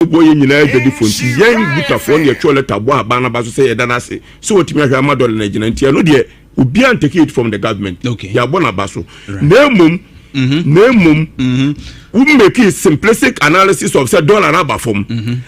boy nyina adwadi fonti yen butafo ne atwa letter bo aba na ba so say ye dana se so otimi ahwa amadol na gina ntia no de obi an take it from the government ya bona ba so na mum we make a simplistic analysis of say dollar na ba fom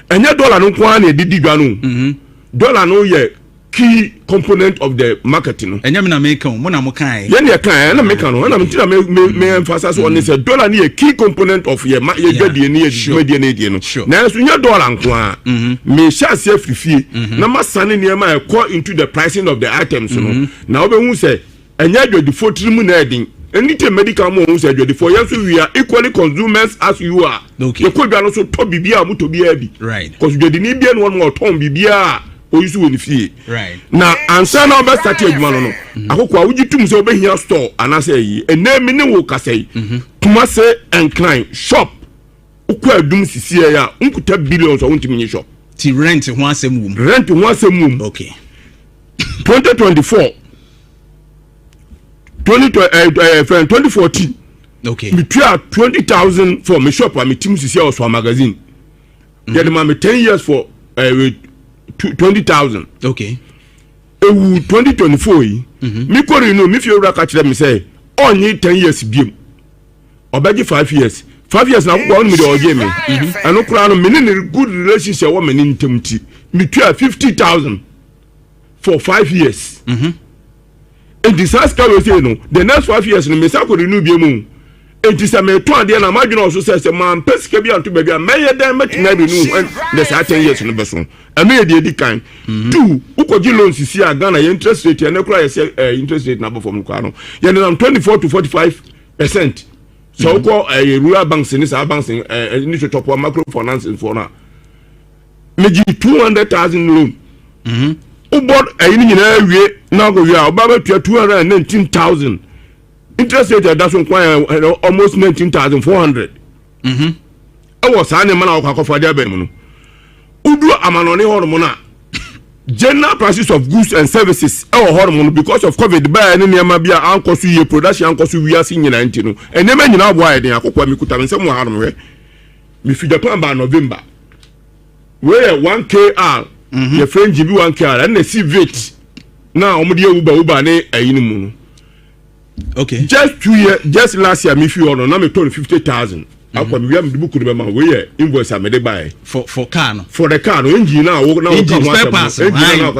enya dollar no kwa na edidi dwa no dollar no ye key component of the marketing. Enya me na make mo na mo kan. Ye na kan na make no na me tira me emphasize on say dollar na a key component of your dwade ni dwade na die no. Na so nya dollar nko a me sha se frifie na masane ne ma e into the pricing of the items no. Na obehu say enya dwade fotiri na edin. Anything medical mo say dwade for yes we are equally consumers as you are. Okay. You could no so to bibia mo to bia bi. Right. Because dwade ni bia no mo ton bibia oyisu woni fie na ansa na oba start adwuma no Akokoa wugitum se obehia store anase yi enemi ne wo kasai tuma se encline shop ukwa adum sisie ya unkuta billions of untimi shop ti rent ho asem wum okay 2014 2014 okay me try 20,000 for me shop and me team sisie also magazine get me 10 years for 20,000 okay ewu 2024 yi mi kori no mi fi ora ka kire mi say onyi 10 years biem obeji 5 years na ko on mi de oje mi anu kura no me ni good relationship wo me ni ntemti mi tua 50,000 for 5 years and disaster we say no the next 5 years no me sa ko renew biem enti se me to ade na madwene oso se man pesika bi anto ba bia meye den metina bi nu the 10 years no beso anu ye de di kan two ukoji loans si Ghana ye interest rate na kura ye interest rate na bo from kwa no ye na 24 to 45%. So ko rural banks ni sa banks ni to top microfinance for na meji 200,000 loan ubod ayini nyina awie na go wi a oba betua 219,000 interest rate that's almost 19,400. I was an man of for their bemuno. Udu amanoni hormona. General prices of goods and services our hormone because of COVID by any mabia anko su ye production anko su we are seeing in 19. And never you know why they Akokoa mi kuta nsem wa harm we. Mi fi Japan by November. Where 1KR your friend GB 1KR and the CVT. Now omudi uba ne ayini mu. Okay. Just last year, me feel no, me told 50,000. After we have the book remember we invoice I made buy for car no. For the car no engine now engine spare parts. Engine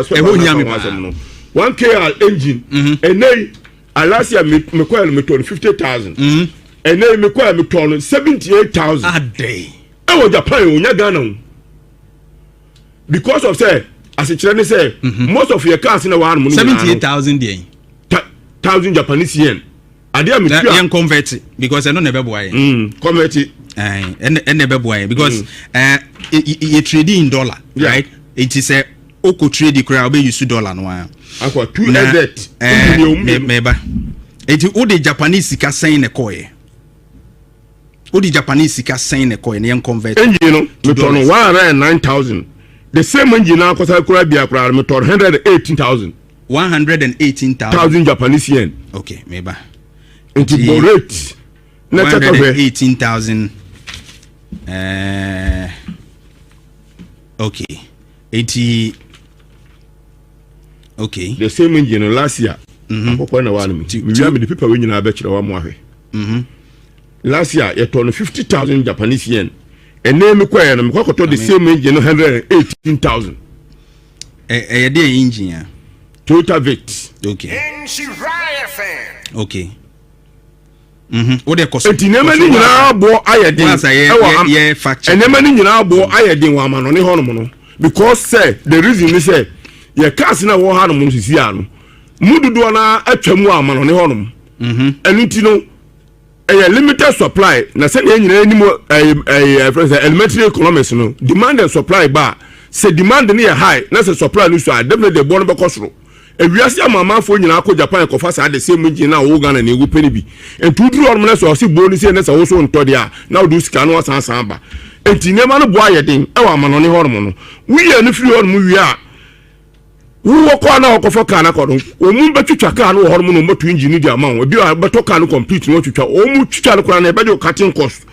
1KR engine. And then last year me told 50,000. And then me told 78,000 a day. I was Japan onya Ghana. Because of say as a Chinese say most of your cars in our money 78,000 day. 1,000 Japanese yen. Adia me yen convert because I no never buy. Convert it. And never buy because you trade in dollar, right? It is a oko trade crowd be use dollar no. Akwa 2 meba. It o the Japanese sika sign a coin. O the Japanese sika sign a coin yen convert. Engine no me turn 109,000. The same engine now cause I could be a crowd me turn 118,000. 118,000 Japanese yen. Okay, maybe. Into rate. 118,000. Okay. 80. Okay. The same engine last year. Akokoa na one me. We have the people when you na betchira wa mo ahwe. Last year you turn 50,000 Japanese yen. And name me kwa na me kwakoto the same engine 118,000. The engine. Total vet. Okay. Okay. What the cost? Enema ni nyina bo ayedin. Yeah, factor. Enema ni nyina bo ayedin wa ma no ne hono no. Because say the reason is say ye cars na wo ha no mo sisi ano. Mududu na atwamu ama no ne hono. Enuti no limited supply na say nyina ni mo elementary economics no. Demand and supply ba. Say demand ni high na say supply no so definitely born be cost. Ewiase amamafo nyina akọ Japan kofa sa the same engine na wo Ghana na egu peni bi entuduru on na so bonus na sa wo so ntode a na do sika no asan ba enti nema no bo ayeden e wa manone hormo no wi ya no firi hormo wi a wo ko na okofo ka na kodo o mu betwitwa ka no hormo no moto engine di ama wo bi a beto ka no complete no twitwa o mu twitwa no kora na e be do cutting cost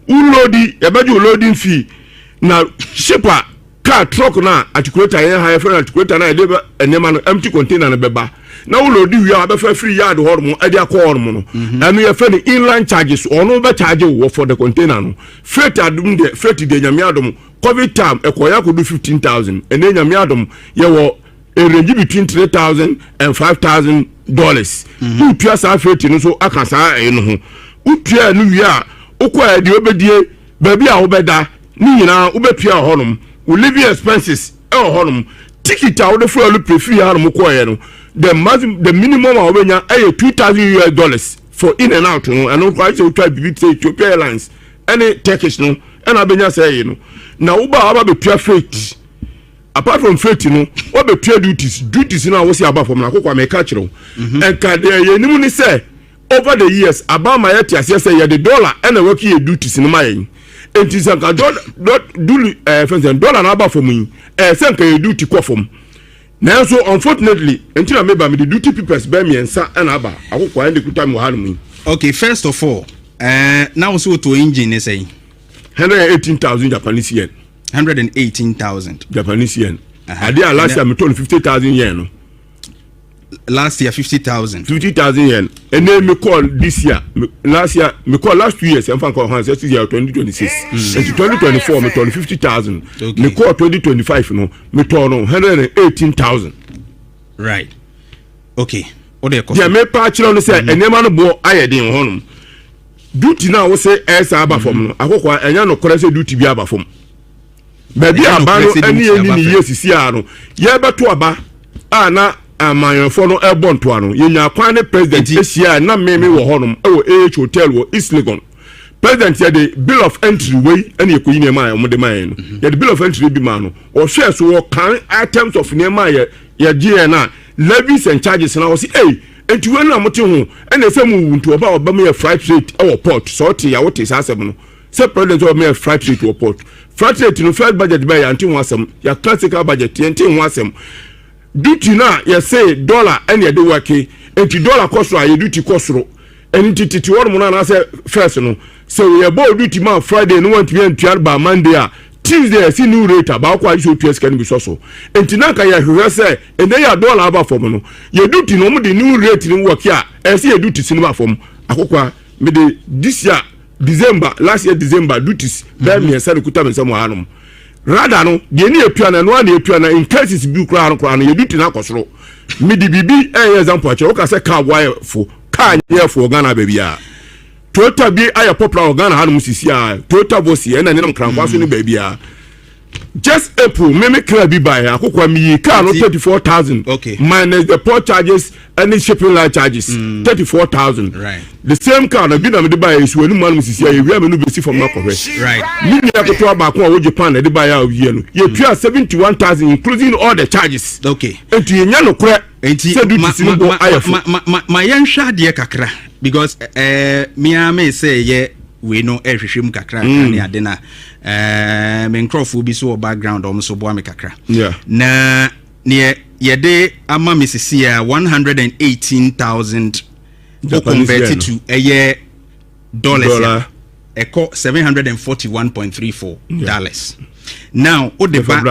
unloadi e be do loading fee na shipper car truck na articulator yen high friend articulator na dey enema no empty container na beba na wo load wi a be free yard hormo e dey akọ hormo no anu ye fe ni inland charges ono be charge wo for the container no freight adum de freight de nyame adum covid time ekoya ko do 15,000 ene nyame adum ye wo a range between $3,000 and $5,000 utua sa freight no so aka sa no ho utua no wi a ukwa de obedie ba bi a wo beda ni nyina wo betua honom living expenses honum ticket out the fuel prefer harm ko the minimum awenya $2,000 for in and out no and no quite say Ethiopia Airlines any Turkish no and abenya say no na uba aba betua freight apart from freight no what betua duties na wo see aba from na kokwa me ka kire and ka dey yenimu ni say over the years aba ma yet say the dollar and work ye duties no mayen enti sanka dollar na aba for me sanka ye duty kwa from now so unfortunately enti na meba me the duty papers be me ensa na aba akokwa ende kuta me hanu. Okay, first of all now so to engine is saying 118,000 Japanese yen. 118,000 Japanese yen. Adia last year me told 50,000 yen no. Last year 50,000 yen and then me call this year last year me call last 2 years I'm from 2026 and 2024 me told 50,000 me call 2025 no me told 118,000 right. Okay, what dey cost? Yeah, me pa chiro no say enema no bo ayedin honum duty na wo say esa aba fom no akokwa enya no kore say duty bi aba fom ba bi aba no ani ni yesisi a no ye beto aba na amanfo no ebon to ano yenya kwan ne president esia na meme wo honum e wo AH hotel wo East Legon president ya the bill of entry way ene ekoyi ne ma mo de man no ya the bill of entry bi ma no o share so wo kan items of ne ma ya GN na levies and charges na wo say enti we na mote ho ene se mu wuntu oba oba me freight rate e wo port so te ya wo te asem no se president o me freight rate wo port freight rate no freight budget ba ya nti ho asem ya classical budget nti ho asem duty na you say dollar any dey work enti dollar cost ro aye duty cost ro enti titi wor mo na say first no so we about duty man Friday no want to be ba Monday a Tuesday see new rate about kwa issue to can be so enti na ka ya hwe say and then ya dollar aba from no your duty no mo the new rate ni work ya e say duty sinima from akokwa me the this year December last year December duties be me say kuta me say mo hanom rather no de ni etuana no na etuana in cases bi kura no ye duty na kosoro me di bibi example ache o ka say car wire for car nye for Ghana baby a Toyota bi aya popular Ghana hanu sisi a Toyota bosi na nem krankwa so ni baby a just April me clear bi buy akokwa mi car no 34,000 okay minus the port charges and shipping line charges 34,000 right the same car na bi na me de buy is wenu man sisi a ye wi me no be si from na kohwe right me nya ko to ba ko wo Japan na de buy a wie no ye tua 71,000 including all the charges okay enti ye nya no kore enti ma yenhwa de kakra because me say ye we know ehwehwem kakra kan ade na me nkrofo bi so background om so boa me kakra yeah na ne ye de ama misisia 118,000 converted to dollars echo $741.34 dollars. Now what the back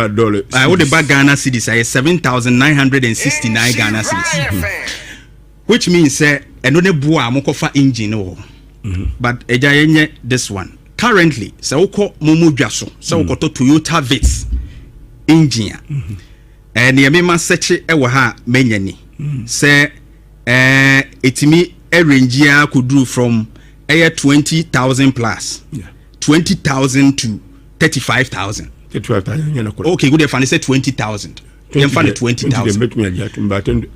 Ghana cedis are 7,969 Ghana cedis, which means another boa mokofa engine but ejayenye this one currently so ko momodwaso so ko to Toyota Vitz engine and ye mema search e wo ha menyani say etimi range ya could do from 20,000 plus 20,000 to 35,000. 35,000 okay good if I say 20,000 you find 20,000 make me adjust but 20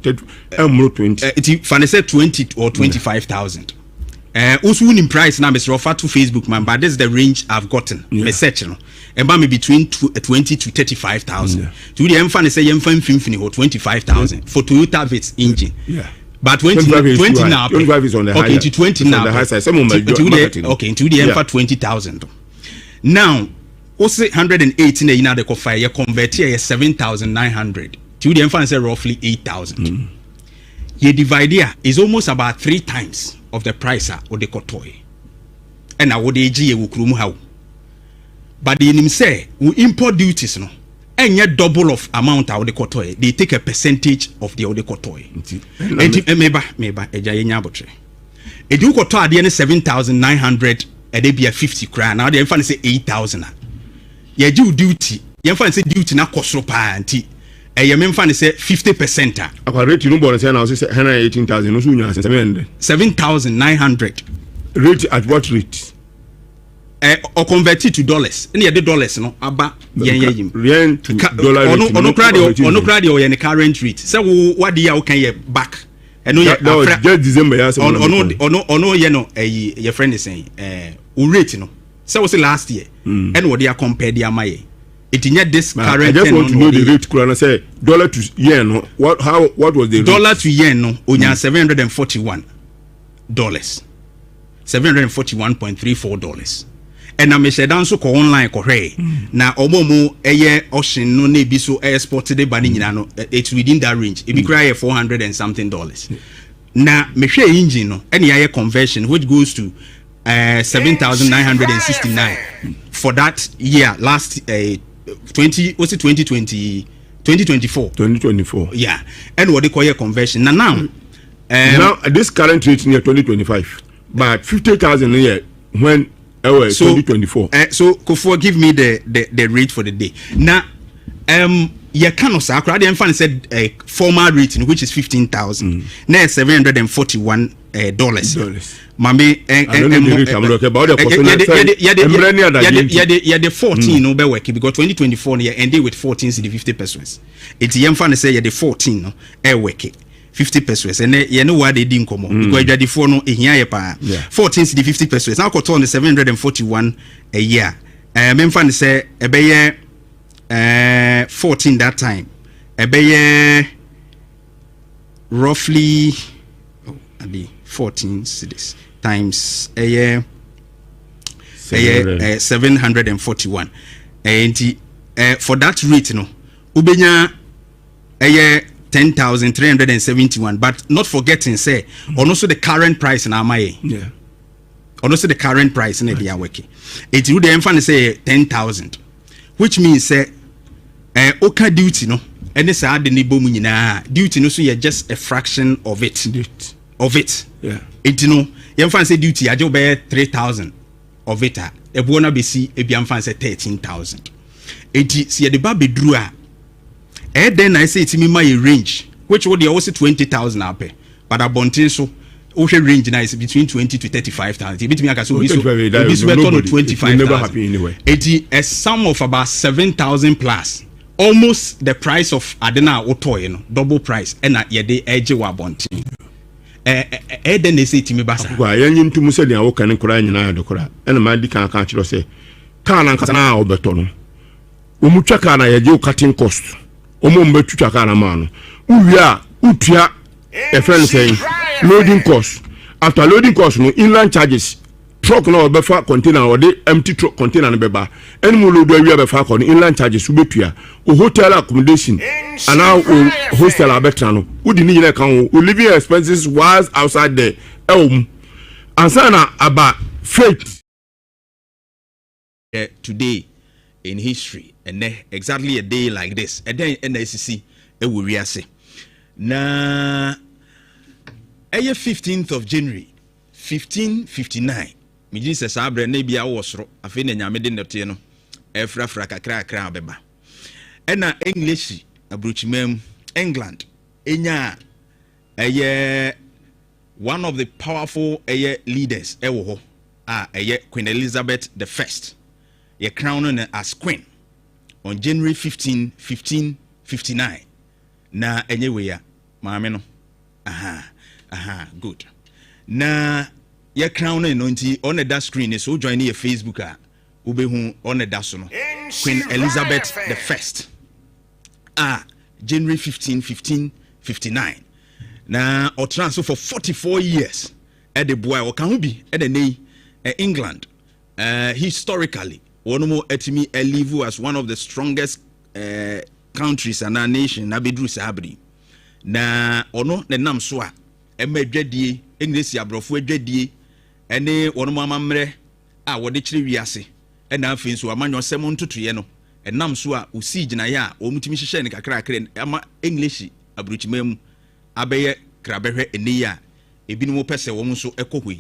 if I say 20 or 25,000 also winning price now Mr. offer to Facebook man but this is the range I've gotten research no and by me between 20 to 35,000 to the emfan say emfan 15 or 25,000 for Toyota Vitz engine but 20 now 25 is on the okay to 20 now the high side some okay into the emfa 20,000 now also 118 in the coffee you convert here 7,900 to the emfa say roughly 8,000 you divide here is almost about 3 times of the price of the kotoy and I would ag wukrum how but the name say we import duties no and yet double of amount of the kotoy they take a percentage of the other kotoy meba eja yenya abotre e du koto ade ne 7,900 e dey be 50 kra now dey fan say 8,000 ye ji duty ye fan say duty na kosoro pa anti e ye me fan say 50% akwa rate no born say na say 118,000 no so nya 7,900 rate at what rate or convert it to dollars any the dollars no aba yen to dollar ono kra de o ye current rate say what dey you can ye back eno ye just December ya say ono ye no your friend is saying o rate no say was last year and what they compare the amaye it in this current I just want to know the rate kura say dollar to yen no what was the dollar to yen no onya $741 $741.34 and na me share down so ko online ko hwe na omomo eye ocean no na bi so exported ba ni nyina no it's within that range it be cry $400 and something na me hwe engine no and ya conversion which goes to 7,969 for that year last 2024 yeah and what they call your conversion now this current rate near 2025 but 50,000 a year when so 2024 so Kofo give me the rate for the day now you cannot say I fan said a formal rating which is 15,000 now $741 Mami the 14 no be working because 2024 year ended with 14 to the 50%. It's yam fan say you the 14 no e working 50% and you know what they didn't come on because you the 4 no ehia pa 14 to the 50%. Now got on the 741 a year. Mem fan say e be 14 that time. E be roughly 14 cities times a year 741 and for that rate no ubenya a year 10,371 but not forgetting say also the current price na amaye also the current price na dia working it would even say 10,000 which means say oka duty no any say the nibo mu nyina duty no so you just a fraction of it yeah it no you fan say duty ajo be 3,000 of it e bo na be si e bia fan say 13,000 enti see the ba bedru a then I say it me my range which would they also 20,000 up but abontin so ocean range now is between 20 to 35,000 between aka so be so 25,000 never happy anyway enti a sum of about 7,000 plus almost the price of adena otoy no double price and ye dey edge wa abontin then they say to me basa kwa yanyin tumu se dia wo kan kura nyina do kura ena ma di kan chiro se kan na nkasa na obeto no omutwa kan na ye je cutting cost omo mbetwa kan na ma no uwia utua a friend saying loading cost after loading cost no inland charges truck na obefa container or the empty truck container na beba eni mo load awia befa ko inland charges ubetua o hotel accommodation and now hostel abetra no udi ni nyina kan o living expenses was outside there ansana about faith today in history and exactly a day like this and then NSCC e wo wiase na 15th of January 1559 me Jesus abre na bia wo soro afi na nyame de nete no efrafra kakra beba ena English abrochimam England enya one of the powerful leaders ewo ho Queen Elizabeth the First ye crowned her as queen on January 15, 1559 na enyewe ya maame no good na ye crown no nti on that screen so join your Facebook ubehu on that so no Queen Elizabeth the First January 15, 1559 na or transfer for 44 years at the boy or can be at the name England historically one more etimi live as one of the strongest countries and a nation na bedru sabri na ono ne nam so a emadwadie English abrofo adwadie ene wono mamamre a wode kire wiase ɛna afei nso amanyo sɛm ntotoye no ɛnam so a osi gyina ya a omutimi hyehyɛ ne kakra ama English abrochima mu abɛyɛ krabɛhwɛ ene ya ebinom pɛsɛ wɔn nso ɛkɔhoi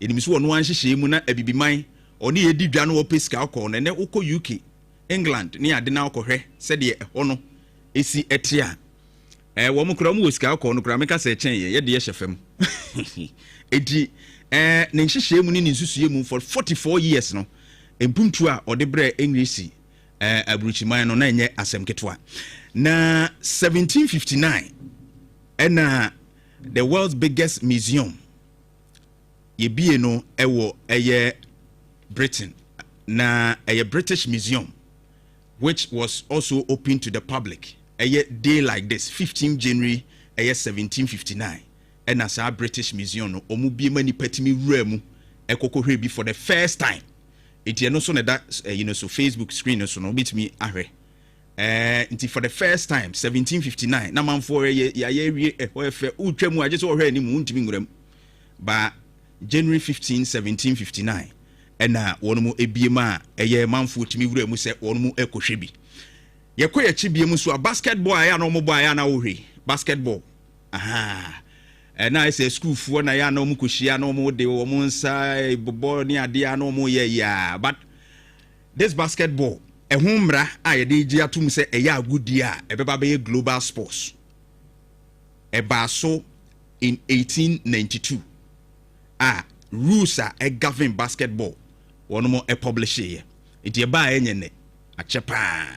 enim so wɔn anhyehyɛ mu na abibiman ɔne yedi dwa no wɔpɛ sika ɔkɔ no ne wokɔ UK England ne ade na ɔkɔhwɛ sɛdeɛ ɛhɔ no esi ɛte a wɔn kura mu wɔ sika ɔkɔ no kura meka sɛ ɛkyɛn yɛ de yɛhyɛ fam edi ne nhyehyɛ mu ne nsusuye mu for 44 years no empumtu a ɔde brɛ English abrochiman no na enye asɛm ketwa na 1759 ɛna the world's biggest museum yebie no ɛwɔ ɛyɛ Britain na ɛyɛ British Museum which was also open to the public ɛyɛ day like this 15 January ɛyɛ 1759 ɛna saa British Museum no ɔmo bie ma nipa timi wura mu ɛkɔkɔhwɛ bi for the first time eti no so na da so Facebook screen so no bitimi ahwɛ nti for the first time 1759 na manfo ya wie ɛhɔ ɛfɛ utwa mu agye so ɔhwɛ ni mu ntimi nguram ba January 15 1759 ɛna wɔn mu ebie ma ɛyɛ manfo timi wura mu sɛ wɔn mu ɛkɔhwɛ bi yɛkɔ yɛkyi bie mu so a basketball a ya na ɔmo bɔ a ya na wɔhwɛ basketball na ɛsɛ school fo na ya na ɔmo kɔhyia na ɔmo de ɔmo nsa bobɔ ne ade a na ɔmo yɛ ya but this basketball ɛho mmra a yɛde gye atum sɛ ɛyɛ agudi a ɛbɛba bɛyɛ global sports ɛba so in 1892 rules a govern basketball wɔn mo publish yɛ nti ɛba a ɛnyɛ ne akyɛ paa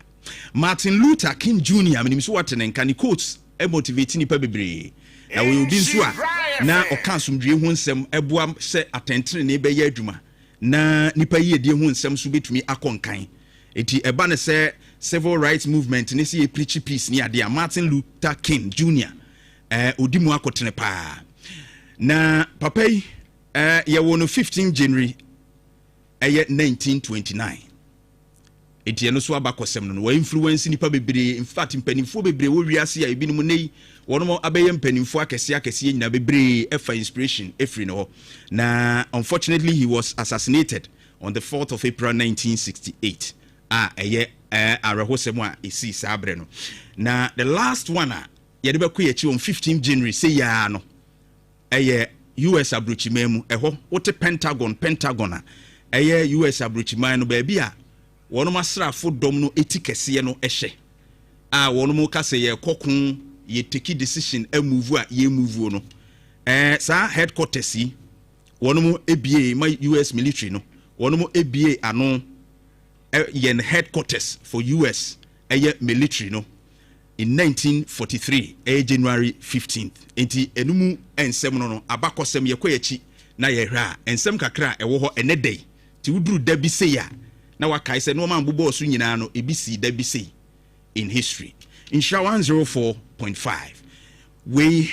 Martin Luther King Jr. menim so what ne nka ne quotes motivate nipa bebree na we obi nso a na ɔka asomdwe ho nsɛm ɛboa sɛ atɛntere ne bɛyɛ adwuma na nipa yi edie ho nsɛm so betumi akɔnkan eti ɛba ne sɛ civil rights movement ne sɛ preach peace ne ade a Martin Luther King Jr. odi mu akɔtene paa na papa yi yɛwɔ no 15 January ɛyɛ 1929 eti no so abakɔsɛm no wa influence nipa bebree in fact mpanimfo bebree wo wiase a ebinom nei wɔn abɛyɛ mpanimfo akɛse nyina bebree ɛfa inspiration efiri no na unfortunately he was assassinated on the 4th of April 1968 ɛyɛ arahosɛm a esi sabre no na the last one a yɛde bɛkɔ yɛkyi on 15 January say ya no ɛyɛ US abrochima mu ɛhɔ wote Pentagon a ɛyɛ US abrochima no baabi a wɔn asrafo dɔm no etikɛse no ɛhyɛ wɔn ka sɛ yɛ kɔkon yɛ take decision move a yɛ move no saa headquarters yi wɔn ebie ma US military no wɔn ebie ano yɛ headquarters for US ɛyɛ military no in 1943 January 15th enti enumu ensɛm no abakɔsɛm yɛkɔ yɛkyi na yɛhwɛ a ensɛm kakra ɛwɔ hɔ ɛnɛ dɛ ti wuduru da bi sɛ ya na wakai sɛ no man bobɔ so nyina no ebisi da bi sɛ in history in 104.5 we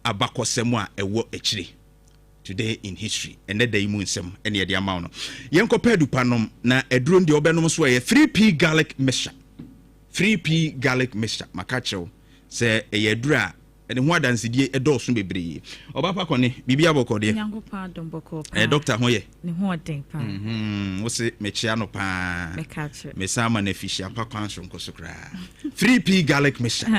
abakɔsɛm a ɛwɔ akyire today in history ɛnɛ da yi mu nsɛm ɛne yɛde ama no yɛnkɔ pɛ dupanom na ɛduro ndi ɔbɛnom so ɛyɛ 3p garlic mixture 3p garlic mixture makakyɛw sɛ ɛyɛ aduro a ɛne ho adansedie ɛdɔɔso bebree ɔbapa kɔne bibia bɔkɔdeɛ nyangopa dombɔkɔ doctor ho yɛ ne ho ɔden pa wo se mekyia no pa mekakyɛ mesama na fishia pa kwan so nkoso kra 3p garlic mixture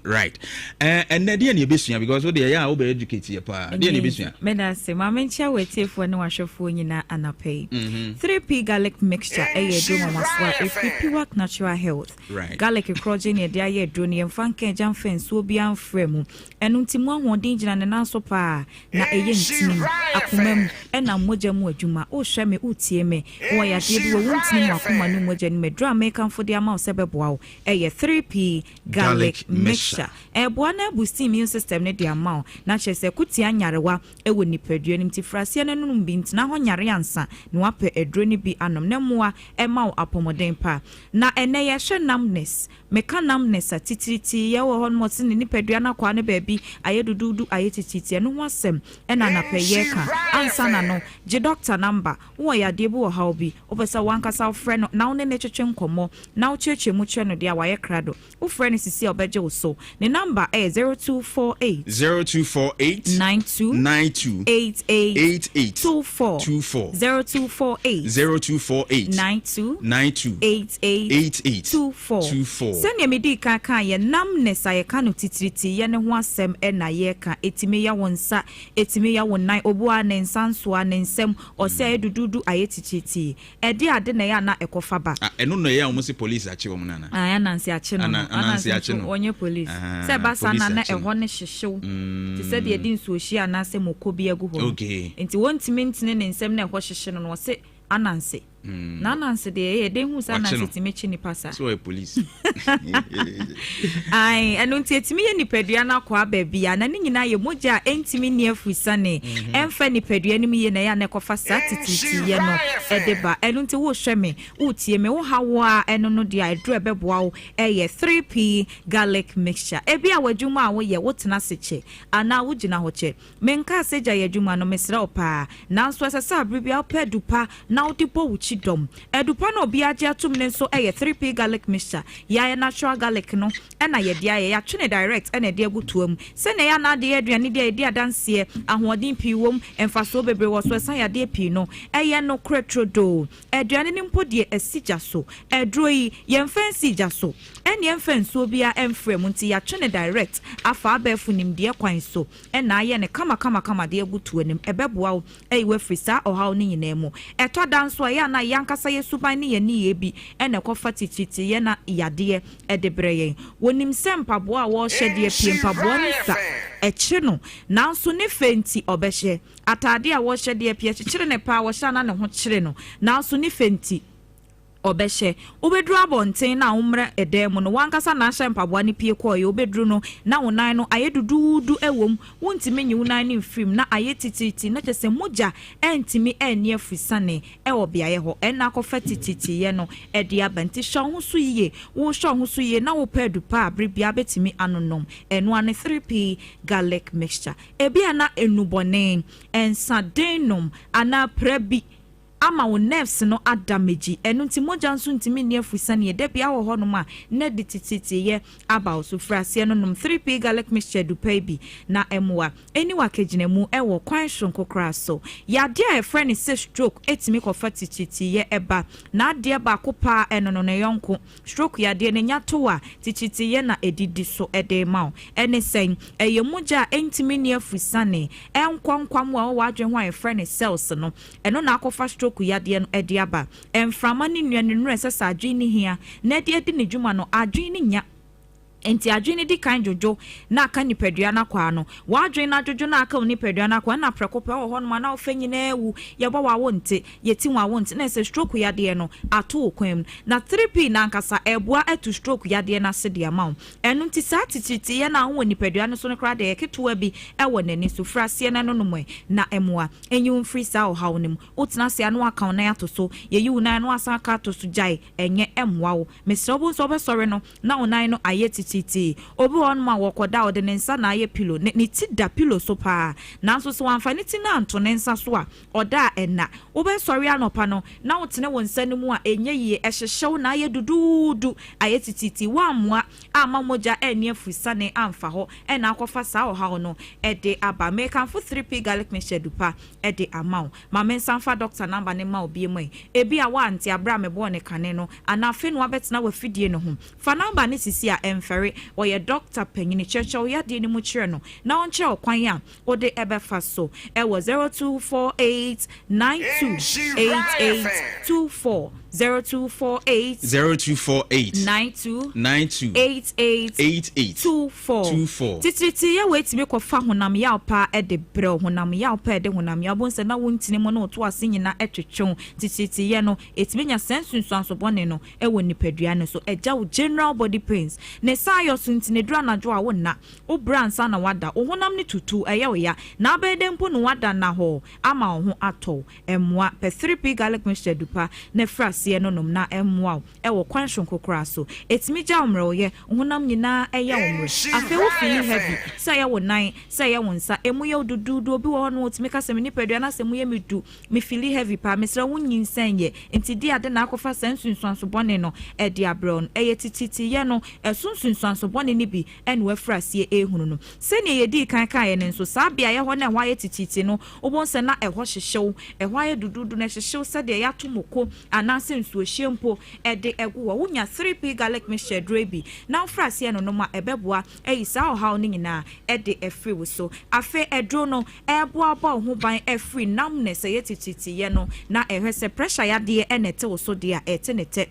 right ɛnɛ deɛ ne yɛbɛsua because wo deɛ yɛ a wo bɛ educate yɛ pa deɛ ne yɛbɛsua meda se ma menkyia wetiefoɔ ne wahwɛfoɔ nyina anapɛ 3p garlic mixture ɛyɛ do mamasoa efipiwak natural health garlic kroje ne de ayɛ do ne yɛmfa nka agya mfa nsuo bi amfrɛ mu ɛno nti mu ahoɔden gyina ne nanso paa na ɛyɛ ntimi akomam ɛna mogya mu adwuma o hwɛ me utie me wo ya de bi wo ntimi mu akoma no mogya no medra mekamfo de ama wo sɛ bɛboa wo ɛyɛ 3p garlic mixture ɛboa na boost immune system ne de ama wo na kyerɛ sɛ kutia nyarewa ɛwɔ nipadua nim ti frase na nunum bi ntina ho nyare ansa na wapɛ aduro ne bi anom na mmoa ɛma wo apɔmɔden pa na ɛnɛ yɛhwɛ numbness meka numbness a titiriti yɛwɔ hɔ no mɔte ne nipadua na kwa ne baabi ayɛ dududu ayɛ tititi no ho asɛm ɛna napɛyɛ ka ansa na na no je doctor number wo ya de bu ha obi obesa wankasa friend na wo ne twetwe nkomo na wo cheche mu che no de waye krado wo friend sisi obeje wo so ne number 0248 92 88 24 0248 92 88 24 send me di kaka ye nam ne sa ye kanu titiriti ye ne ho asem e na ye ka etime ya wonsa etime ya wonnan obua ne nsanso a ne nsem ose edududu ayetichiti e de ade na ya na ekofa ba eno no ye omo se police achi wom nana ya nansi achi no anansi no onye police se ba sana na ehwo ne hyehyew ti se de edi nso ohia na se mokobi agu ho enti wontime ntine ne nsem na ehwo hyehye no se anansi na nansi de ye de hu sa nansi timechi ni pasa so police ai enu ntimi ye nipadua na kwa babia na ni nyina ye moja entimi ni afusane emfa nipadua ni ye na ya na kofa sa tititi ye no edeba enu nti wo hweme utie me wo hawo a enu no dia edru ebeboa wo eye 3p garlic mixture ebia wadwuma a wo ye wotena seche ana wo gina ho che menka seja ye adwuma no mesra opa nanso asasa abribia opedupa na odipo chidom edupa no obi age atum ne so 3p garlic mixture ya natural garlic no na ye dia ya twene direct na de agutuam se na ya na de aduane de adanse ahoodin pi wom emfaso bebre wo so san ya de pi no no kretrodo aduane ni mpodie asija so edroyi ye mfansi ja so yemfanso bia emfrem nti ya twene direct afa abefu nim de kwan so na ye ne kama de agutuanim ebeboa wo we frisa ohaw ni nyinemu eto danso ya na yankasa ye suban ni ye ni ye bi ene kofa tititi ye na yade edebreye wonim sempaboa wo hyede pie mpaboa ni sa eche no nanso ne fenti obehye atade a wo hyede pie kyekere ne pa wo hya na ne ho kyere no nanso ne fenti obehye obedru abonten na umre edem no wankasa na hye mpaboa ni pie koye obedru no na wonan no ayedududu ewom wontimi nyi wonan ni mfrim na ayetititi na kyese moja entimi eni afusane obiaye ho ena kofa tititi ye no ede abanti hwo ho so yiye wo hwo ho so yiye na wo padu pa abribia betimi anonom eno ane 3p garlic mixture ebia na enubone ensadenum ana prabi ama wo nerves no adamage enu nti moja nso ntimi ne afusane ye debia wo honom a na ditititi ye aba so frase no nom 3p garlic mixture du pay na emwa eni wakegyinamu ewo kwan shonko kraso ya de a friend say stroke etimi kofa tititi ye eba na de ba kopa eno no ne yonko stroke ya de ne nyato a tititi ye na edidi so ede ma ene sen eye moja entimi ne afusane enkwankwam wa wadwen ho a friend cells no eno na akofa stroke kuyade no ediaba emframa ni nuane nure sesa adwini hia na de edi ne dwuma no adwini nya enti adwini di kan jojo na aka nipadua na kwa no wadwini na jojo na aka nipadua na kwa na prekope wo ho no na ofenyi na ewu ye bo wa wonte yeti wa wonte na se stroke yade no ato okwam na 3p na nkasa ebua etu stroke yade na se de amount enu nti sa tititi ye na ho nipadua no so no kra de ketewa bi ewo nani so frase na no no na emua enyu free sa o hawo nim otena se anu aka na yato so ye yu na anu asa aka to so jai enye emwa wo mesrobo so be sore no na onan no ayeti titi obi on ma wokoda ode ne nsa na aye pillow ne ti da pillow so pa na so so amfani ti na anto ne nsa so a oda ena obe sori anopa no na wotene won nsa ne mu a enye ye ehyehyew na aye dududu aye titi wa moa ama moja eni afusane amfa ho ena akofa sa o ha no ede aba make am for 3p garlic mixture dupa ede amount ma men sanfa doctor number ne ma obi mai ebi a wa anti abra me bo ne kane no ana afi no abetena wa fidie no ho fa number ne sisi a emfer or your doctor pengini church or ya di ni mu kire no na onche okwan ya ode ebefa so e was 0248 928824 0248 928824 tititi ya wait me ko fa honam ya pa e de bre honam ya pa e de honam ya bon se na wontini mo na oto ase nyina etwetwe tititi ye no etiminya sensu anso bone no e woni padua no so eja wo general body pains ne sa yo suntine dura na jo a wonna wo bransa na wada wo honam ni tutu eye wo ya na abede mpo no wada na ho ama wo ho ato emwa pe 3p garlic mixture dupa ne fra frase no nom na emwa e wo kwan shonkokora so etimi ja omre ye honam nyina eye omre afi wo feel heavy say ye wo nan say ye wo nsa emu ye dudu obi wo no otimi ka se me nipadua na se mu ye medu me feel heavy pa mesra wo nyinsan ye enti di ade na akofa sansunsuanso bone no e di abron eye tititi ye no esunsunsuanso bone ni bi ene we frase ehunu no se ne ye di kan ye ne nso sa bia ye ho na hwa ye tititi no obonse na eho hyehyew ehwa ye dudu na hyehyew se de ya tomoko anase nsuo hyempo ede egu wo nya 3p garlic mixture drebi na frase no no ma ebeboa eyisa ohaw ni nyina ede efri wo so afe edro no eboa ba ho ban efri namness ye tititi ye no na ehwese pressure ya de enete wo so de a etenete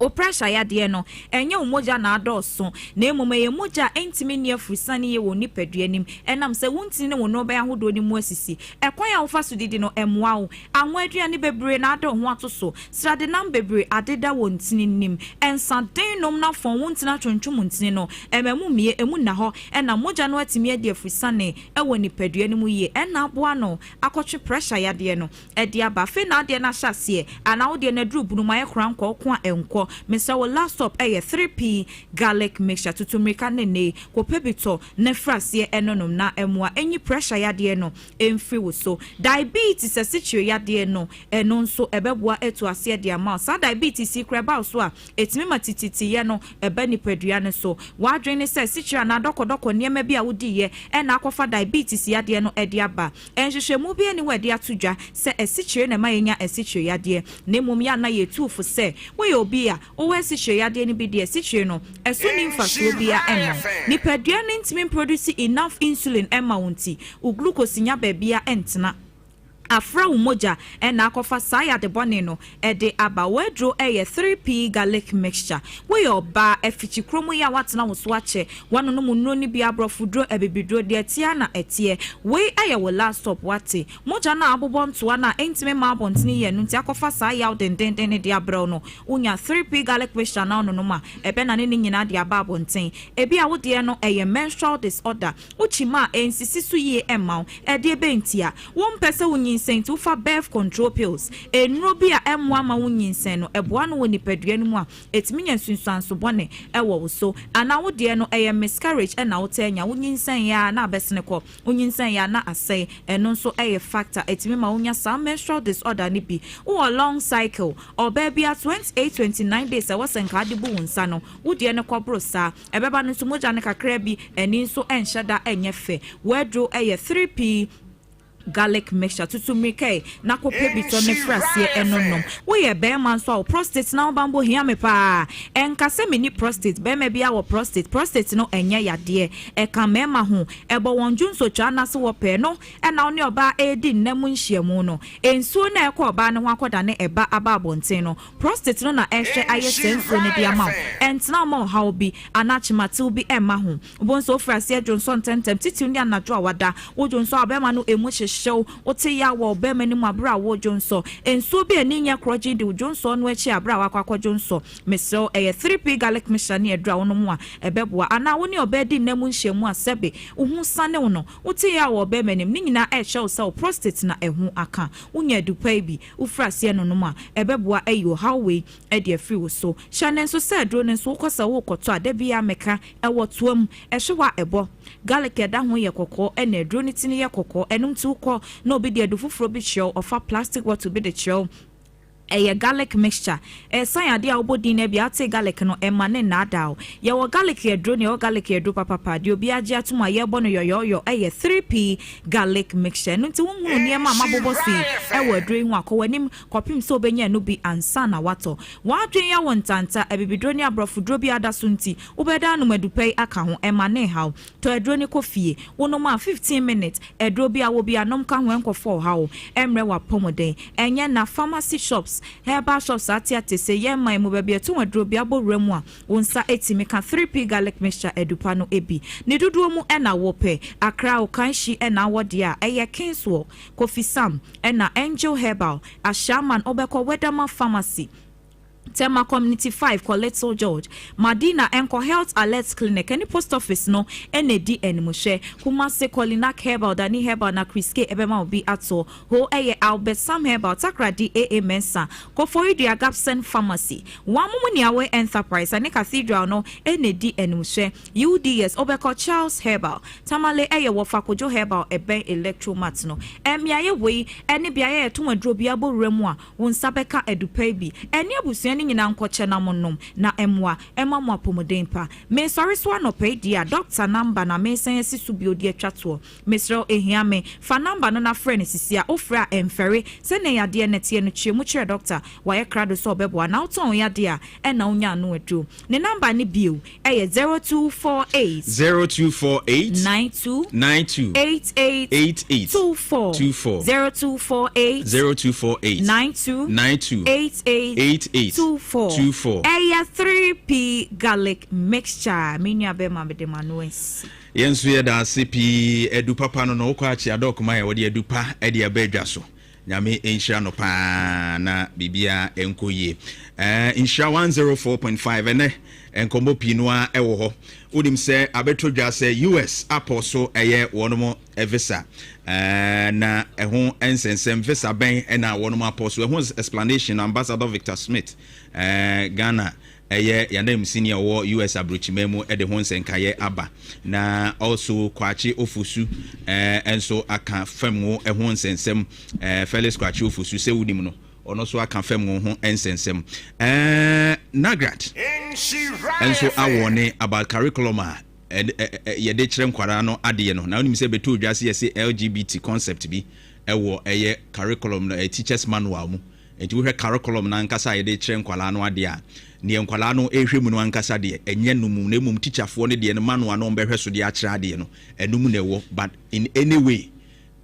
o pressure ya de no enye umoja na adoso na emume ye moja entimi ne afusane ye woni paduanim enam se wuntini ne wono ba ahodo ni mu asisi ekwan ya wofa so didi no emwa wo anwa aduane bebre na ado ho atoso srade nam bebre adeda wontini nim ensaden nom na fon wuntina twontwom ntini no ememu mie emu na ho ena moja no atimi ade afusane woni paduanim ye ena aboa no akotwe pressure ya de no ede aba fe na ade na hyase ana wo de na dru bunu maye kran ko enko Mr. Wo last stop 3p garlic mixture tutumrika nene ko pebito ne frase enonom na emwa enyi pressure ya de no emfri wo so diabetes asitue ya de no eno nso ebeboa etu ase de ama sa diabetes ikreba so a etimi matititi ye no ebe ni padua ne so wadwen ne se asitue na dokodoko niema bi a wodi ye ena akofa diabetes ya de no ede aba enhwehwemu bi eni wade atudwa se asitue na mayenya asitue ya de ne mum ya na yetufu se we obi a owe sitwe yade ni bi de sitwe no eso ni mfaso bia enno nipadua ne ntimi produce enough insulin emma wonti u glucose nya babia entena afra umoja ena akofa saya de bone no ede aba wedro 3p garlic mixture we oba efichi kromo ya watena wo so ache wano no munno ni bia brofudro ebibidro de atia na etie we aye wo last stop wate moja na abobo ntoa na entime ma abontini ye no nti akofa saya dendenden de abro no unya 3p garlic mixture na no no ma ebe na ne nyina de aba abonten ebi a wo de no menstrual disorder uchima ensisi so ye emma ede ebe ntia wo mpese unyi to for birth control pills enro bi a emwa ma wunyinsen no eboa no woni padua no mu a etimi nya sunsuanso bone ewo so ana wo de no miscarriage na wo tanya wunyinsen ya na abesene ko wunyinsen ya na asai eno nso factor etimi ma wunya some menstrual disorder ni bi wo long cycle or baby at 28-29 days wasenka de bu wonsa no wo de no kwabro sa ebeba no nso moja ne kakra bi eni nso enhyada enyefe wedro 3p garlic mixture tutumrika na kope bito ne frase enonom we ye be man so prostate na bambo hia me pa enkase me ni prostate be me bia wo prostate no enye yade e ka mema ho e bo wonju nso twa na se wo pe no e na oni oba edi nnam nhyiamu no ensuo na e ko oba ne ho akoda ne eba aba abonten no prostate no na ehwe aye senso ne dia ma entna ma ha obi anachimate bi ema ho obonso frase Johnson tentem titi ni anajo awada wo Johnson abema no emu show ote ya wo be mani mu abra wo Johnson enso bi aninya kroji de Johnson no echi abra wakwa Johnson meso 3p garlic mixture ne edra wono mu a ebeboa ana woni obedi namu nhyiamu asebe uhu sane wono ote ya wo be mani ni nyina e show se prostate na ehu aka unya dupai bi ufrase no no mu a ebeboa ayo howwe e de free wo so shane nso se dro ne nso kosa wo koto adabia meka e wotoam ehwewa ebo garlic eda ho ye kokko e na dro ni tini ye kokko enum tu no obi de adufufro bi chill of a plastic what to be the chill garlic mixture san ade a obodi na bia ate garlic no emane na ada ye wo garlic edro ne wo garlic edro papa de obi age atuma ye bo no yoyoyo 3p garlic mixture no nti wonhunu ne ma mabobo si wo edro hu akowanim kopim so obenya no bi ansa na wato wadwen ya wontanta ebibidro ne abrofudro bi ada so nti ubeda no madupai aka ho emane haw to edro ne kofie wono ma 15 minutes edro bi a wo bi anom ka ho enkofo haw emre wa pomoden enye na pharmacy shops herbal shops ati se ye man mu bebia to wadro bia boremu a wonsa etimi ka 3p garlic mixture edupa no ebi ne dodo mu ena wope akra okanshi ena wode a eye kinswo Kofi Sam ena Angel Herbal Ashaman obeko Wedama Pharmacy Tema Community 5 Coletto George Madina Enco Health Alert Clinic any post office no NAD Mushe Kumase Kolinak Herbal Dani Herbal na Kriske Ebema Obi Ato Ho Eye Albert Sam Herbal Takra DAA Mensa Kofori Dia Gapsen Pharmacy Wamumuni Awe Enterprise Ane Cathedral no NAD Mushe UDS Obeko Charles Herbal Tamale Eye Wafakojo Herbal Ebe Electromat no Emiaye Wei Eni Biaye Tumadro Biabo Remwa Wunsabeka Edupebi Eni Abusiani nyina nkɔkyɛ na monnom na emwa ema mo apomodin pa me sorry so anope dia doctor number na me sen sisu bi odi atwato mesrɛ ehia me fa number no na frɛ ne sisia ofra emfere sɛ ne yade ne tie no kyerɛ mu kyerɛ doctor waye krado so obɛboa na woton yade a ɛna wonya no adu ne number ne bio ɛyɛ 0248 92 88 24 0248 92 88 24 Aya 3P garlic mixture minya be ma de manuensi yensu ye da CP edu papa no no kwa chi adokuma ye wode edu pa e de abadwa so nyame enhira no pa na bibia enkoye enhira 104.5 ene enkombo pinua ewo ho udim se abetodwa se US apostle eye wonomo visa na ehun ensensem visa ben na wonomo apostle ehun explanation ambassador Victor Smith Ghana yandem senior war US abrochimemu de ho nsenkaye aba na also kwachi ofusu enso aka femu ehun nsensem Felix kwachi ofusu se wudim no ono so aka femu ho ensensem Nagrat enso awone about curriculum yede kyerɛ nkwara no ade no na onim se beto dwase yese LGBT concept bi ewo eye curriculum no teachers manual mu enti wo hwɛ curriculum na nkasa yede kyerɛ nkwara no ade a ne nkwala no ehwɛ mu no ankasa de enye num na mum teacherfo ne de no manual no mbɛhwɛ so de akyerɛ ade no enum na ɛwɔ but in any way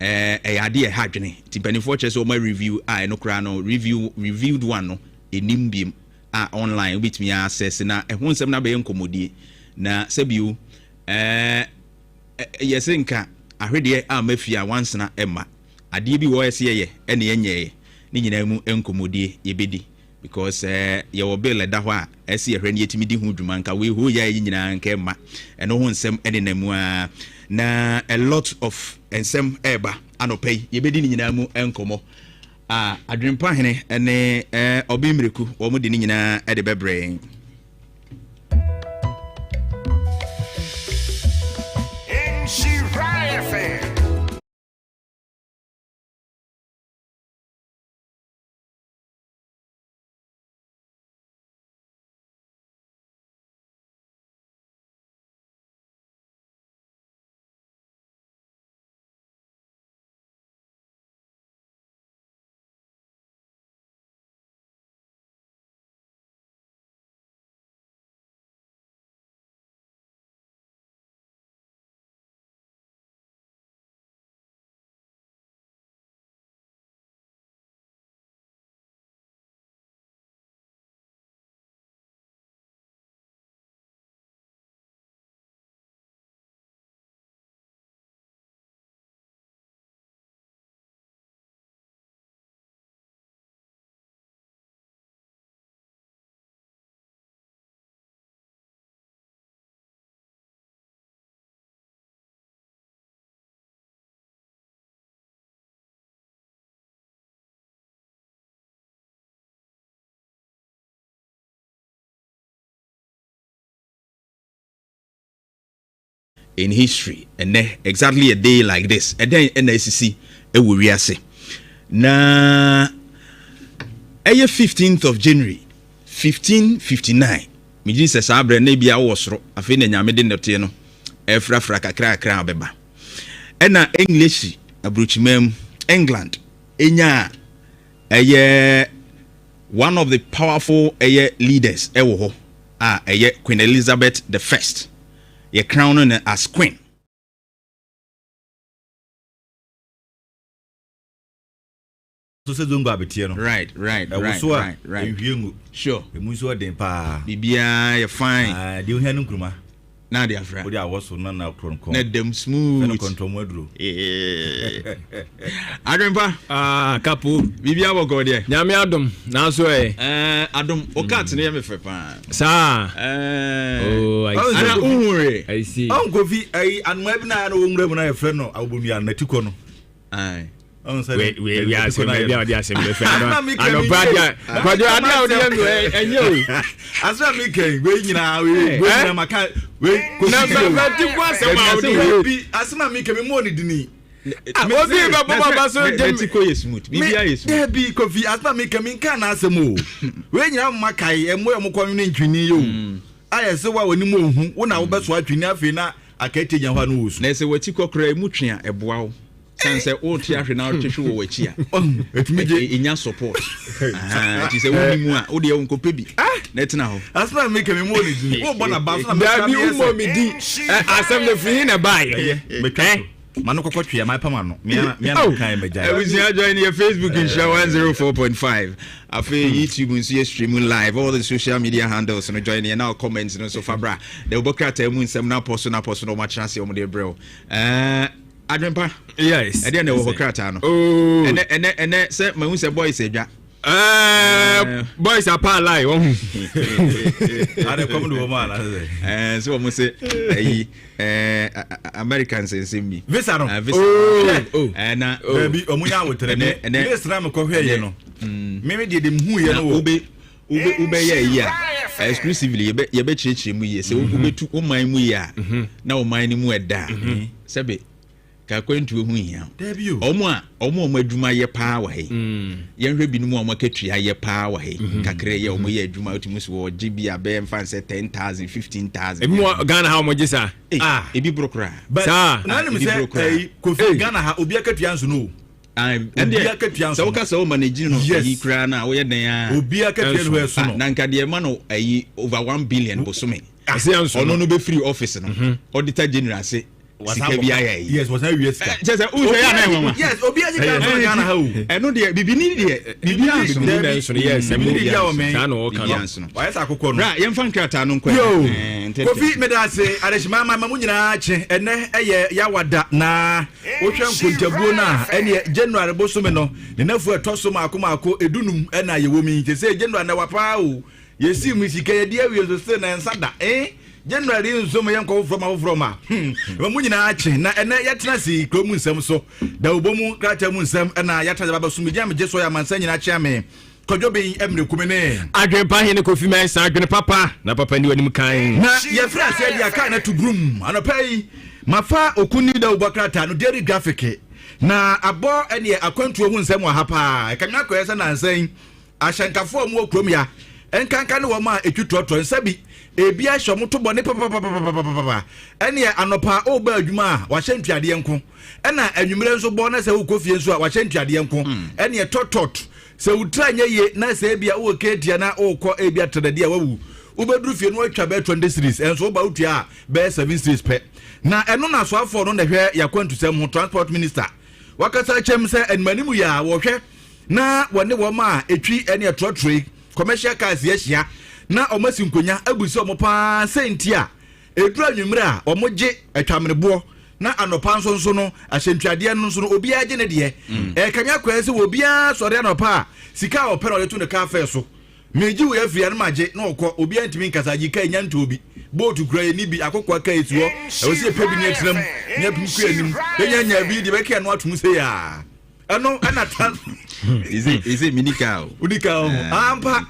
ade ha dwene tipanifo kyerɛ so ma review eno kra no reviewed one no enim biem online with me access na ɛho nsɛm na bɛyɛ nkomodie na sɛbio yɛsɛ nka ahwedeɛ mafia once na ɛma adeɛ bi wɔ ɛsɛ yɛ ɛne yɛnyɛ ne nyinaa mu nkomodie yɛbɛdi because yɛwɔ bill da hɔ a ɛsɛ yɛhwɛ ne yɛtimi di ho dwuma nka we ho yɛ nyinaa nka ɛma ɛno ho nsɛm ɛne na mu na a lot of nsɛm ɛba anɔpɛ yɛbɛdi ne nyinaa mu nkɔmɔ adwempa hene ene obi mreku wo mu de ni nyina e de bebre in history and exactly a day like this and then NSCC e wo wiase na 15th of January 1559 miji se sabre na bia wo soro afi na nyame de nete no efrafra kakra obeba ena English abrochimam England enya one of the powerful leaders ewo ho Queen Elizabeth the First. Ye crown her as queen. Right. Sure. Bibia, you're fine. na dia fra odi awoso na kronko na dem smooth na control modro adwempa kapo bibia woko de nyame adom na so adom o cat ne me fe pa sa ana uhuri I see onko fi ai anuma bi na wo mu na ye frɛ no awobomia na tiko no ai we are some maybe I some friend no bad kwajo adia odi no enye o asra mi ken we nyina we nyina maka we na ti kwa se ma odi asma mi ken mi mo ni dini obi ba baba so dem ti ko yesmut bibia yesmut bi kofi asma mi ken mi kan na asemo we nyina makai emo emko ni ntwini yo aye se wa woni mo hu wo na wo beso atwini afi na akete nya hwa no wo su na se wati kokra emu twia eboa wo sense o ti ahwe na o twehwe wo wachi a etumije inya support ti se woni mu a o de won kope bi na tena ho asma mi ken mi mo ni dini wo bona ba so na da bi umo mi di asem the free na buy mano kokotwe my pama no me kan be jai we join your Facebook in show 104.5 afi YouTube nso stream live all the social media handles no join here now comments no so fabra the bokata mu nsem na post no ma chance o mo de bro adwempa yes ade na wo krata no ene se mahu se boys edwa boys are pa lie won are come do man so mo se Americans in me visa no na bi omunya wotere ne visa me ko hwe ye no me de dem hu ye no ube ye ya exclusively ye be chirichiri mu ye se ubetu o man mu ya na o man ni mu eda sebe ka kwentu hu hia omo adwuma ye paa wa he ye hwe binumu omo katua ye paa wa he kakre ye omo ye adwuma otimu so wo GB abe mfa se 10,000 15,000 ebi mo Ghana ha omo gisa ebi brokra sa na nem se kofi Ghana ha obi akatua nso no so ka so manage no yi kra na wo ye den a obi akatua no eso no na nka de ma no ayi over 1 billion bosome ono no be free office no auditor general say sika bi ayi yes was na wies ka just say o ya na mama yes obi ajika no Ghana ha o eno de bibini de bibi anso yes bibini ya o men no kan wa yes akokɔ no ra yemfa nkrata no nkwa kofi medase areshima mama mu nyina che ene eye ya wada na wohwe nkontabuo na ene January bosome no ne nafu etoso maako edunum ena ye womi te say January na wapa o yesi mu sika ye de awie so se na nsada January nso me yanko from mu nyina ache na ene yetena si kromu nsem so da obomu krata mu nsem na yata baba so media me so ya mansa nyina ache ame kodwobe emre kumene adwempa he ne kofi men sa adwene papa na papa ni wanim kan na ye fra se dia kan na to brum anopai mafa okuni da obakrata no dairy graphic na abo ene akwantu hu nsem wa hapa e kan akọ yesa na nsan ahyankafo mu okrom ya enkanka ne wo ma etwutoto nsabi ebi ahyo moto bone papa ene anopa oba adwuma wa hyentuade enko ena anwumire nso bo na se ukofie nso a wa hyentuade enko ene totot se utranye ye na se bia wo ketia na okọ ebia tredade a wawu ubedru fie no atwa be 20 series enso ba utua be 7 series pe na eno na so afọ no na hwe yakwantu sem ho transport minister wakasa chem se enmanimu ya wo hwe na wone wo ma etwi ene trotre commercial cars yehia na omasi nkonya abusi omopa sentia edura nwumre a omoje atwamrebo na anopa nso no ahyentuade no nso no obi age ne de kanya kwese obi a sori anopa sika opera oletu ne ka fe so meji we afia na maje na okọ obi antimi nkasaji ka nya nto obi boat kura ni bi Akokoa ka etuo ewesi epebi ne etram nya pinku anim enya bi de be ka no atum se ya ano ana tan is it minika ampa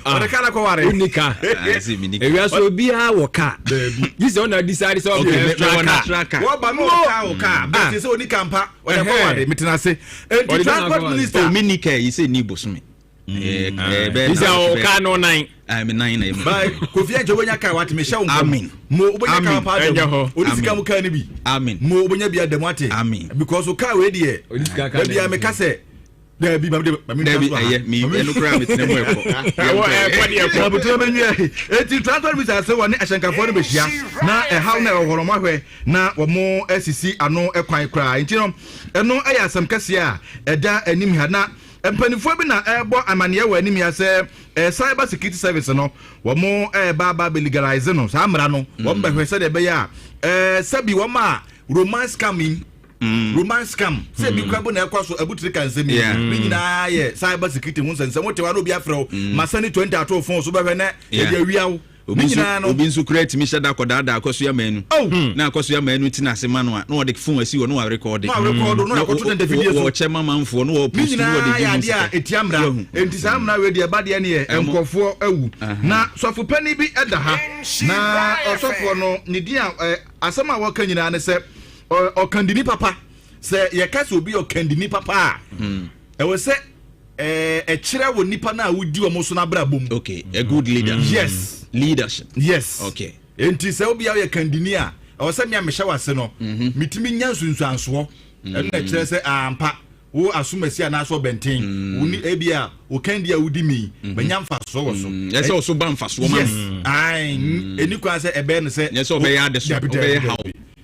o de kala ko ware unika is it minika ewia so bia wo ka this one na decide so okay tracker wo ba no ka but say onika ampa o de ko ware mitena se transport minister minika is it ni bosome is o ka no 9 I'm 9 by kofi anje wonya kai wat me hye amen mo obonya ka pa de odisika mu ka ni bi amen mo obonya bia de mwate because o ka we de odisika ka bia me ka se da bi ba me me eno kra me tene mo eko wo eko de eko abuto me nwe eti transport minister se woni ahyankafo no behia na how na ehoro mahwe na wo mo asisi ano ekwan kra nti no eno aya asam kase a eda anim ha na empanifo bi na ebo amane ya wani mi ase cyber security service no wo mo ba be legalize no sa amra no wo be hwese de be ya sabi wo ma romance scamming romance scam say bi kwabo na ekwaso abutire kan semi ni nyina ye cyber security hu nsensem wotewa no bi afro masani 20 ato phone so be hwe na e dia wiawo obi nso create mi shada kodada akoso ya manu na akoso ya manu tina se manu a no de phone asi wo no record no akoto the video so wo che mama mfo no wo post no de video ya etiamra entisamna we de ba de ne ye enkofo awu na sofo pani bi eda ha na osofo no ne dia asema wo kan nyina ne se okandini papa se ye kase obi okandini papa e wo se kire wo nipa na wodi wo so na bra bom. Okay, a good leader. Yes. Leadership. Yes. Okay. Enti se obi ya kandini a o se me hye wase no mitimi nyansunsuanso e na kire se ampa wo asumasi na so benten woni ebia o kandi a wudi mi banyamfa so wo so yes o so bamfa so ma ai eni kwa se ebe no se yes o be ya de so o be how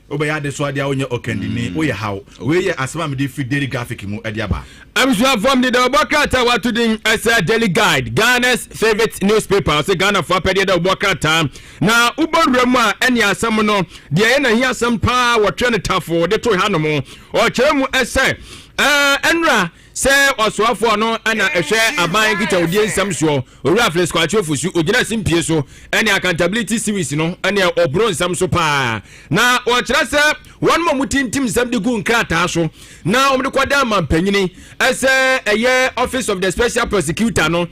obeya de so adia onye okandini oye how we ye asema me de free daily graphic mu adia ba I'm sure from the Bokata what to do as a daily guide Ghana's favorite newspaper say Ghana for pedia the Bokata na uboremu eni asem no de ye na hia asem pa wo twe ne tafo de to hanom o kyeremu ese enra se osoafo no ana ehwe aban kita odie nsam so owura flex kwacho fusu ogina simpie so ene accountability series no ene obro nsam so pa na o kire se won mo mutintim nsam de gu nkrata so na o de kwada mampanyini ese eye office of the special prosecutor no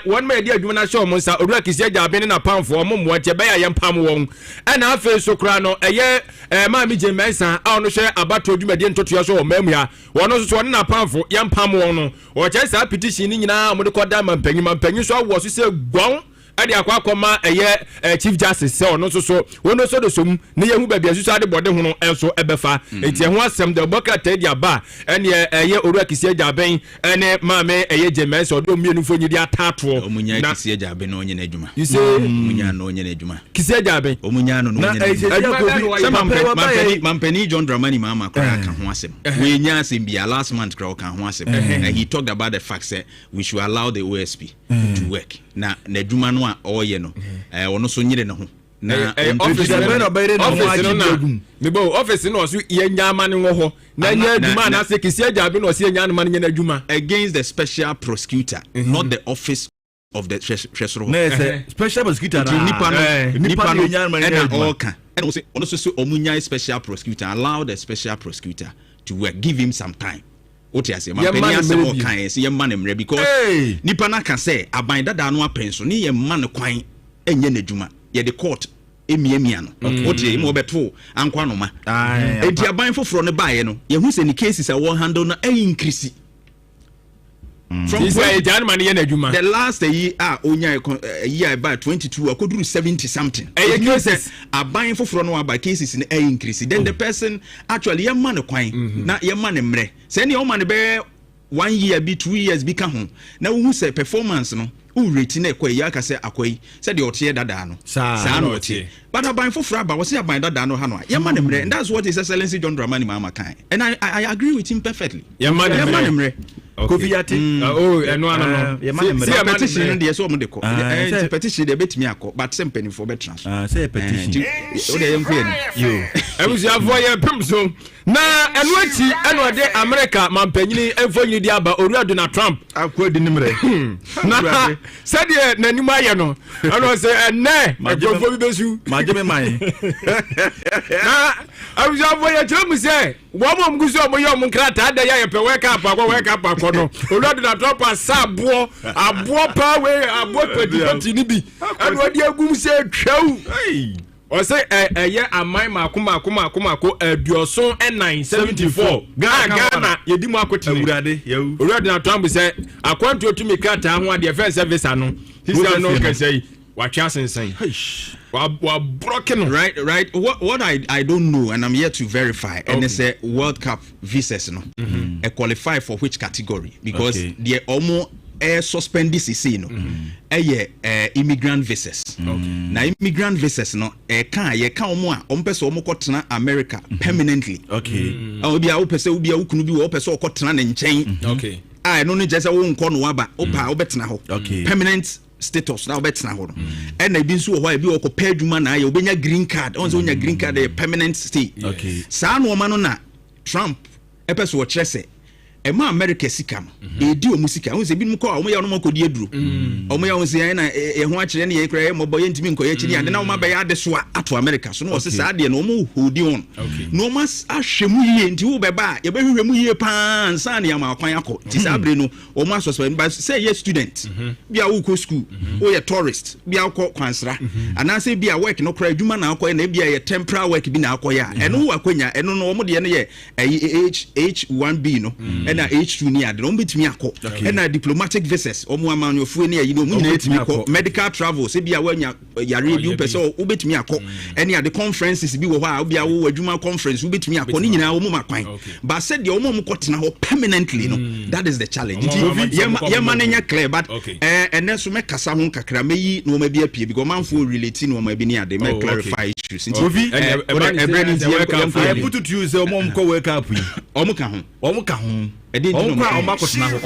won ma de adwuma na show mo nsa owura kisia jabe na pamfo mo mo che be ya yempam won ena afi so kra no eye ma mi je mensa a ono hwe abato adwumade ntoto so o mamu ya wono so na pamfo pam won o che sa petition ni nyina mo de koda mampanyin so awo so se gwon ade akwa eye chief justice se ono so wono so do som ne yehu ba bia so ade bode ho no enso ebefa enti ho asem de Bokata dia ba ene eye oru akisia jaben ene maame eye jemes odo mienu fo nyidi atato omunya kisia jaben no onye na adwuma you say omunya no onye na adwuma kisia jaben omunya no onye na adwuma mampani John Dramani mama kra ka ho asem we nya asem bia last month kra ka ho asem he talked about the fact that we should allow the OSP to work na adwuma no a oye no ono so nyire ne ho na office no so ye nyama ne wo ho na nya adwuma na se kisia jabe no se nya no nya adwuma against the special prosecutor not the office of the treasurer special prosecutor nipa no nya no oka and we say ono so omunya special prosecutor allow the special prosecutor to work, give him some time. What you say, my penny as all kinds, your man emre because Nipana can say, Abai dada no pension, ni ye man quine, and yenejuma, ye the court, emiano. What ye mo beto, and quanoma. And you are buying for from the buyer, no, ye who's any cases a one handle na increase. From the last year, a year about 22, I could do 70 something. Cases are buying for from by cases in a increase. Then the person actually your man coin, not your man emre. Send your money bear 1 year, be 2 years, become home. Now who say performance no? Who rating a quay yaka say akoi said the otier dadano. Sa but I buy for fraba was here by dadano hanwa. Your man emre, and that's what His Excellency John Dramani Mama kind. And I agree with him perfectly. Your man emre. Kofiati no see petition dey so mo dey ko petition dey bet me akọ but sem penny for bet transfer say petition o dey enku eni yo ebusia for ye pimso na enu achi enu de America mampanyini enfonyi di aba Owura Donald Trump akọ di nimre na said ye nanim aye no enu say enne agofo bi besu majeme man na ebusia for ye tell me say wo mo mgusu o mo ye o mo nkrata da ya pe wake up akọ no Owura Donald Trump asabo pa we abo pedi ni bi enu odi agum say twau o say ye amai makoma adioso n9 74 Ghana yedi mu akotene Owura Donald Trump say akwantu otumi krata ho ade first service ano hisa no can say watcha sensen wa broken right what I don't know and I'm here to verify and it's a World Cup visas no qualify for which category because the almost suspend this is no immigrant visas na immigrant visas no kan omo a ompese omo kotena America permanently obi a opese obi a ukunu bi wo opese okotena ne nchen I no just a won kono aba opa obetena ho permanent status na obetena ho no and na bi nso ho bi okopa adwuma na ya obenya green card onzo onya green card a permanent stay saa no ma no na Trump epeso wo kyerese ema America sika no edi o musika won se bi ko o mo ya no makodi aduru o mo ya won se na e ho akire ne ye kra ye moboye ntimi nkoye akiri ade na o ma ba ya de so ato America so no se saa de no mo hodi on no mas ahwemu yie nti wo beba ye behwehwemu yie pa nsa ne ya ma kwan akọ ti saa bre no o mo asoso ba say ye student bia wo ko school o ye tourist bia ko kwansra ana se bia work no kra adwuma na akọ na bia ye temporary work bi na akọ ya eno wo akonya eno no o mo de ne ye H1B no na H2 ni ade no betimi akọ na diplomatic visas o mo amanyofu ni ayi no mu nyina betimi akọ medical travel se bia wanya yare bi pese o betimi akọ ene ade conferences bi wo ho a bia wo adwuma conference wo betimi akọ ni nyina wo mo makwan ba said the o mo kotena ho permanently no that is the challenge yema nenya clear but ene so me kasa ho kakra meyi no ma bi apie because manfo relate no ma bi ni ade me clarify issues nti I put it to you say o mo ko wake up o mo ka ho edi no ma makotena ho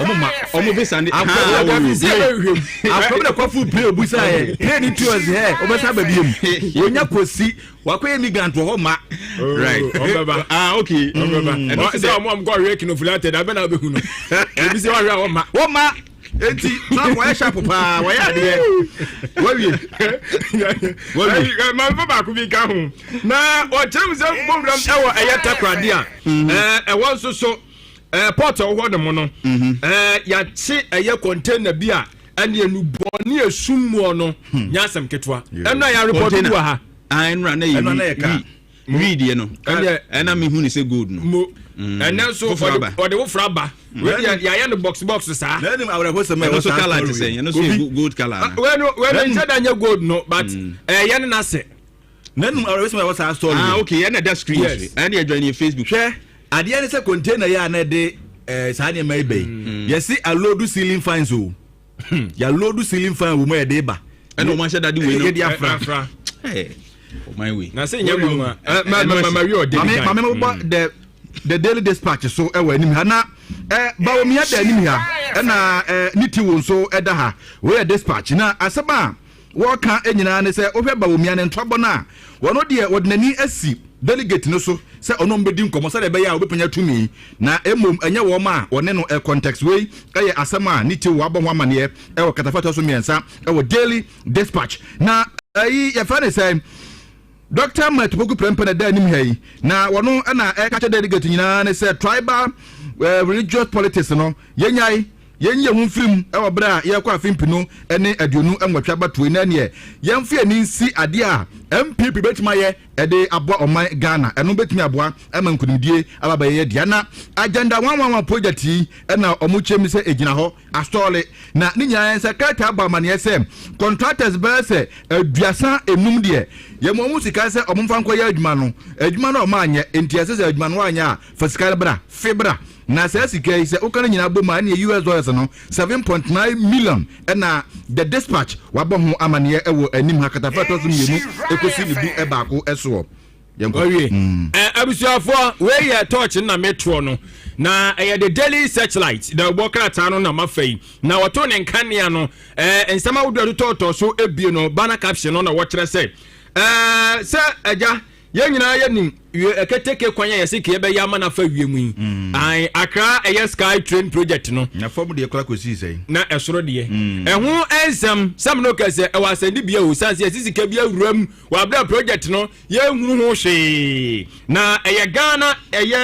o mo be sande akobra kwafu play obusa he play ni tours he obesa ba biem wonya kosi wakoye migrant ho ma right okay and say o mo go awake no flated abena obehu no ebi say wa ma enti na wa sharp pa wa ya de wawie ma fa ba ku bi ka ho na o chem se program e wo eyata krade a e won so port of what the mono ya chi eye container bi a ane enu boni esummo no nyasem ketwa eno ya report bu ha nra na yi read ye no ena me hu ni say good no ena so for the wo fraba we ya no box sa na dem awre hose me so color say no so good color when said anya good no but ye na se na dem awre hose me was our story okay ye na that screen and you join your Facebook share ade ya say container ya na de saa ne mai bai yesi alodu ceiling fans o ya lodu ceiling fan wo ma de ba and o ma share that way no ye afra my way na say nyam ma wi o de the daily dispatch so e wa anim ha na ba o mi ada anim ha na niti wo so e da ha we dispatch na asaba wo ka enyina ne se o hwe ba o mi ane ntobo na wono de wodnani asi delegate no so se ono mbedi nkomo se de be ya obepanya tumi na emom enye wo ma wone no context we eye asema niti wo abon amane e wo katafata so miensa e wo daily dispatch na ayi ya fa ne say Dr. Matupoku Prempene da nim hai na wono na ka cha delegate nyina ne say tribal religious politics no yenye hu film e wo bra ye kwa fimpinu ene aduonu enwatwa batoe na ne yemfe ani nsi ade a MPP betima ye ede aboa oman Ghana eno betimi aboa emankunidie ababa ye dia na agenda 111 project yi na omuchem se egina ho astole na ni nyaa secretary abamane ye contractors be se aduasa enum de ye mo mu sika se omumfa nko ye adwuma no ma anye entiase se adwuma no anya fasikal bra fibra na sika se ukana nyina boma na US dollars no 7.9 million na the dispatch wabɔ ho amane ewo anim hakatafa to so mienu ekosi ne du ebaako eso yenkowie abusuafo we ye torch na metro no na the daily searchlight the bokrata no na mafai na wato ne nkanea no ensama wodu toto so ebie no bana caption no na wo kire se eja yenyina yenim eketeke kwanya yesike ebe ya mana fa wiemu ai akra sky train project no na form de ekra kosi sei na esoro de eho ensam sam no kase e wasandi bia o sanse yesike bia wuram wa bra project no ye hunu ho hwe na Ghana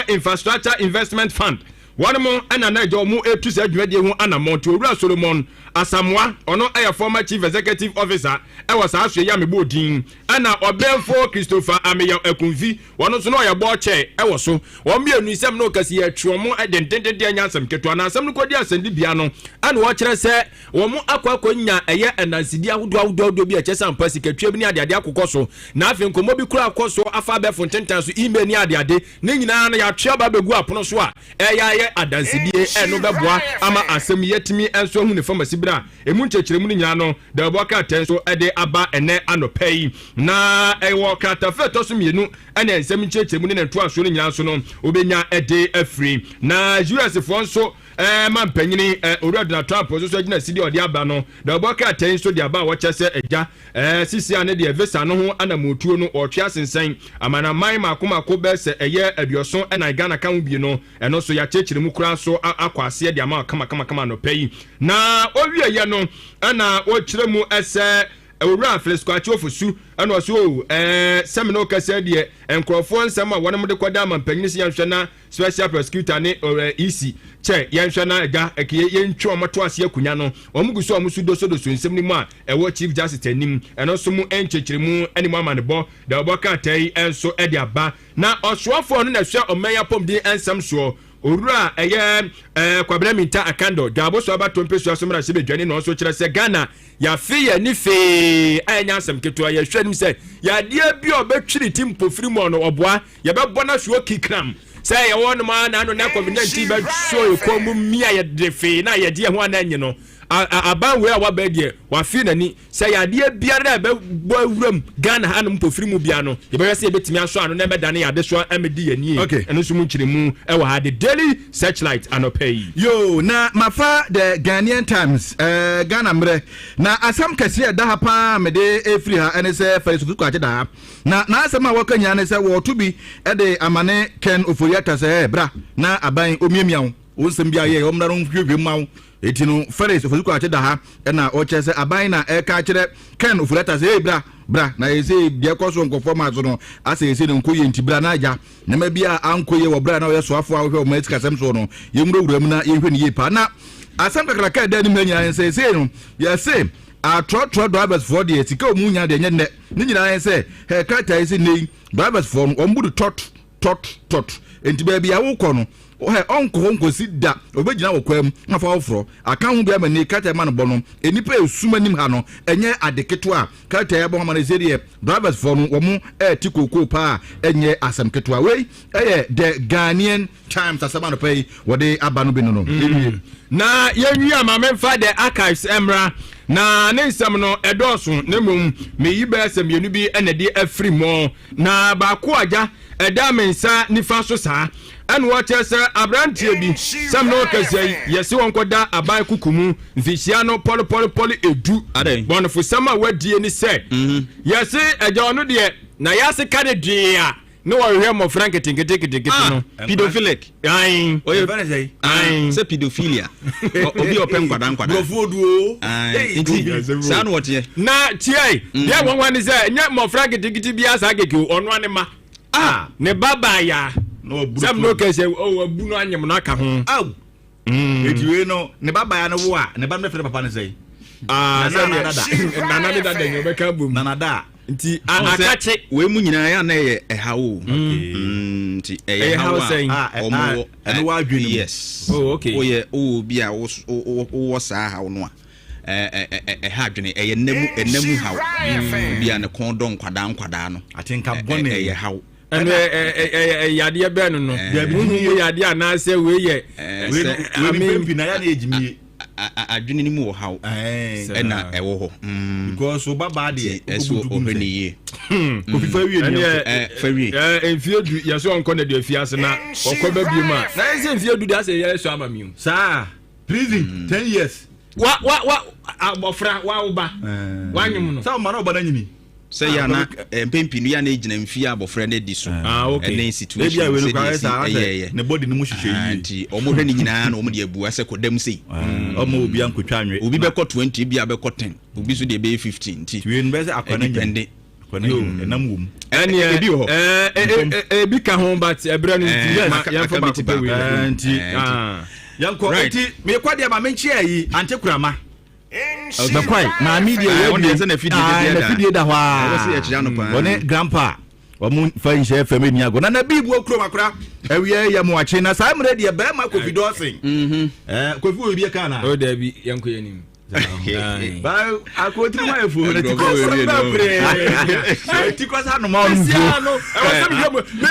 infrastructure investment fund Wanamo ana jo mu etu se adwumade hu anamont owura Solomon Asamwa ono former chief executive officer was aso ya mebo din ana obemfo Christopher Ameya Ekunfi wono so no ya bo che so wo mienu isem no kasi ya twomo adentende anya asem keto na asem no kodi asandi bia no ana wo kire se wo mu akwakonya enansidi ahodo bi a chesa mpasi ketwa bi ni ade akokoso na afi nkomo bi kura akoso afa be fontentan so email ni ade ne nyina na ya twia ba begu apono so a adansidie eno beboa ama asem yetimi enso hu ne famasi bra emu nchechiremu ni nyina no da boka ten so ede aba ene anopai na ewo kratafa toso mienu ene nsem nchechiremu ni nto aso ni nyina so no obenya ede afri na US fo nso mampanyini Donald Trump so gina sidi odi aba no da boka ten so di aba wo chese eja sisi ane de visa no ho anamotuo no otwe asensan amana man makomako bese eye aduoso ena Ghana kan bi no eno so ya chechiremu kura so akwase de ama kama no pay na owie ye no ana o kiremu ese ewura flesko achi ofusu ana so semino kase de enkrofo nsem a wonem de kwada mampanyin si yanhwe na special prosecutor ne EC che yanhwe na ga ekiye yentwe omoto ase akunya no omuguso omusu doso nsem ni mu a ewo chief justice anim eno so mu enchechiremu animu amanebo da oboka tai enso ede aba na osoafo no na hwe omeya pomdi ensem so Ora kwabena minta akando dabo so abato mpesu asomra se bedwane no so kire se Ghana ya fe ya ni fe anya asem keto ya hwanim se ya de bi obetwiri tim pofiri mo no oboa ya bebo na hwo kikram se ya won ma na no na COVID-19 be so ko mu mia ya de fe na ya de ho ananye no aban we awa bedie wa fi nani se ya de biara be awuram Ghana hanum pofiri mu bia no ye be se betimi aso ano na medane ya de so amedi yani eno so mu nkiremu e wa ha the Daily Searchlight anopay yo na mafa the Ghanaian Times Ghana mre na asam kase da ha pa mede efri ha ene se Facebook kwaje da na asam a wakanya ne se wo to bi e de amane Ken Oforiata se bra na aban omiemiawo wonsem bia ye omna no hwehwe mawo etino Ferris ofuko ate da ha na o chese aban na e ka kire Ken Oforiata se bra na yese bia koso nkofo mazo no ase yese ne nkoye ntibra na aja na ma bia ankoye wo bra na o yeso afo ahwe o ma etika sem so no yemuro wuram na yehwe ne yepa na asam kakra ka da ni manya yese no yese a trotro drivers for the etika o munya de nye ne nyina yese he kata yese nei drivers for o mbudu tot enti bia wo kɔ no onko si da obegina wokwam na fa ofro aka hu bia mani kata ma no bono enipa esumanim ha no enye adeketo a kata ya bo ma na serie drivers for no wo mu tikoko pa enye asem keto a we the Ghanaian Times asama no pay wode abano bi no na yenwi amamemfa the archives emra na ne nsam no edoso ne mum meyi ba asem yenu bi enede afri mo na ba ko aja eda mensa nifa so saa and what is abrantie bi sam no kase yesi won koda aban kukumu mfisia no poli edu bonfo sam a wadie ni se yesi eja no de na yasi kade dia no worry mo frank tinkete no pedophilic ai oye bana say say pedophilia obi open kwadan brofoduo sa no wote na tie dia won say nya mo frank tinkete bia sa gege ono anema ne baba ya no sam no kase o abu no anyem no aka ho etiwe no ne baba ya no wo a ne ba no fere papa ne say nana dada nyobeka bum nada nti akache we mu nyina ya na ye ehawo nti ehawo omo eno wa adwenu yes okay oye o bia wo sa hawo no a ha adwene eye enemu hawo bia ne kondon kwada no atenka bone eye hawo eno yade be no mu yade anase we ye we pempi na ya na ejimie adwene ni mu wo hawo na ewo ho because baba de eso oheniye ofifa wie ni fawie enfiedu yeso onko na de afiase na okoba biuma na ese enfiedu da se yeso amamiu sa prison 10 years wa abofra wa uba wanyum no sa ma na oba na nyini say ya na pempinu ya na ejina mfi abofra na di so okay situation maybe we no sa ne body no mu hwehwe yi nti omo hwe ni nyina na omo de abu ase kodam sei omo obi ankotwa anwe obi be ko 20 bi abekọ 10 obi so de be 15 nti we no be se akwana nyinde enam wom ene ebi ho ebi ka ho but ebra no nti ya fo ba ko we nti yanko enti me kwade ma menchi ayi antekurama Bakwai na media we on dey na fidie da hwa one grandpa omu fa nche fm ni ago na bibu okro makra ewie ya mu ache na sa mre de be ma covid osin covid obi ka na o da bi yanko yanim Ba akotri ma efo na tikwa sa no ma no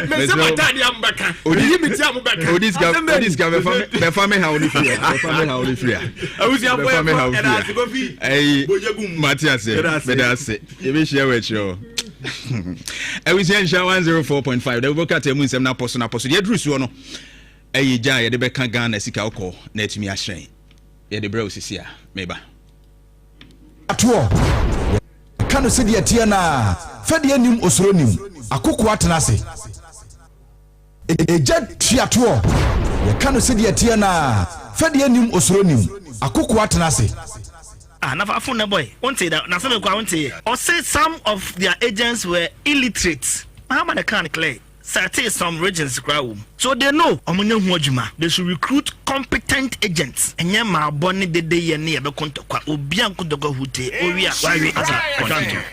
me se matadi ambaka limiti ambaka Odis ga be fa me ha oni free awusi afọ e na se kofi bojegum Matias me da se e be share with you awusi en sha 104.5 da boka temu nsem na poso ye dru suo no ja ye de be kan Ghana sika okọ na etumi ahyen ye de bra osisi a meba atuo kanu se de atia na fede anim osoro nim Akokoa tenase eja tuatuo ye kanu se de atia na fede anim osoro nim Akokoa tenase never phone boy. Until that, now some or say some of their agents were illiterate. How many can clear? Say some regions crowd. So they know they should recruit competent agents. And yama bonny the day near the Kontokwa or Bianco Dogo Hute or we are I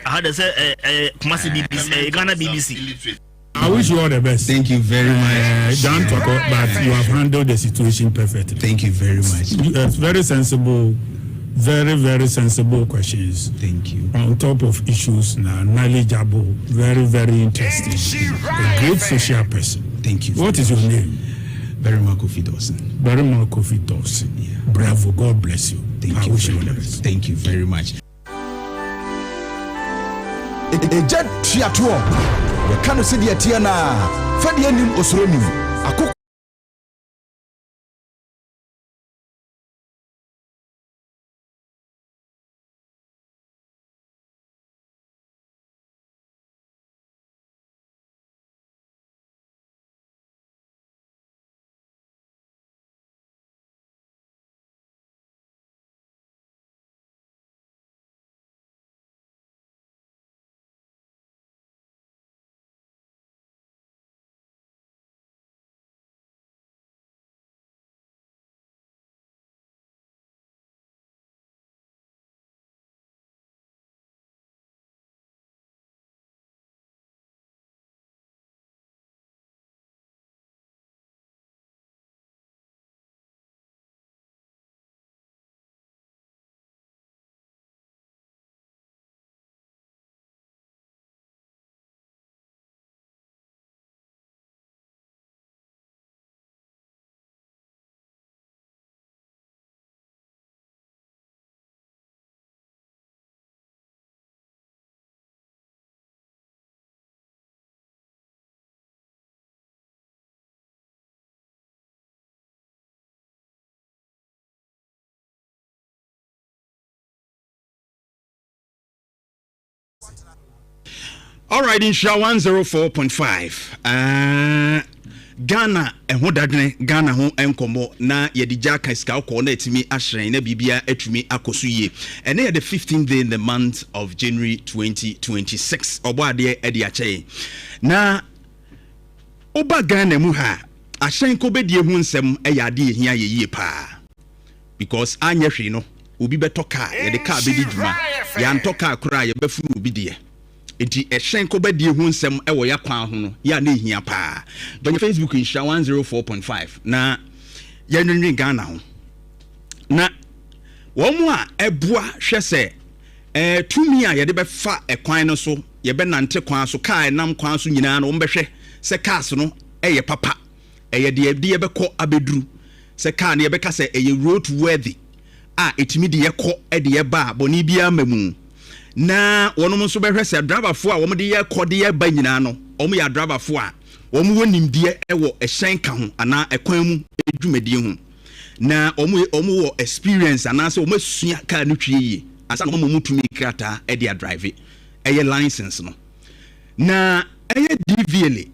had to say Kumasi BBC, Ghana BBC. I wish you all the best. Thank you very much. Don't talk about, but you have handled the situation perfectly. Thank you very much. It's very sensible. Very, very sensible questions. Thank you. On top of issues, knowledgeable, very, very interesting. A great social person. Thank you. What is your name? Berima Kofi Dawson. Berima Kofi Dawson. Yeah. Bravo. God bless you. Thank you. Wish you all the best. Thank you very much. Eja tiatuo. We kanu se de atia na fede anim osoro nim Akokoa All right, in Sha 104.5. Ghana ho dadne Ghana ho enkomo na ye di jaka ska ko na etimi ahyen na bibia atumi akoso ye. Ene the 15th day in the month of January 2026. Obo ade e di ache. Na oba Ghana mu ha ahyen ko bedie hu nsem e ya ade ehia ye yie pa. Because anya hwe no obi beto car ye de car bedi djuma ya nto car kura ye befuru obi de. Enti ehyen ko badie hu nsem e wo ya kwan ho no ya na ehia pa. Don Facebook in Sha 104.5 na ya nwenwen Ghana ho. Na wo mu a eboa hwe se tumi a ye de befa ekwan no so ye be nante kwan so car nam kwan so nyina no wo behwe se cars no ye papa ye de ye bekọ abeduru se car ne ye beka se ye road worthy a etimi de ye kọ de ye ba boni bia mamu. Na wonom nso behwe se driver fo a wo de ye kode ye ba nyina no wo ya driver fo a wo mo nimdie ewo ehyen ka ho ana ekwan mu edwumadie ho na wo wo experience ana se wo masua ka no twie asa no mo mutumi krata e dia drive eye license no na eye DVLA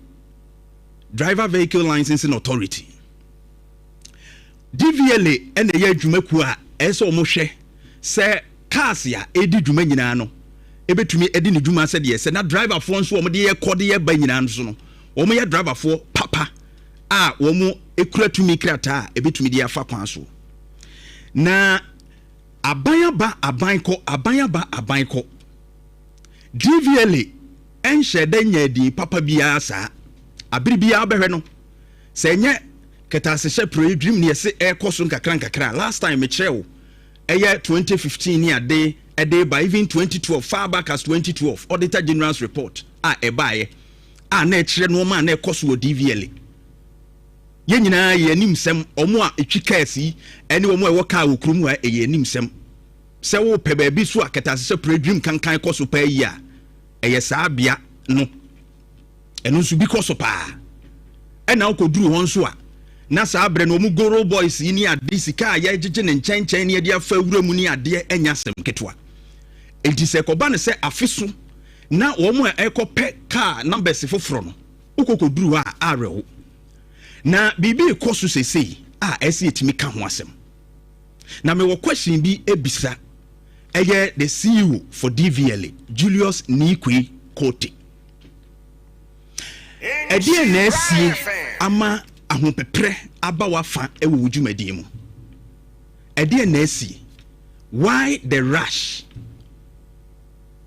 driver vehicle licensing authority DVLA ene ye adwumaku a ese wo mo hwe se cars ya edi dwuma nyina no ebetumi edi ne dwuma se de se na driver fo nso wo de ye kode ye ba nyina nso no wo mo ye driver fo papa a wo mo ekura tumi krata ebetumi de afa kwan so na abayaba abanko DVLA enhye da nya di papa bia sa abiri bia behwe no se nye ketase hye pro dream ne se e koso nkakra last time me kyerɛw year 2015 ni ade by even 2012 far back as 2012 Auditor General's report ebaye na ekire no ma na ekoso wo DVL ye nyina ye animsem omo a etwika asi ene omo e woka wo krum a ye animsem se wo pe ba bi so aketase se predwim kankan koso pa yi a eye saa bia no eno nso bi koso pa ena okoduru hon so a na saa bre no mu goro boys ni ade sika ya jeje ne nchen ne ade afa wura mu ni ade enya sem ketwa enti se ko ba ne se afeso na omo ekope car numbers foforo no ukokoduru a arewo na bibi koso sesei esi etimi ka ho asem na me wo question bi ebisa eye the CEO for DVL Julius Nikwe Kote edie na esi ama ahopepre aba wafa ewo wudwumadi mu edie na esi why the rush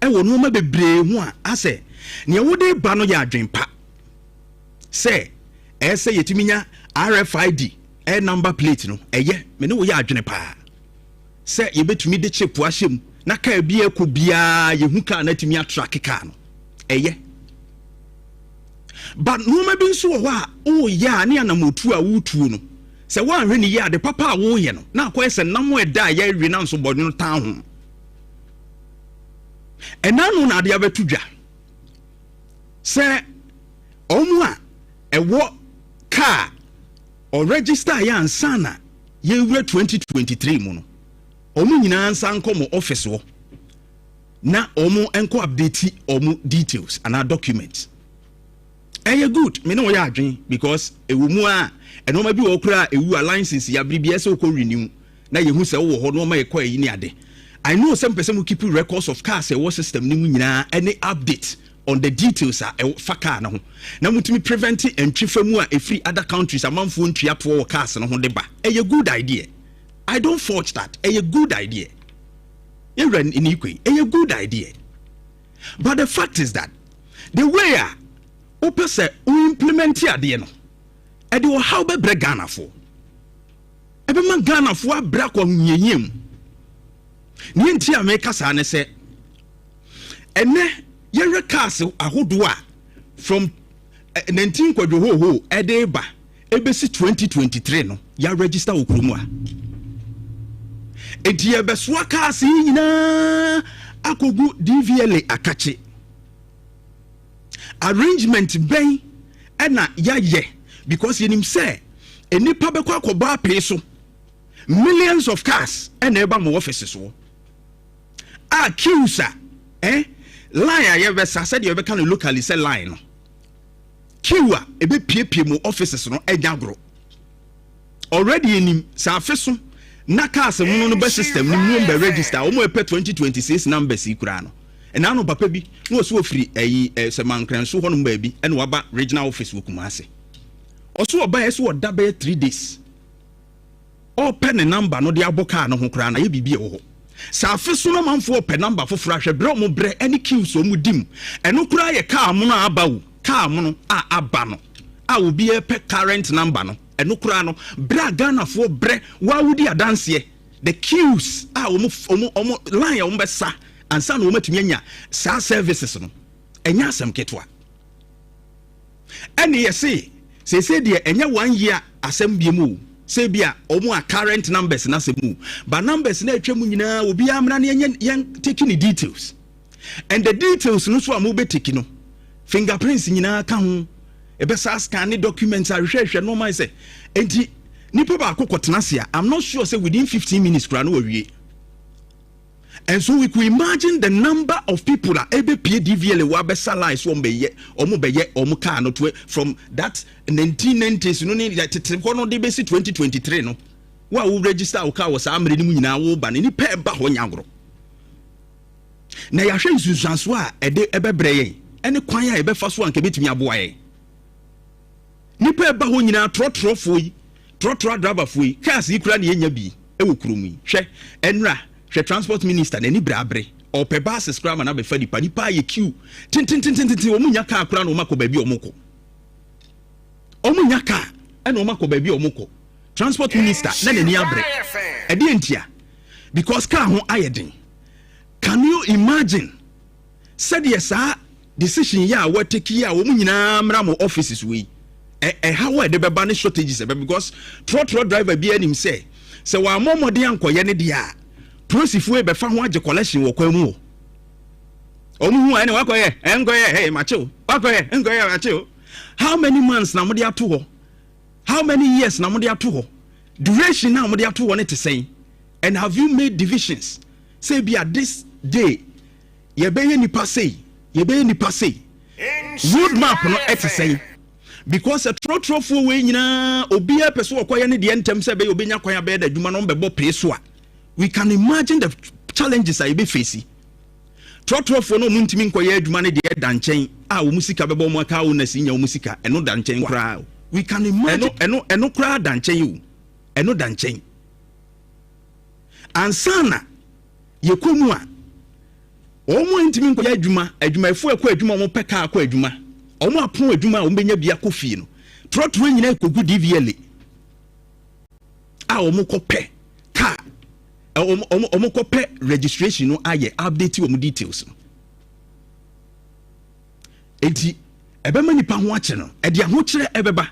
ewo no ma bebre hu a ase ne wode ba no ya adwenpa se ese yetiminya RFID number plate no eye me ne wo ya adwene pa se yebetumi de chip ahyem na ka bia ko bia yehu ka na timi atrack ka no eye but no ma bi nso wo a o ya ne anamotu a wutu no se wan hwe ni ya de papa a wo ye no na akoye se namo eda ya wi na nso bodwo no tan ho enanu na ade abetudwa se omu a ewo car or register ya ansana ye wura 2023 mu no omu nyina ansa nkomo office wo na omu enko update omu details and our documents good me no ya adwen because ewu mu a eno ma bi wo kura ewu alliances ya bibia se ko renew na yehu se wo ho no ma ekọ yi ni ade I know some person who keep records of cars e system ni mu nyina any update on the details faka na ho na mutumi prevent entwifamu a free other countries amanfo ntwiapo cars no ho de ba good idea. I don't forge that. A good idea. You run in equity. A good idea. But the fact is that the way opposite we implement here the no. And you how be break Ghana for. Ebe man Ghana for break on nyeyim. Ni ntia make us ane say. Ene yere castle ahodo a from 19 kwadwo ho edeba ebesi 2023 no ya register okromu a. Etie beswa kasi nyina akogu DVL akache arrangement ben ena yaye because yenim say enipa bekwa akoba pay so millions of cars ena eba mo offices wo accuse line aye besa said you be kan locally say line no kiwa ebe piepie mo offices no enyagro already enim sa afeso na cars mu no be system ni mu be register o mo e 2026 numbers ikura no ena no papa bi no so ofiri se mankran so hono ba bi ena waba regional office wo Kumase oso oba yeso oda be 3 days o pen number no de aboka no ho kura na ye bibie wo ho sa afeso no manfo pen number foforo ahwe bre mo bre any queue so mu dim eno kura ye car mu no aba wo car mu no aba no a obi e pe current number no eno kura no bra Ghana fo bre wa wudi adanse the queues omo line omo besa ansa no matumi anya sa services no enya asem ketwa ene yesi se de enya 1 year asem biemu se bia omo a current numbers na semu ba numbers na atwa mu nyina obi amra na yen taking the details and the details no so amu be take no fingerprints nyina ka ho ebe sa scan the documents a hwehwe no man say enti nipa ba akokotena se I'm not sure say within 15 minutes kra no wawie. And so we could imagine the number of people that ebe pay DVL wa be salary so beye omo car no to from that 1990s no ni that no de be 2023 no wa wo register o car was amre ni mu nyina wo ba ni pa ba ho nyagoro na ya hwe nsusuanso a ede ebe breye ene kwan a ebe fa so anka betumi aboa ye ni pa ba ho nyina trotro foi trotro driver foi cars ikura na yenya bi e wo kuromu hwe enra hwe transport minister na ni brabre o pe bus scrum na be fa di pa ye queue tin o munya ka akura na o mako ba bi o moko o munya ka e na o mako ba bi o moko transport minister na ni abre e de entia because car ho ayedin. Can you imagine? Said yes, sir. Decision ya what take ya wo nyina mra mo offices we. How are the beba shortages because trot driver be anim say wa momode ankoye ne dia. Prosifo e be fa ho age collection wo kwamu. Omu hu ene wakoye engoye hey macho. Wakoye engoye macho. How many months na mo dia to ho? How many years na mo dia to ho? Duration na mo dia to ho ne te say. And have you made divisions? Say be at this day ye be nipa say road map no et say because a trotro we nyina obi a person okoye ne de entem say be obenya kwan be da dwuma no be bo pay so a we can imagine the challenges I be facing. Trotro no muntimi nkoye adwuma ne de danchen a wo musika be bo mo aka wo na sinya wo musika eno danchen kra we can imagine eno kra danchen you eno danchen ansana yekomu a omo ntimi nkoya adwuma efo ekọ adwuma omo peka akọ adwuma omo apon adwuma omo benya bia kofie no trotro nyina ekogu DVL a omo kope ka omo kope registration no aye update omo details no enti ebema nipa ho ache no e de ho kire ebeba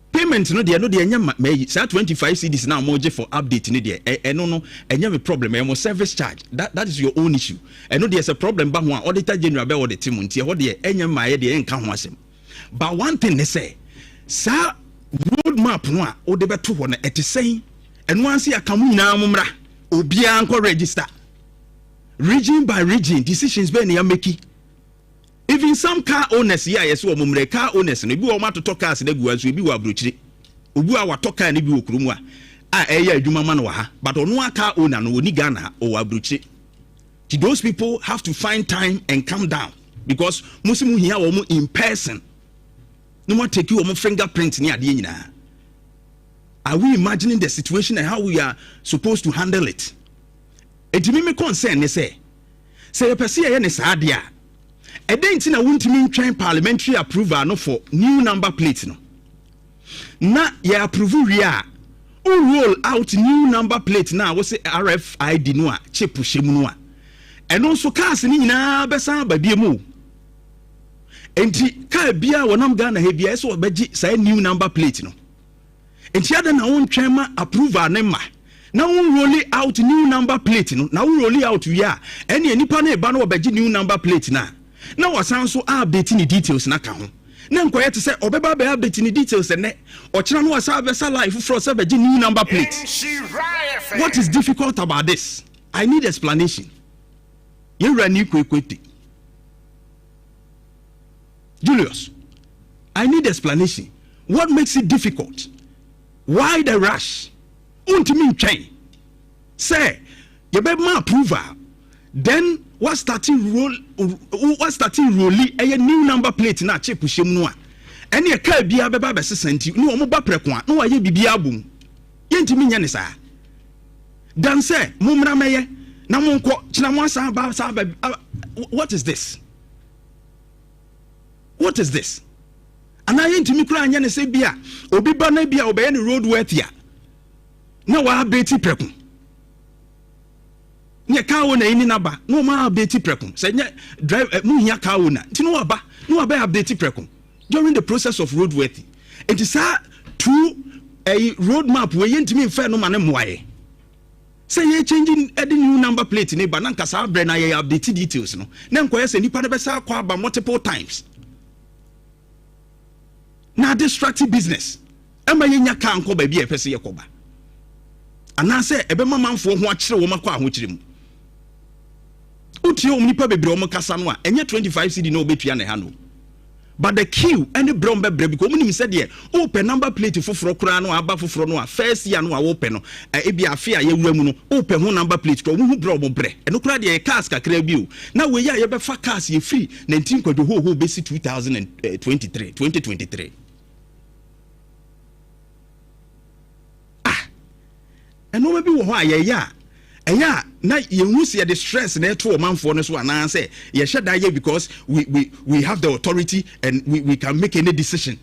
payment no de enya mayi sa 25 cedis na mo je for update ni de no enya me problem e mo service charge that is your own issue no there's a problem ba ho a auditor general be wo de tim ntie ho de enya maye de enka ho asem but one thing they say sa road map no a o de beto ho na etisen eno anse akamu nyina momra obia anko register region by region decisions be na ya make. Even some car owners here, yes, or mumre car owners, and if you want to talk as the guas, we be wabruchi. Ubu our talker and if you krumwa. You mamma, but on one car owner, no nigana or wabruchi. Those people have to find time and calm down because Muslimu here or in person. No more take you on fingerprint near the end. Are we imagining the situation and how we are supposed to handle it? It may concern, they say a person is adia. I didn't see a wontimi train parliamentary approval no for new number plate no. Na ya approve ria. Roll out new number plate now was RFID no a chip shemu no a. And also cars ni nyina besa ba bia mu. Enti car bia wonam Ghana he bia so obeji say new number plate no. Enti ada na won train ma approval ne ma. Na won roll out new number plate no. Na won roll out wi a. Eni nipa na e ba no obeji new number plate na. Na wasan so update ni details na ka ho na nkoye te say obeba be update ni details ne o kira no wasa besa life for say be new number plate. What is difficult about this? I need explanation. You rani kwete Julius, I need explanation. What makes it difficult? Why the rush? Untimi ntwen say you be ma approval then what starting rolling a new number plate na chip shemu no a ene e ka bia beba be sesenti no omo ba preko a no waye bibia bom yentimi nya ne sa dan say mumra meye na monko kina mo asa ba what is this ana yentimi kura nya ne se bia obi ba na bia obe ne road worth ya na wa update preko nye kawo na ini naba no ma update prekum say nye drive mu hia kawo na nti no aba update prekum during the process of roadworthy it is two a road map we yentimi mfa no ma ne moaye say ye changing adding new number plate ne ba na nkasa bre na ye update details no na nkoye say nipa de be sa kwa ba multiple times na distractive business ema ye nya ka nko ba bi e pese ye koba ana say ebe mamanfo ho akire wo makwa ho kire mu uti nipa bebre o kasa no a enye 25 cedi na obetua ne ha no but the queue any brown bebre because omunim said there open number plate foforo kura no aba foforo no a first year no a open no e bia afi a yewura mu no open ho number plate ko hu brown mo bre eno kura de cars kakra bi o na we ya ye be fa cars ye free 19 kwado ho besi 2023 eno ma bi wo ho a ye ya eya na yehu se the stress na to manfo no so ana say ye sheda ye because we have the authority and we can make any decision.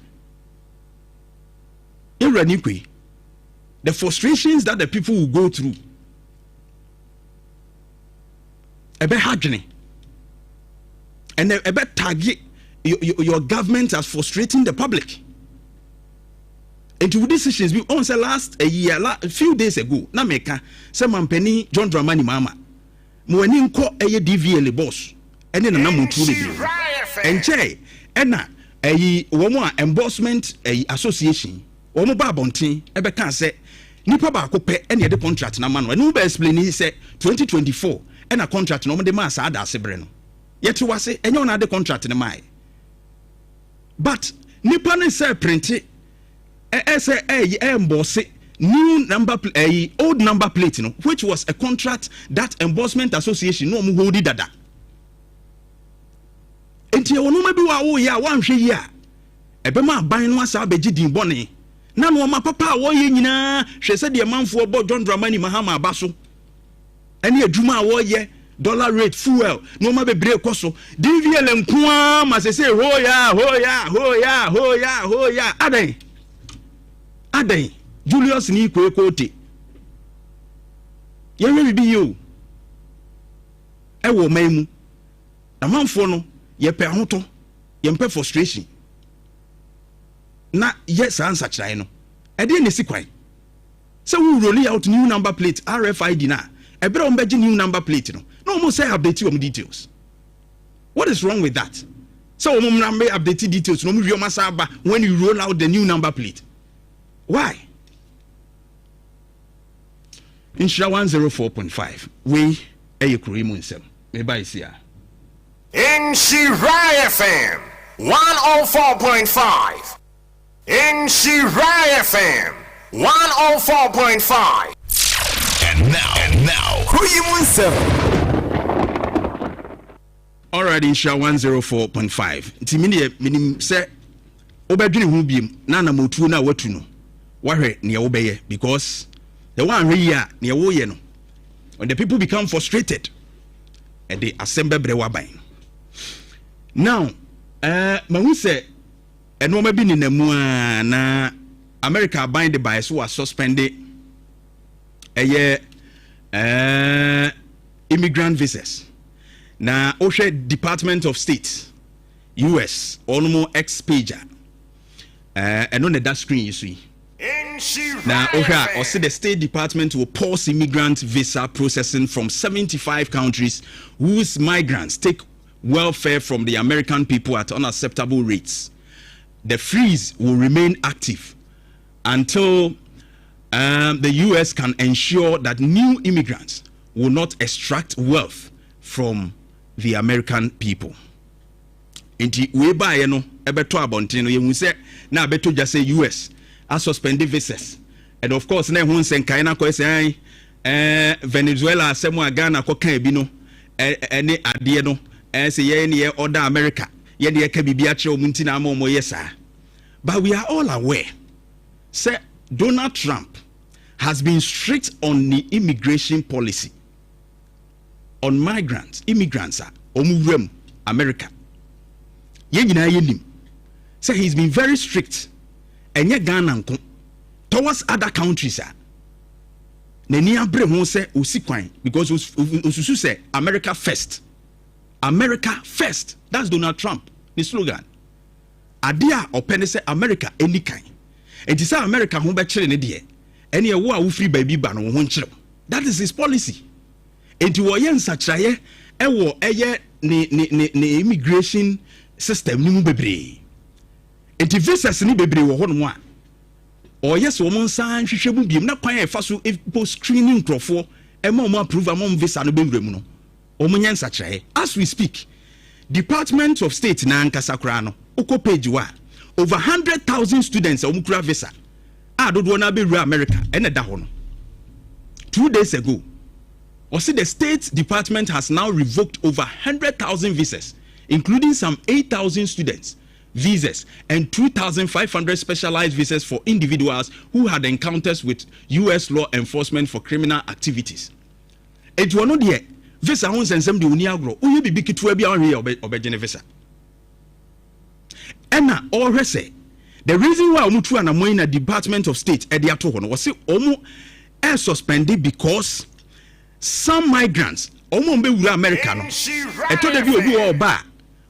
The frustrations that the people will go through ebe hadwene and ebe target your government as frustrating the public. Into decisions we on say last a year, a few days ago, na meka say mampeni John Dramani Mama mo ani nko eye DVL boss ene na mutu le bi enche ena ayi womo endorsement association womo ba bonten ebe kan say nipa ba akopɛ ene de contract na ma no ene be explain he say 2024 ena contract no mo de ma sa ada asebre no yeti wase enye ona de contract ne mai but nipa ne say print say emboss new number old number plate, which was a contract that embossment association no mu hold dada. Enti wono ma bi wa wo ya wan hwe yi a ebema ban no asa abeji din bone na no ma papa wo ye nyina hwe se de manfo bo John Dramani Mahama abaso ene adwuma wo ye dollar rate fuel no ma bebre koso DVL nko ma se hoya adan Julius ni kote yewe bibi yo ewo maimu amanfo no ye pe ahoto ye mpe frustration na yes answer chai no e de ne sikwan so we roll out new number plate RFID na e bre on beji new number plate no mo say update your details. What is wrong with that? So mo number update details no mo wi o masaba when you roll out the new number plate. Why? Insha 104.5 we ayekurimu nsem me ba isia Inshira FM 104.5 Inshira FM 104.5 and now kurimu nsem. Alright, Insha 104.5 nti minim se obadwene hu biem na na motu na watu no wahwe ne wobeye because the one here near Woyeno, when the people become frustrated and they assemble brewabain. Now, Mahu say, and no maybe in the na America bind by so are suspended a year immigrant visas. Now, Osha Department of State, US, almost ex-pager, and on that screen you see. Now, or say the State Department will pause immigrant visa processing from 75 countries whose migrants take welfare from the American people at unacceptable rates. The freeze will remain active until the US can ensure that new immigrants will not extract wealth from the American people. Inti we buy no ebeto abontin no ye say na beto just say US a suspended visas, and of course na hu nsen kan na ko say Venezuela asemu Ghana ko kan bi no ene ade no say ye ne order America ye de ka bibia kire omunti na mo yesa. But we are all aware say Donald Trump has been strict on the immigration policy on immigrants omuwem America ye nyina ye nim say he's been very strict enye Ghana nko towards other countries nani abre ho say osikwan because osusu say America first, that's Donald Trump the slogan adia opene say America enikan enti say America ho be kire ne de ene ye wo a wo free baby ba no ho nkire. That is his policy. Enti wo ye nsakraye ewo eye ne immigration system ni mu bebre. Enti visas ni bebre wo ho no a o yes wo mon san hwehwe bu biem na kwan e fa so post screening crofo e ma mo approve am visa no bewura mu no o mo nyen sakraye. As we speak, Department of State na ankasa kra no uko page wa over 100,000 students o mukura visa dodo na bewura America ene da ho no 2 days ago. Or see the State Department has now revoked over 100,000 visas, including some 8,000 students visas and 2,500 specialized visas for individuals who had encounters with US law enforcement for criminal activities. It was not yet visa on sensem de uni agro o ye bibi kitua bia on here obegene visa. Ena or say the reason why omutu anamo in the Department of State e de ato ho no was say omu suspended because some migrants omo mbe wura America no eto de bi obi wo ba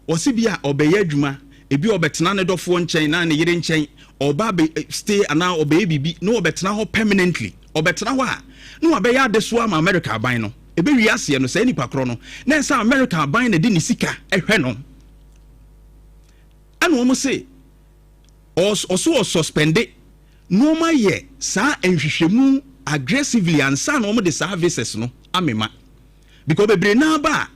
osi bia obeye adwuma ebi obetena ne dofo nchen na ne yire nchen oba be stay ana obeye bibi no obetena ho permanently obetena ho a no obeye adeso ama America aban no ebe wi ase no say nipa kro no na say America aban na de ne sika ehwe no ana omo say also suspended no ma ye sa enhwehwemu aggressively ansa na omo de services no amema because bebre na ba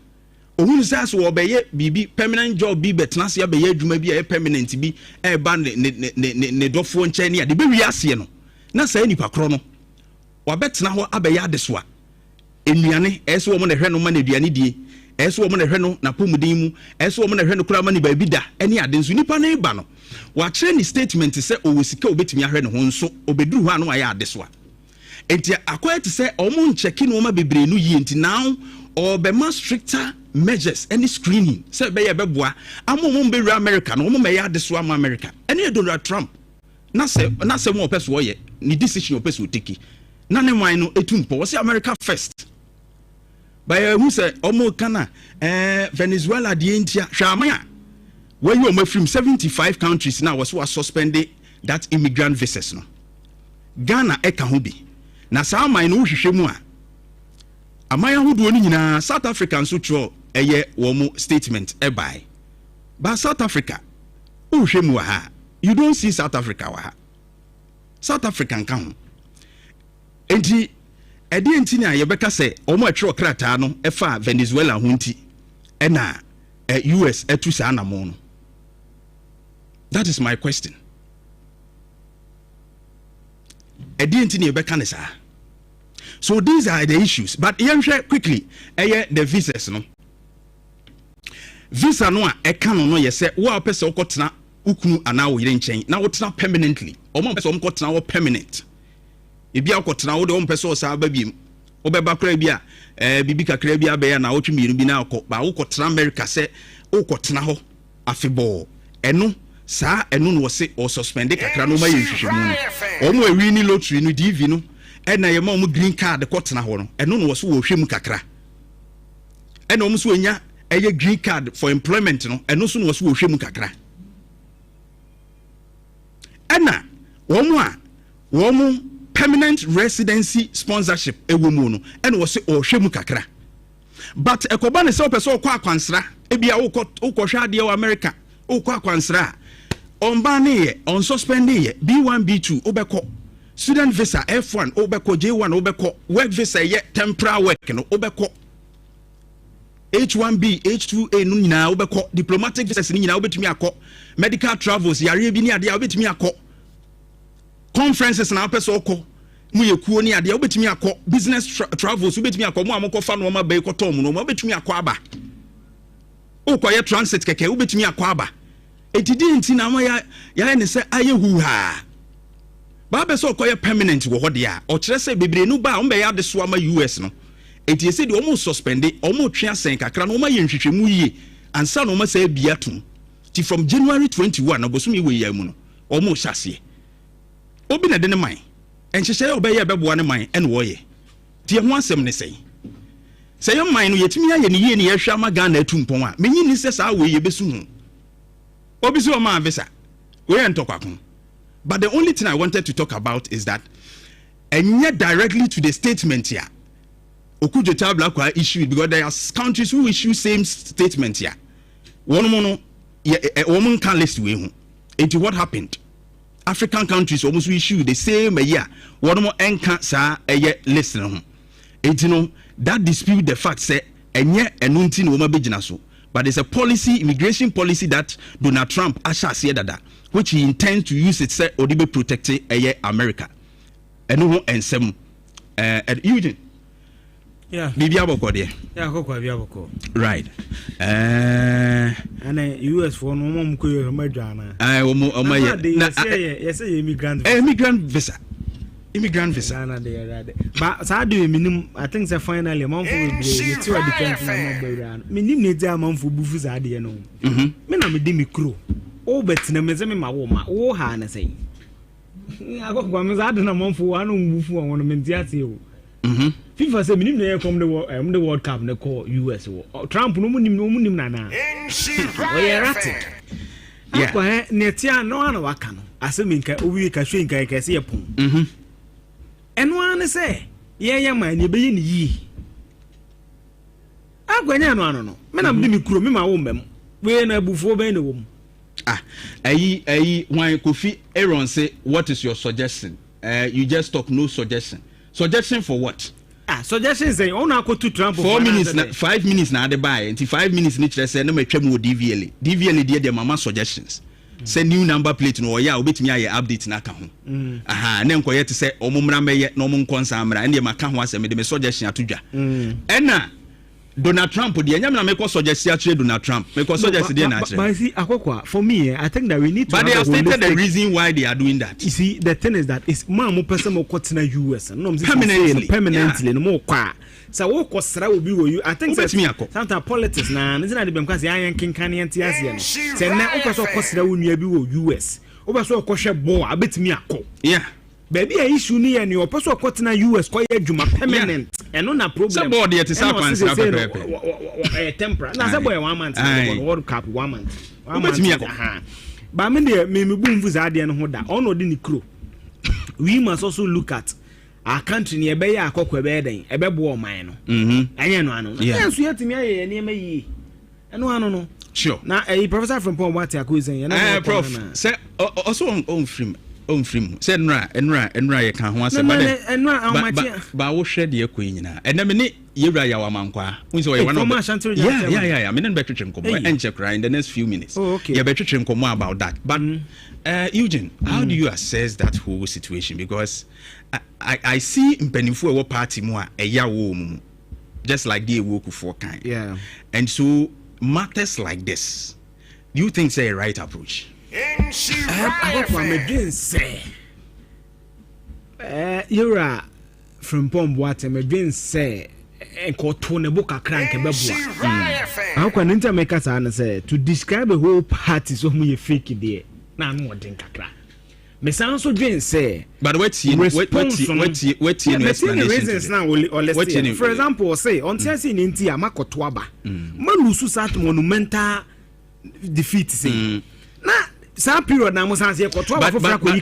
ohun say so obeye bibi permanent job bi betena se abeye adwuma bi e permanent bi e ba ne dofo nche ne de be wi ase no na say nipa kro no wa betena ho abeye adeso a enuane eso omo na hwe no ma na aduane die eso omo na hwe no na pomudin mu eso omo na hwe no kura ma ni ba bi da ene ade nso nipa na ba no wa kire ni statement say owosika obetimi ahwe ne ho nso obeduru ho anu aya adeso a enti akoya ti say omo ncheki no ma bebre nu yi enti now or be more stricter measures any screening say be ye beboa amom be America no omo me ya adeso am America ene Donald Trump na say mo opeso wo ye ni decision opeso take na ne man no etumpo wo say America first by who say omo kana Venezuela de entia hwamaya where you are from 75 countries now was suspended that immigrant visas no Ghana eka ho bi na sa man no hwehwe mu a amaya hodo ni nyina South Africa so tro eye wo mu statement e by but South Africa uhwe mu ha you don't see South Africa wa ha South African kan ho enti edi enti na ye beka se omo atwe krata no e fa Venezuela ho nti e na US etu sa na mo no. That is my question. So these are the issues. But quickly, the visas no. Visa no e kan no ye say wo person ko tena ukunu ana wo yire nchen na wo tena permanently. O mo person ko tena wo permanent. E bia ko tena wo de o person sa ba biem. Wo be ba kra bia bibi kakra bia be ya na wo twemiru bi na akọ ba wo ko tena America say wo ko tena ho afebo. Eno sa enu no se o suspend kakra no ma yehwehwemu o mo awi ni lottery no DV no e na ye ma o green card ko tena ho no enu no so wo hwemu kakra e na o mo so onya eye green card for employment no enu so no so wo hwemu kakra ana wo mo permanent residency sponsorship ewo mu no e na wo se o hwemu kakra but ekoba ne se o pese o kwa kwansra e bia wo ko hwa ade wa America o kwa kwansra on bani on suspend B1 B2 obeko student visa F1 obeko J1 obeko work visa ye temporary work no obeko H1B H2A no nyina obeko diplomatic visas ni nyina obetumi akọ medical travels yare bi ni ade obetumi akọ conferences na apese okọ mu yekuo ni ade obetumi akọ business travels obetumi akọ mu amokọ fa no ma be ko tom no obetumi akọ aba okoye transit keke obetumi akọ aba etidi nti na ma ya ne se aye hu ha ba be so okoye permanent wo hode a o kire se bebre nu ba o be ya de so ama US no eti se de o mo suspend o mo twa sen kakra no ma ye nhwehwemu yie ansa no ma se bia tum ti from January 21 obosumi we ya mu no o mo hyase obi na de ne man enhyehye o be ye beboa ne man ene wo ye ti ho asem ne sei se ye man no yetimi aye ne yie ne ye hwa ma Ghana atumpon a menyi ni se sa we ye besu hu obi so ma visa we entokwaku. But the only thing I wanted to talk about is that and yet directly to the statement here Okujo Tabla kwa issue because there are countries who issue same statement here one mono woman can list we hu into what happened African countries almost issue the same year one more enka sa list no enti that dispute the fact say enye enunti no ma begina so. But there's a policy, immigration policy that Donald Trump asha dada, which he intends to use it say odibe protect America. And no and some Eugene. Yeah. Bibi aboko there. Yeah, Akokoa bibi aboko. Right. And US for no more mko medjana. Yes, immigrant. Immigrant visa. Immigrant visa. But so do minimum I think say finally a month will be to a different number. Minimum need a month for buffs are the no. Me na me di me crew. Oh bet na me ze me ma wo ma. Oh ha na say. I go me za na month for one bufu on me ntia tie o. FIFA say minim na from the World Cup na call US Trump no munim na we erratic akwa netia no ana waka no aseminka owi ka hwenka ka se yepon eno an say ye man ne be ni yi agwanya no me na mdi mi kuro me ma wo mbem we na bufo ben ne wo mu ayi wan Kofi Aaron say what is your suggestion? You just talk no suggestion for what? Suggestion say on akotu Trump 4 minutes na 5 minutes na ade buy until 5 minutes ni kire say na matwam wo DVL dey mama suggestions say new number plate no ya obetimi aye update na ka ho na nkoye te say omumra meye na omon konsa amra ende maka ho asem de me suggestion atodwa ena Donald Trump the anyam na make suggestion actually Donald Trump make suggestion dey na but see Akokoa for me I think that we need to but they have stated the reason why they are doing that. You see the thing is that it's man person mo kwatena US no permanently no mo kwa so wo kwasra obi wo you I think sometimes politics na nzina de bemka say ayan kinkan ante ase no say na wo kwaso kwasra wo nua bi wo US wo ba so kwhwe bo abetimi akọ baby a issue ni and your person kwatena US kwa adwuma permanent eno na problem so board yet is happen temporary na say boy 1 month World Cup 1 month ba me de me bu mvu za de no ho da ono de ni kro we must also look at our country ni ebe ya Akokwa ebe den ebe bo oman no anya no ano na so yetimi aye ne ma yi eno ano no sure na professor from Paul Wati akozen na prof say also on film say enra ye kan ho ase ba wo hwe de ekɔ nyina enam ne yewura ya wa mankwa won say one of yeah me ne betwetwe nkomo enche cry in the next few minutes yeah betwetwe nkomo about that but Eugene how do you assess that whole situation because I see mpanimfo ewo party mu a eya wo mu just like the ewoku for kind and so matters like this do you think say a right approach? You're from Pomboate, my dream say, and called Tony Boka crank and babua. How can intermakers say to describe a whole party so me fake there? Now, no one think a crack. Me sound so dream say, but what's the reasons now? For example, say on Chelsea in India, Mako Twaba, Malusu sat monumental defeat say. Some period now must answer but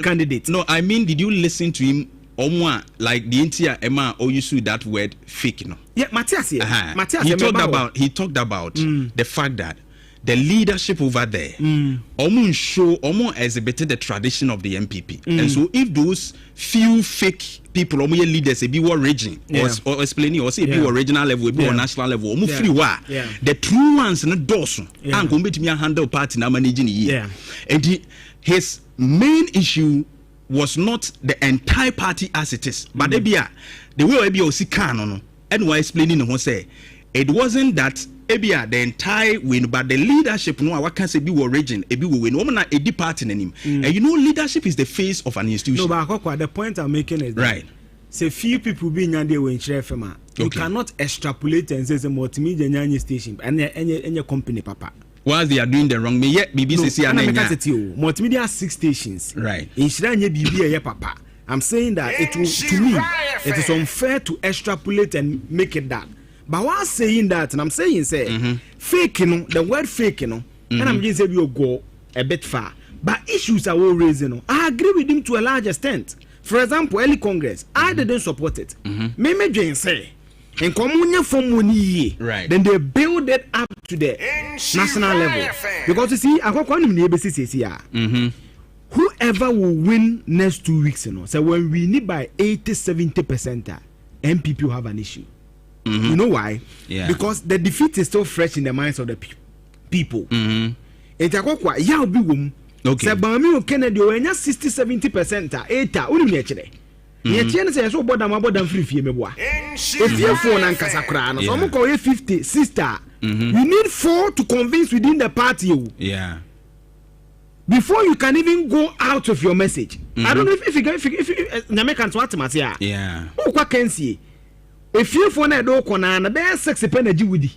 candidate. No, I mean, did you listen to him or like the entire Emma or you see that word fake? No. Yeah, Matthias. He talked about the fact that the leadership over there almost exhibited the tradition of the MPP. And so if those few fake people or leaders be were raging or explaining or say be regional level, be national level, the true ones in the dozen and come to me handle party now managing and his main issue was not the entire party as it is, but the way be canon and why explaining who say it wasn't that ebia the entire win but the leadership no what can say be war region e be win woman a deep party in him and you know leadership is the face of an institution. No, but the point I'm making is that right say few people being and they were in Shefema you cannot extrapolate and say multimedia nyanyi station and any company papa while they are doing the wrong me yet BBC and multimedia 6 stations right in Shiranya BB papa I'm saying that it will, to me it is unfair to extrapolate and make it that. But while saying that, and I'm saying, fake, the word fake, and I'm just saying you go a bit far. But issues are all raising. I agree with him to a large extent. For example, early Congress, I didn't support it. Maybe Jane say, in communion from 1 year, right? Then they build it up to the national level. Because you see, I got one in the ABCCCR. Whoever will win next 2 weeks, so when we need by 80-70%, MPP will have an issue. You know why? Yeah. Because the defeat is still fresh in the minds of the people. It's Akokoa, ya obi wom. Okay. Sabami Kennedy o enya 60-70% eta uni mechire. Yechire say so boda free fie meboa. If you phone and kasakra no so mo ko 50 sister. You need 4 to convince within the party. Yeah. Before you can even go out of your message. I don't know if you Nyamekan to atmatia. Yeah. O kwa kensie. If you phone a do kona there's 60 energy with it.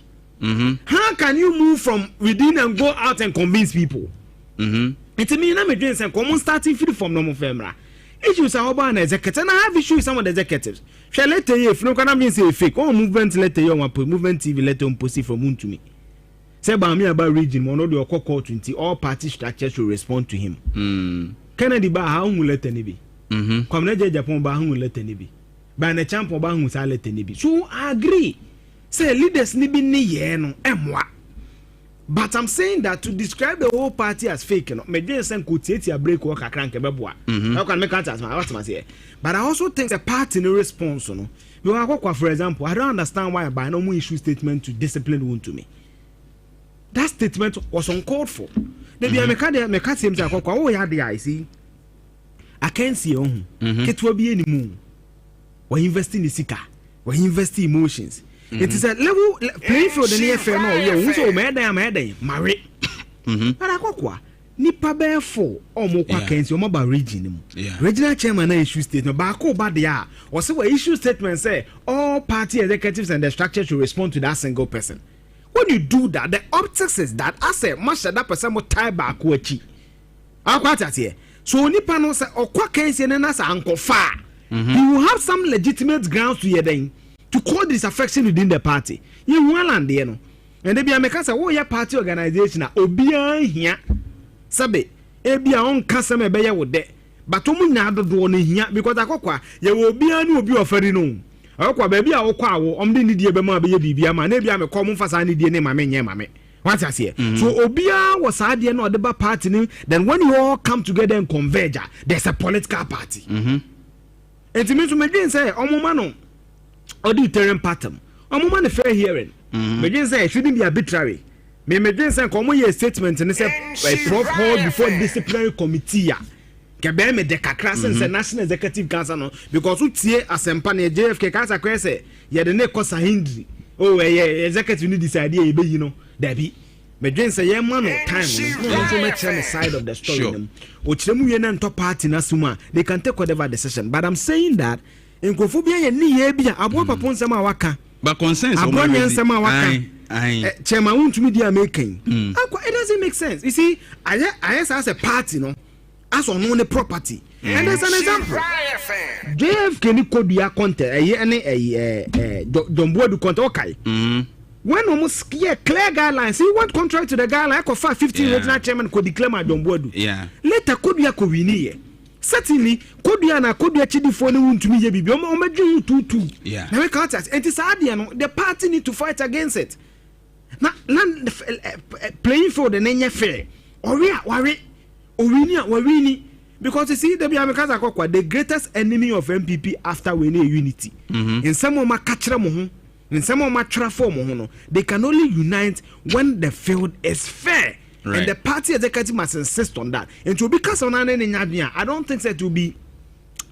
How can you move from within and go out and convince people? It mean I'm doing some common starting free from normal femra. issues are about an executive, and I have issues with some of the executives. Shall let you if no can mean say fake or movement letter you want movement TV letter on post from moon to me. Say about me about region, one of the Akokoa 20 all party structures should respond to him. Kennedy ba how will let any be. Come na Japan ba how will let any be. By the champ ba who will let any be. So I agree. Say leaders ni be ni ye no emwa. But I'm saying that to describe the whole party as fake, me dey say kuti break work akran ke beboa. How can make answers what am say? But I also think the party no response no. We Akokoa, for example, I don't understand why by no issue statement to discipline one to me. That statement was uncalled for. Maybe I make him say Akokoa, oh yeah, the I see. I can't see on. It will be any moon. We invest in the sika. We invest in emotions. It is a level playing field in the FM. No, you so mad marry. But Akokoa, nipa be for omo kwa kensi omo ba region. Regional chairman na issue statement. Ba ko ba dia. Or say we issue statement say all party executives and the structure should respond to that single person. When you do that, the optics is that as a much that person will tie back wachi. Akwata here. So nipa no say okwa kensi na na sa anko fa. You will have some legitimate grounds to hear them. To call disaffection within the party. You well and there no. And they be a mekasa wo ya party organization na obia hia. Sabe, ebia on kasa me be ya wo de. But omu nya dodo no hia because Akokoa ye wo obia ni obi ofari no. Akokoa ba bia wo kwa wo omde ni die be ma be ye bibia ma na bia me kom mfasa ni die ne ma me nye ma me. What I say? So obia was adie no odeba party ni, then when you all come together and converge, there's a political party. And to me to me say omuma no auditory pattern. Omuma the fair hearing. Me say it shouldn't be arbitrary. Me say come here statement and say a prof hold before disciplinary committee ya. Kebe me de kakra sense National Executive Council no because utie asempa na JFK Council kwese ye de ne kosa hindri. Oh executive need decide ye be you know. Debi me say ye man time no to make the side of the story. Ochiremu ye na ntop party na suma they can take whatever decision. But I'm saying that in Kofobia ye ni ye bia abo papon sema waka. But consensus abo sema waka. Chairman won't media making. It doesn't make sense. You see, I as a party no as on the property. And there's an example. JFK ni kodua content Dombo du content okay. When almost clear guidelines, he want contrary to the guideline of 15 regional chairman could declare my Dombo. Later kodua ko wini. Certainly, kodua na kodua chidi for no to me bibi o ma dwu tutu. Now we can't and it is the party need to fight against it. Now playing for the nenya fair. Worry because you see the Biamakaza Akokoa the greatest enemy of MPP after winning unity. In some of my catcher in some of my transform they can only unite when the field is fair. And the party executive must insist on that. And to because on I don't think that will be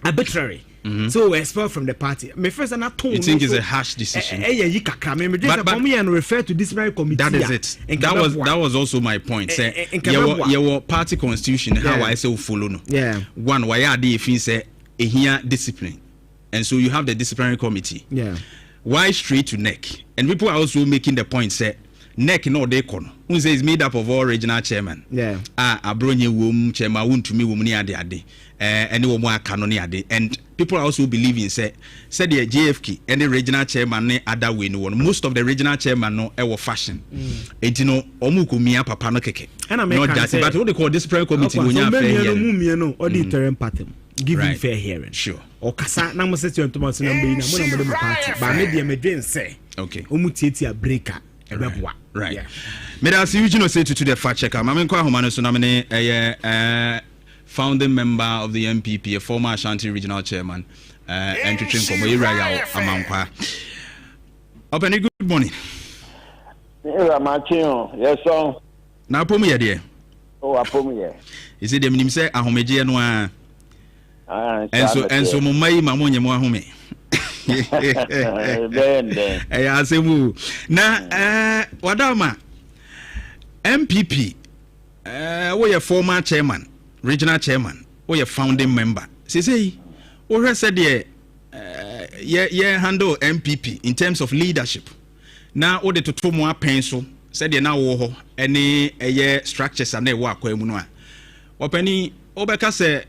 arbitrary. So we expel from the party. My first and I told you think it's a harsh decision. But refer to disciplinary committee. That is it. That was also my point. Say your party constitution how I say follow no. One why are they if you say here discipline. And so you have the disciplinary committee. Why straight to neck? And people are also making the point say neck no they con. Who says made up of all regional chairman. Abronye wom chairman won to me wom ni ade. Anyone more canoni ade. And people also believe in say the JFK any regional chairman ne other way no one. Most of the regional chairman no ever fashion. Et you know omuku miya papa no keke. Not that but what they call disciplinary committee when you fair hearing. No auditory pattern. Give him fair hearing. Sure. O kasa na mo se ti on to mo se na mbe na mo party. Ba me dey me dwen say. Okay. Omutieti a breaker. Right. Me da see you know say to the fact checker. Ma me kwa homa no so na me founding member of the MPP, a former Ashanti regional chairman, and Trichin Komo Iraya Amankwa. Open good morning. Yes, sir. Now, Pomia, dear. Oh, Pomia. Is it the minimum say a homegia noir? And so, my mamma, more home. I say, now, Wadama MPP, we a former chairman. Regional chairman or your founding member. Say, or said yeah, handle MPP in terms of leadership. Now, order to 2 more pencil, said you now any structures and they work where munwa. Openi obeka se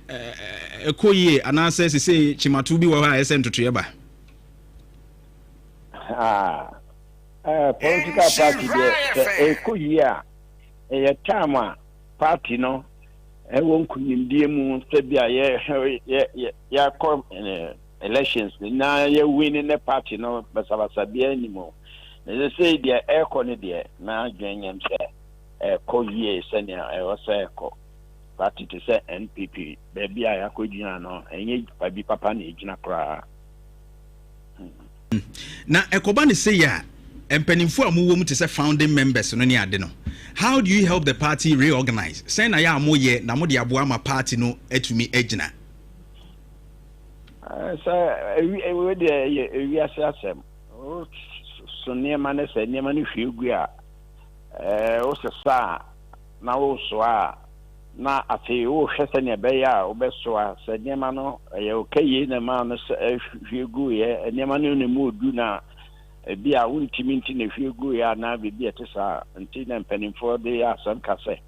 ekoyie anase se chimatu bi wo ha ese ntotoye ba political party de ekoyie a e time party no e won kunimdie mu se bia ye come elections na ye win the party no basabasa bia animo they say the echo ne de na adwenyem se ekoyie se ne e wo se eko party to say NPP baby a yakodwina no enye baby papa na ejina kra na ekoba ne say ya empanimfo amuwo mu te say founding members no ne ade no how do you help the party reorganize say na ya amoye na mo de aboa ma party no atumi ejina so we de we asem so niema na say niema no hwegu a o se sa na o so a na ate o hwese ne be ya o be so a se niema no ye okaye na ma no hwegu ye niema no ne mu odu na bi a untiminti ne hwegu ya na bi etesa nti na mpanimfo de asem kase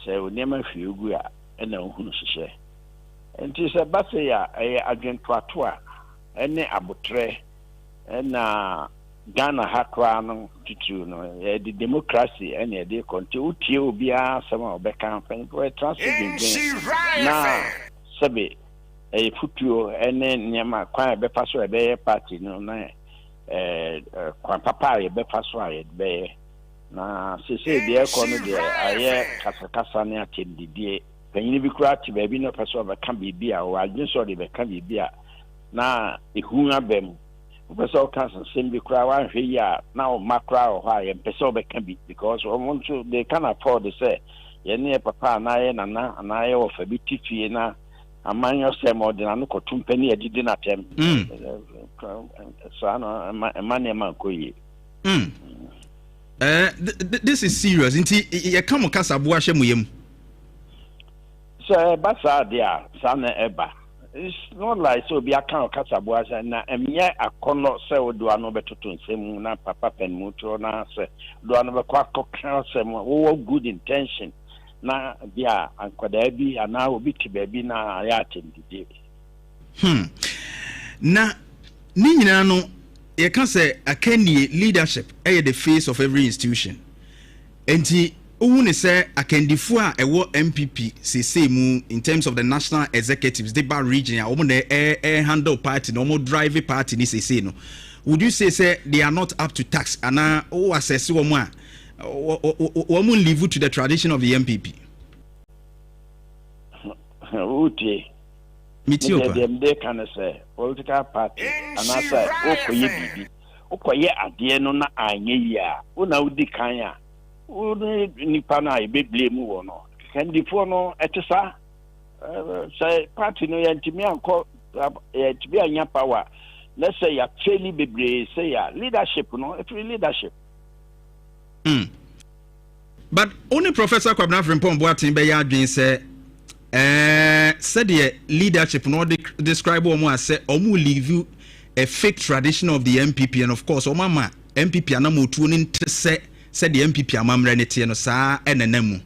se o niema hwegu a na ohunu hihye nti se base ya adwentoato a ene abotre na Ghana hakwa no titu no the democracy ene de konti utie obi asema obeka mpan for transfer na sebe futuo ene nyama kwa be paso be party no na kwa papa ye be paso aye be na sese de ekono de aye kasa ne atendidie panyini bi kura ti ba bi no paso ba kan bibia o adwinso de be kan bibia na ehun abem person cancer simply cry one here now macro or high person can be because want to they can afford to say ye near papa na ye nana and I of a bit tify na a man yourself more than no company I didn't attempt so I know a man man koye this is serious inti ye come kasa boahwe muyem so basa dia sana eba. It's not like so be account Casabuasa na emye akono se odo ano betoto nsem na papa pen muto na se do ano be kwa kokra se wo good intention na bia ankwada bi ana obi tibabi na ya atendide na ni nyina no ye ka se akani leadership the face of every institution enti Oune say akendifo a ewo MPP say mu in terms of the national executives the bar region ya omo na handle party no mo drive party ni say no would you say they are not up to tax ana o assess wo mo a wo mo live to the tradition of the MPP uti miti opa dem dey can say political party ana say okoye bibi okoye ade no na anye ya una udi kan ya nipa na ebe blame wo no kandifo no etesa say party no yantimi anko yantimi anya power let's say ya fairly bebre say ya leadership no it really leadership but only Professor Kwabena Frimpong Boateng be ya adwen say said the leadership no describe omo as say omo live a fake tradition of the MPP and of course omo ma MPP anamotu ni say said the MPP amamre ne tie no saa enenam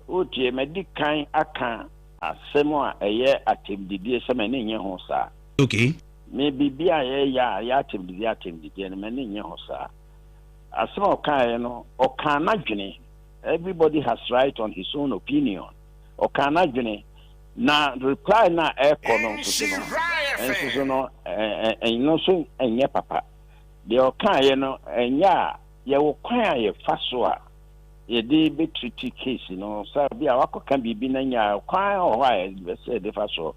otie medikan aka asemo a eye atemdidie se me ne nye ho saa okay me bibia ye ya atemdidie ne me ne nye ho saa asemo kan no o kan na dwene everybody has right on his own opinion o kan na dwene na reply na ekono so no no so enye papa de o kan no enya ye wo kwan ye faso a ye de be treaty case no so bia wakoka bibi na nya kwan o ha ye say de faso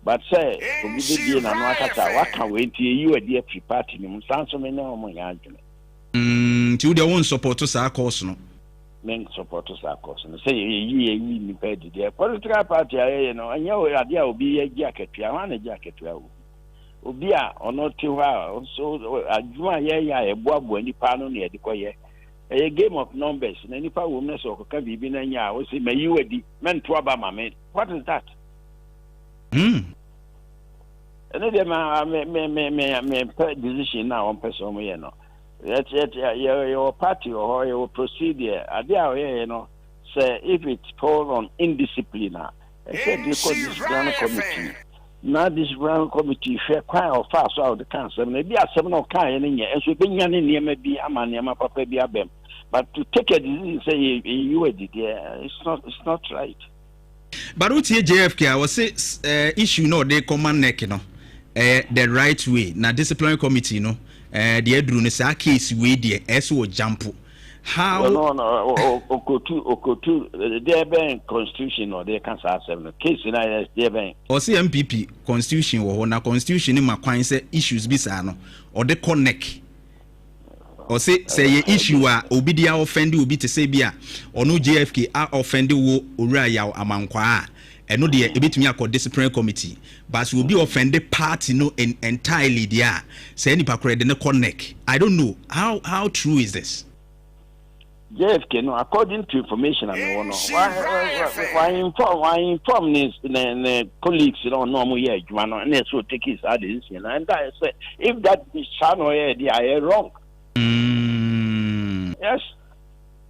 but say obi de bi na no akata waka we ntie yi odi a party ni msanso me na omo ya adwene ti wo de won support sa course no men support sa course no say yi ni pe de political party aye no anya o ade a obi ye gi akatua ho na gi akatua wo obi a ono ti ha so adwuma ye ya eboabo nipa no na ye dikoye a game of numbers na nipa wo mna so koka bibi na nya o si mayi wadi men to aba mame what is that and then me decision na on person mo ye no yet your party or your procedure ade a ye no say if it falls on indiscipline I said you call this ground committee. Now this ground committee fair quite or fast out of the council. Maybe a 7 of kind in here, and so being in here maybe a man, my papa be a bem. But to take a disease say you did, yeah, it's not right. But what here JFK I was say issue no they command neck no the right way na disciplinary committee no the edru no say case we there eso jump how no okotu there be constitution or they can say case na there be or say MPP constitution wo na constitution ni makwan say issues bi sa no or the connect or say ye issue a obi dia offend obi te say bia ono JFK a offend wo owura yaw amankwa a eno de ebetumi akọ disciplinary committee but will be offended party no entirely there say any pakore de ne connect. I don't know how true is this. JFK no according to information I know why inform this colleagues you know no mo here adwuma no na so take his advice and I say if that is channel here they are wrong. Yes,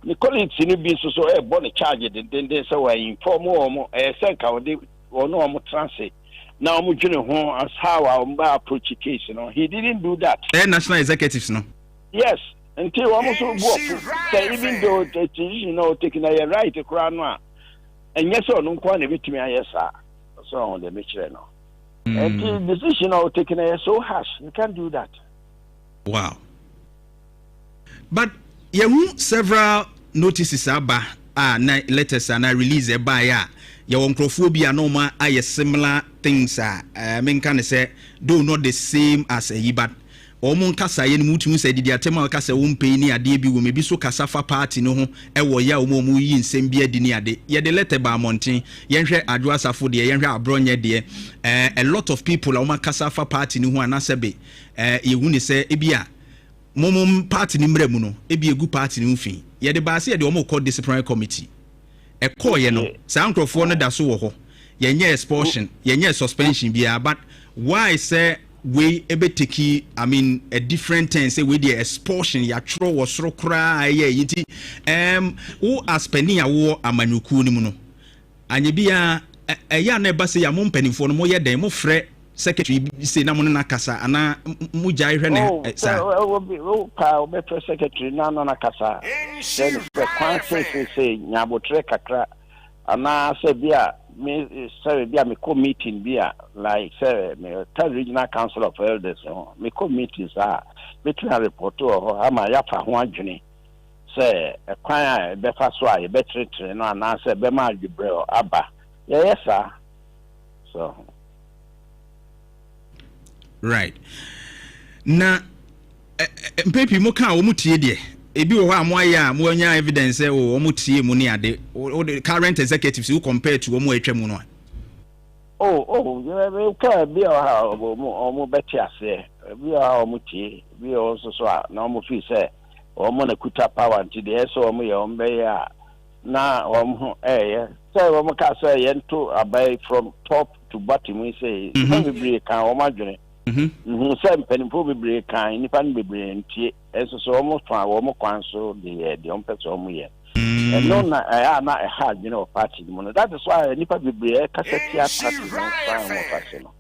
the colleagues in the so born a charge, then they say, I inform more, I think I or no more transit. Now, I'm home as how I approach the case. You know, he didn't do that. National executives, no? Yes, until almost work. Even though you know, taking a right to crown, and yes, or no one of it to me, yes, sir. So on the mission now. And the decision of taking a so harsh, you can't do that. Wow. But you several notices aba na letters and release a buyer. You microphobia no ma similar things men can say though not the same as a but omun kasa yen mutu say di atema kasa wo mpe ni ade bi wo mebi so kasa fa party no ho e wo ya wo mu yi nsem bi adi ni ade ye de letter ba monten ye hwe adwo asafo de ye hwe abronye de a lot of people o ma kasa fa party no ho anasebe ye hu ni say ebia momom party ni mremu no ebi egu party ni mfi ye de ba se ye de o call disciplinary committee e call ye no sa ankrofo no da so wo ho ye nye expulsion ye nye suspension bia but why say we ebe take a different thing say we the expulsion ya tro wo soro kra ye yiti wo aspeni ya wo amanyuku ni mu no anye bia ya na eba se ya mo mpanimfo no mo ye den mo frɛ secretary say na mo na kasa ana mo jai hwɛ ne sa wo pa be secretary na na kasa then the council say nyabotre kakra ana se bia me say bia me co meeting bia like say me third regional council of elders me co meetings me try report to ama ya fa ho adwene say e kwan be fa so a be tretre no ana say be ma adbrel aba yes sir so right na mpepi mo kan wo mutie de ebi wo ha mo aya mo anya evidence wo mo tie mu ni ade the current executives who compare to mo atwa mu no you can be mo beti ase bi a mo tie bi also so na mo fi say o mo na kuta power until the so mo ye o mbe ya na o mo say o mo ka say ye to abai from top to bottom we say we can o ma dwene say penimpo bebre kan nipa no bebre ntie eso so almost fa wo mo kwan so the person mo ye and no na na hard you know party mo that is why nipa bebre kasetia party no fa mo party no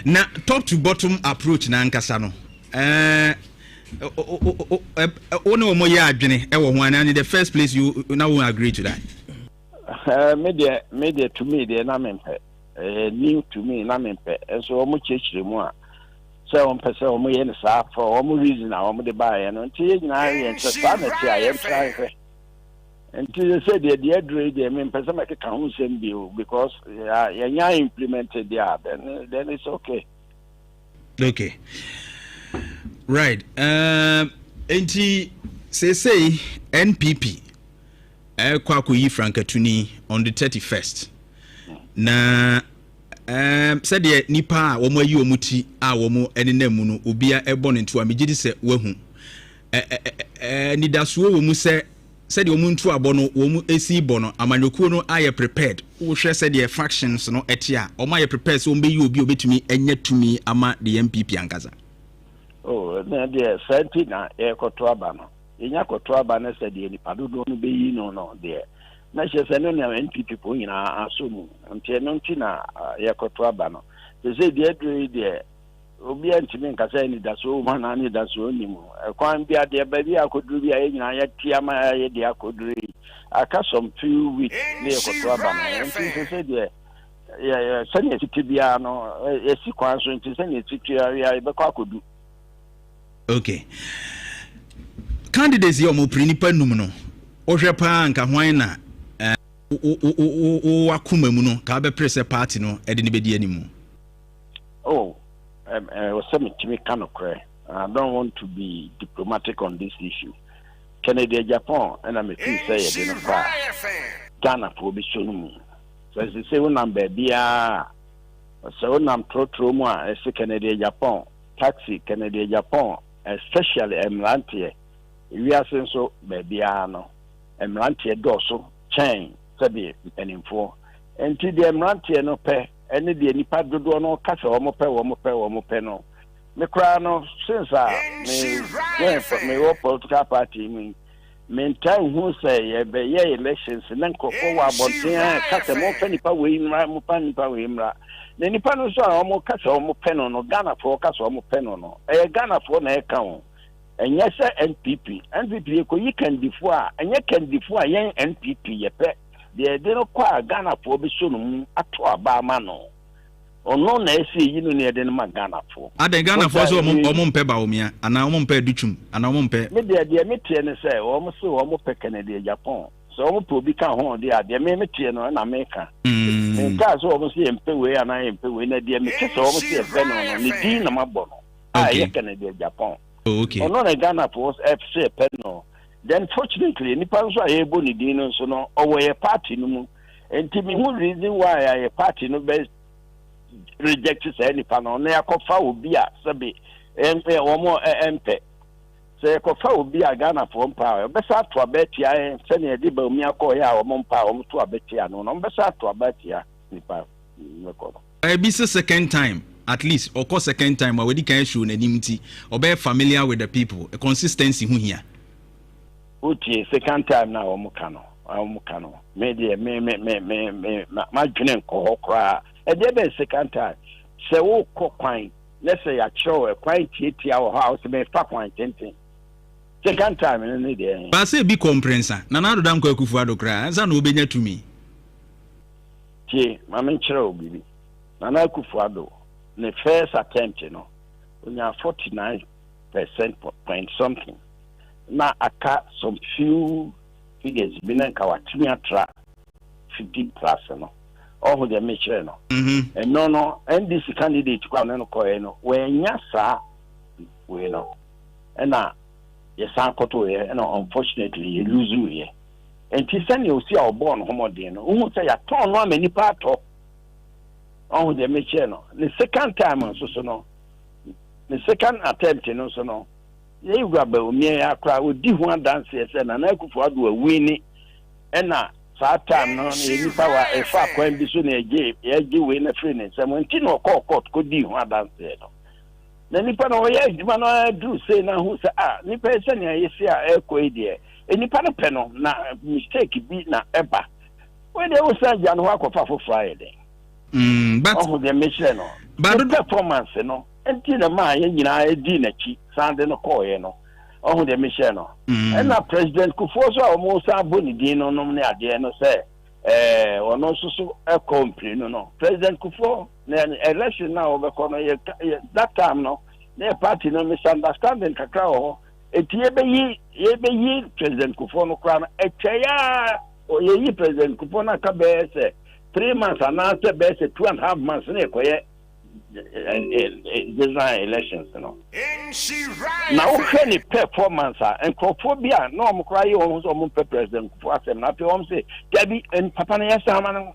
na top to bottom approach na nkasa no ono mo ye adwene e wo ho ana in the first place you now won't agree to that media to me they na mempe new to me na mempe so omo chechire mu a say on pese omo ye ne sa for omo reason na omo de buy no nti nyina ye nse sa na ti a ye try fe nti say the adre de me pese make ka hu sem bi because ya nya implemented there then it's okay right nti say NPP kwa yi Frankatuni on the 31st na said the nipa a wo mo ayi omuti a wo mo enena mu no obia ebo ne nto a megidi se wahu ni dasuo wo mu se said the omuntu abo no wo mu esi bo no amanyokuo no aye prepared wo hwe said the factions no etia o ma ye prepared so mbe yi obi obetumi enya tumi ama the MPP angaza na the senti na e koto aba no enya koto aba na said the nipa dodo no be yi no there na she say no na NPP po nyina asomu nti no nti na yekoto aba no say the edre there obi antimi nkasa ni daso ma na ni daso nimu kwan bia de ba bia akoduru bia nyina ya tia ma ya de akoduru aka some few weeks ne yekoto aba no nti say the ya sani titi bia no esi kwan so nti sani titi ya be kwa akodu. Okay, candidates yo mo prinipa num no ohwe pa nka hwan na o akuma mu no ka be press party no e de ne bedi animu. Oh, I don't want to be diplomatic on this issue. Canada, Japan, and I'm a free say Ghana for be shown. So as they say, when I'm baby, so when I'm pro trauma, I say Canada, Japan, taxi, Canada, Japan, especially Emlantia. We are saying so, baby, no, Emlantia dorsal, chain, sabi, and info. And to the Emlantia no pay. Any the nipa dodo no kasa omo pe no me kra no since me political party me time who say ye elections na nkofo wa bonten kasa mo pe nipa we mra mo pa nipa we mra na nipa no so omo kasa omo pe no Ghana for kasa omo pe no Ghana for na e ka ho enye se NPP ko yi candidate a enye candidate a yen NPP ye pe de no kwa Ghana for be so no ato aba ma no ono na esi yi no ne de no ma Ghana for ade Ghana for so omo mpe ba omia ana omo mpe duchum ana omo mpe me de me tie ne se omo so omo pe Canada Japan so omo po bi ka ho de ade me tie no na me ka nka so omo se mpe we ana mpe we na de me tie so omo se pe no ni di na mabo no ye Canada Japan. Okay, ono na Ghana for FC pe no. Then fortunately nipa nso ayebo ni din no so no owo party no mu enti me who reason why a party no be reject say nipa no na yakofa obi a sabe empe omo empe say yakofa obi a Ghana for power be sa to abetia se na edi ba omi akoya omo mpa omo to abetia no be sa to abetia nipa no be second time at least or course second time we can show na nimti or be familiar with the people a consistency hu here. Uti second time na omukano me de me ma dwene nko hokra e de be second time se wo kokwan let's say ya show e kwan tietia wo house me fa kwan tenten second time ne de ba say bi comprensa na na do dan kwa kufu adokra ansa na obenya tumi tie ma men kire obibi na na kufu ado ne first attempt no onya 49% point something na aka some few figures bina ka watumi atra 50 plus no all the measure no and no NDC candidate kwa no ko no we nya sa we no na yes akoto ye no unfortunately you lose ye and ti send you see our born homodin no who say ya turn no many part of all the measure no the second time so no the second attempt no so no ye graba omie akra odi ho dance ese na na akufo ado awini ena saa time no ni power e fa kwan bi so na eje we na free ne sem nti no court ko di ho dance no na nipa no ye adwuma no do say na hu say nipa ese na yesi a eko ide nipa no pe no na mistake bi na eba we dey o say ja no akofa for Friday but the mission no but performance no enti na ma ye nyina edi na chi sande no call ye no ohun de mission no and na president Kufuor so almost aboni din no ne ade no say ono so e company no president Kufuor na election na obekọ no that time no na party no misunderstanding kakra ho eti ye be yi president Kufuor no kra no etya ye yi president Kufuor na ka be say 3 months and after be say 2.5 months na ekoye design elections no now any performance and crophobia no mo cry on so mo president for asem na pe o say gabi en papa na yesa ma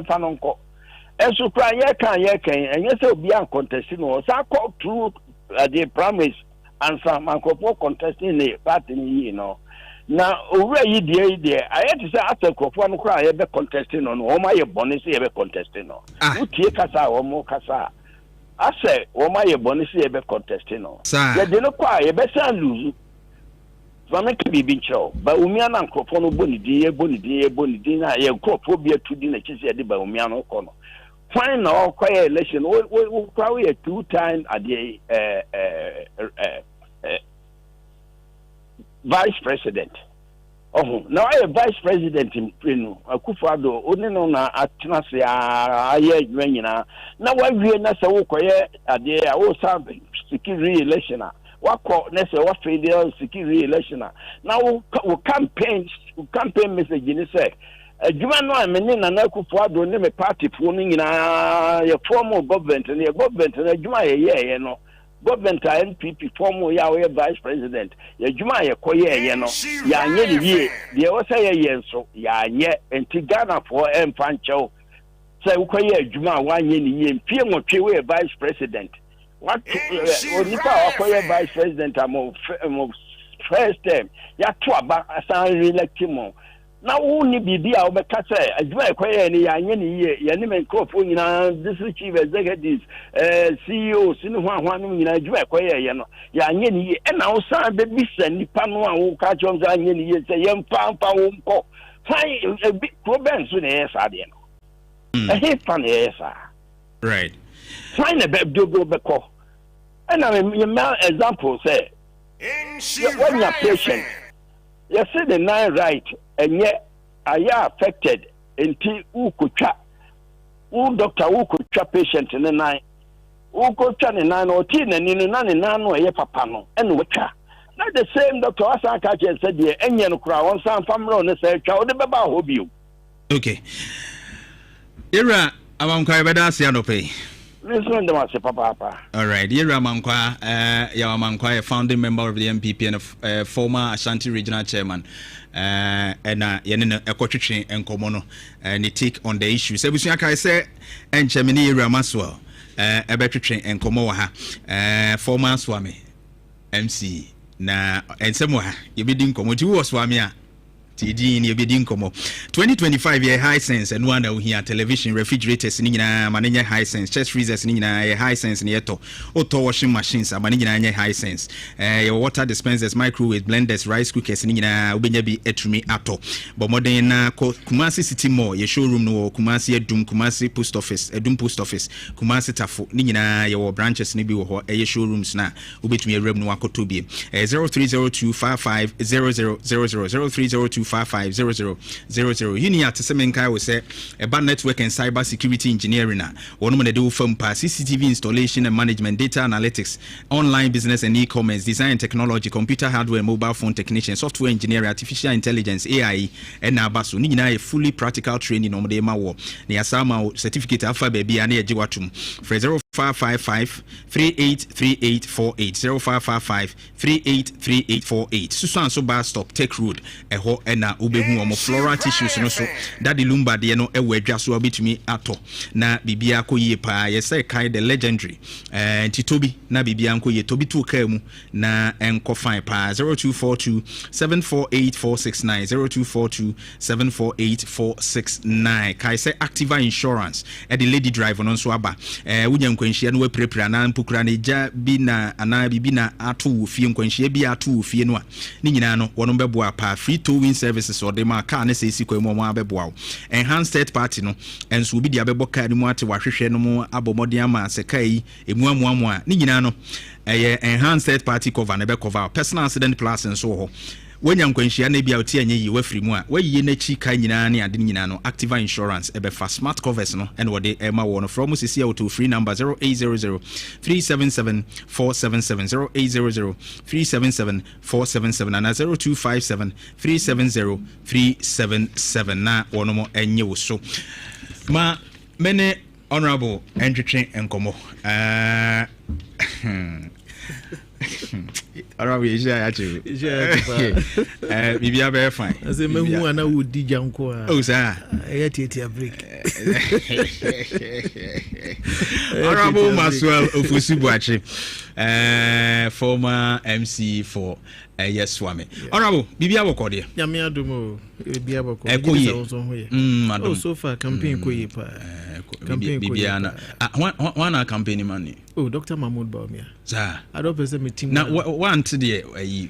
fa no nko enso cry ye kan enye say obi an contest no sa call through the promise and some crofo contesting the party you know na owura yi die ayet say after crofo no cry ye be contesting no o ma ye bonus ye be contesting no utie kasa o mo kasa ase o ma ye bonus ye be contesting no ye de no kwa ye be san lose so make be bin chow ba umia na nkrofo no boni din na ye nkrofo bi atudi na chise de ba umia no ko no fine na okoye election we probably a 2 time at the vice president. Oh, now I vice president in Prino, Akufado, only no na atnase aye nyina. Na wa wie na se wo koye ade a wo sam security election a. Wa ko na se wa failure security election a. Na wo campaign message ni say adwuma no amene na Akufado ne me party fo no nyina ye form government na adwuma ye no. Government NPP form ya we vice president ya juma ya koye no ya nye ye de wo say ye nso ya nye enti Ghana for emfancho say wo koye juma wa nye ni ye mpie nwotwe we vice president what onipa wa koye vice president am first time ya to aba asan elect mo na wo ni bibi a obeka say adwuma ekoye ni ya nye ni ye ya ni menkofo nyina district chief executives CEO sinu hwa no nyina adwuma ekoye ye no ya nye ni ye na wo san be bisa nipa no a wo ka chom za nye ni ye say ye mpa wo mko fine problem so na ye sa de no he fan ye sa right fine be do be ko na me example say when you patient you see the nine right and yet are affected until ukutwa doctor ukutwa patient in the nine ukutwa the nine or tin and in nine no ye papa no and wetwa not the same doctor as I catch said the enye no kra won san famro no say twa o de beba hobio. Okay, era amankwa beda ase anope listen them say papa. All right, era amankwa a founding member of the MPP and a former Ashanti regional chairman. And yenna ekotwetwe enkomo no and take on the issue say busuaka kai say enchemini era maswell ebetwetwe enkomo wa ha former swami MC na ensemo ha yebedi nkomo ti wo swami a TD ni yebedi nkomo 2025 year high sense and one that here television refrigerators ni nyina manenya high sense chest freezers ni nyina high sense ni yeto auto washing machines amani nyina high sense your water dispensers microwave blenders rice cookers ni nyina obenya bi etumi ato but modern na Kumasi City Mall your showroom no Kumasi Edum Kumasi post office Edum post office Kumasi Tafo ni nyina your branches ni bi wo ho showrooms na obetumi ewrem no akoto bi 0302550000 0302550000 Unia Tesemenkai will say about network and cyber security engineering. One man do from CCTV installation and management, data analytics, online business and e-commerce, design technology, computer hardware, mobile phone technician, software engineering, artificial intelligence, AI, and Nabasu. Nina a fully practical training on the Mawo. Nia Sama certificate alpha baby and a Jiwatum. For 0555 383848 0555 383848. Susan so bar stop take road. Eho ena ubehu omo floral tissues no so that the lumba de no ewe adwa so obetumi ato na bibia koyie pa yesa kai the legendary titobi na bibia koyie tobi tu ka mu na enko fine pa 0242 748469 0242 748469 kai say Activa Insurance e the lady driver no so aba wunya nkwanhia no waprepra na mpukura ne ja bi na ana bibi na ato fie nkwanhia bi ato fie no a ni nyina no wono bebo pa free towing services or the car na say sikwa mu abeboa enhanced third party no enso obi dia bebo car ni mu ate wahwehwe no mu abomoden ama sekai emu amu a ni nyina no enhanced third party cover na be cover personal accident plus and so ho wanya nkwanhia na bia oti anye yi wafiri mu a wayiye na chi kan nyina ne ade nyina no Activa Insurance ebe fa smart covers no and wode ema wo no from sisi auto free number 0800 377 477 0800 377 477 and 0257 370 377 na wono mo enye wo so ma mene honorable entwetwe enkomo Arabi is ya achu. Bibia very fine. As a man who ana would di janko. Oh sir. I get a break. Honorable Maswell Ofusibuachi, former MC for yes Swami. Honorable Bibia Wokode. Yami adumo Bibia Wokode. Oh so far campaign koye pa. Bibiana. One campaign money. Oh, Dr. Mahmoud Baumia. Sir, I don't present me team. Now, one to the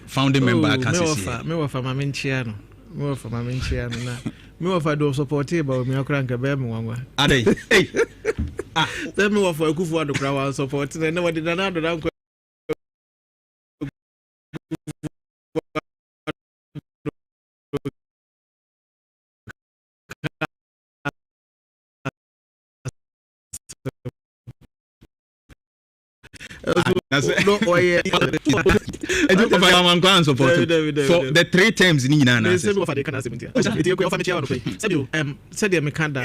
founding member. I can't say. Me offer my menchiano. Me offer my menchiano. Me offer do support about me okranka be me wanwa. Ade. Hey. Tell me offer Kufu do crowd support. And nobody did not do. That's it. For the 3 terms in Nina. Said the Mekanda.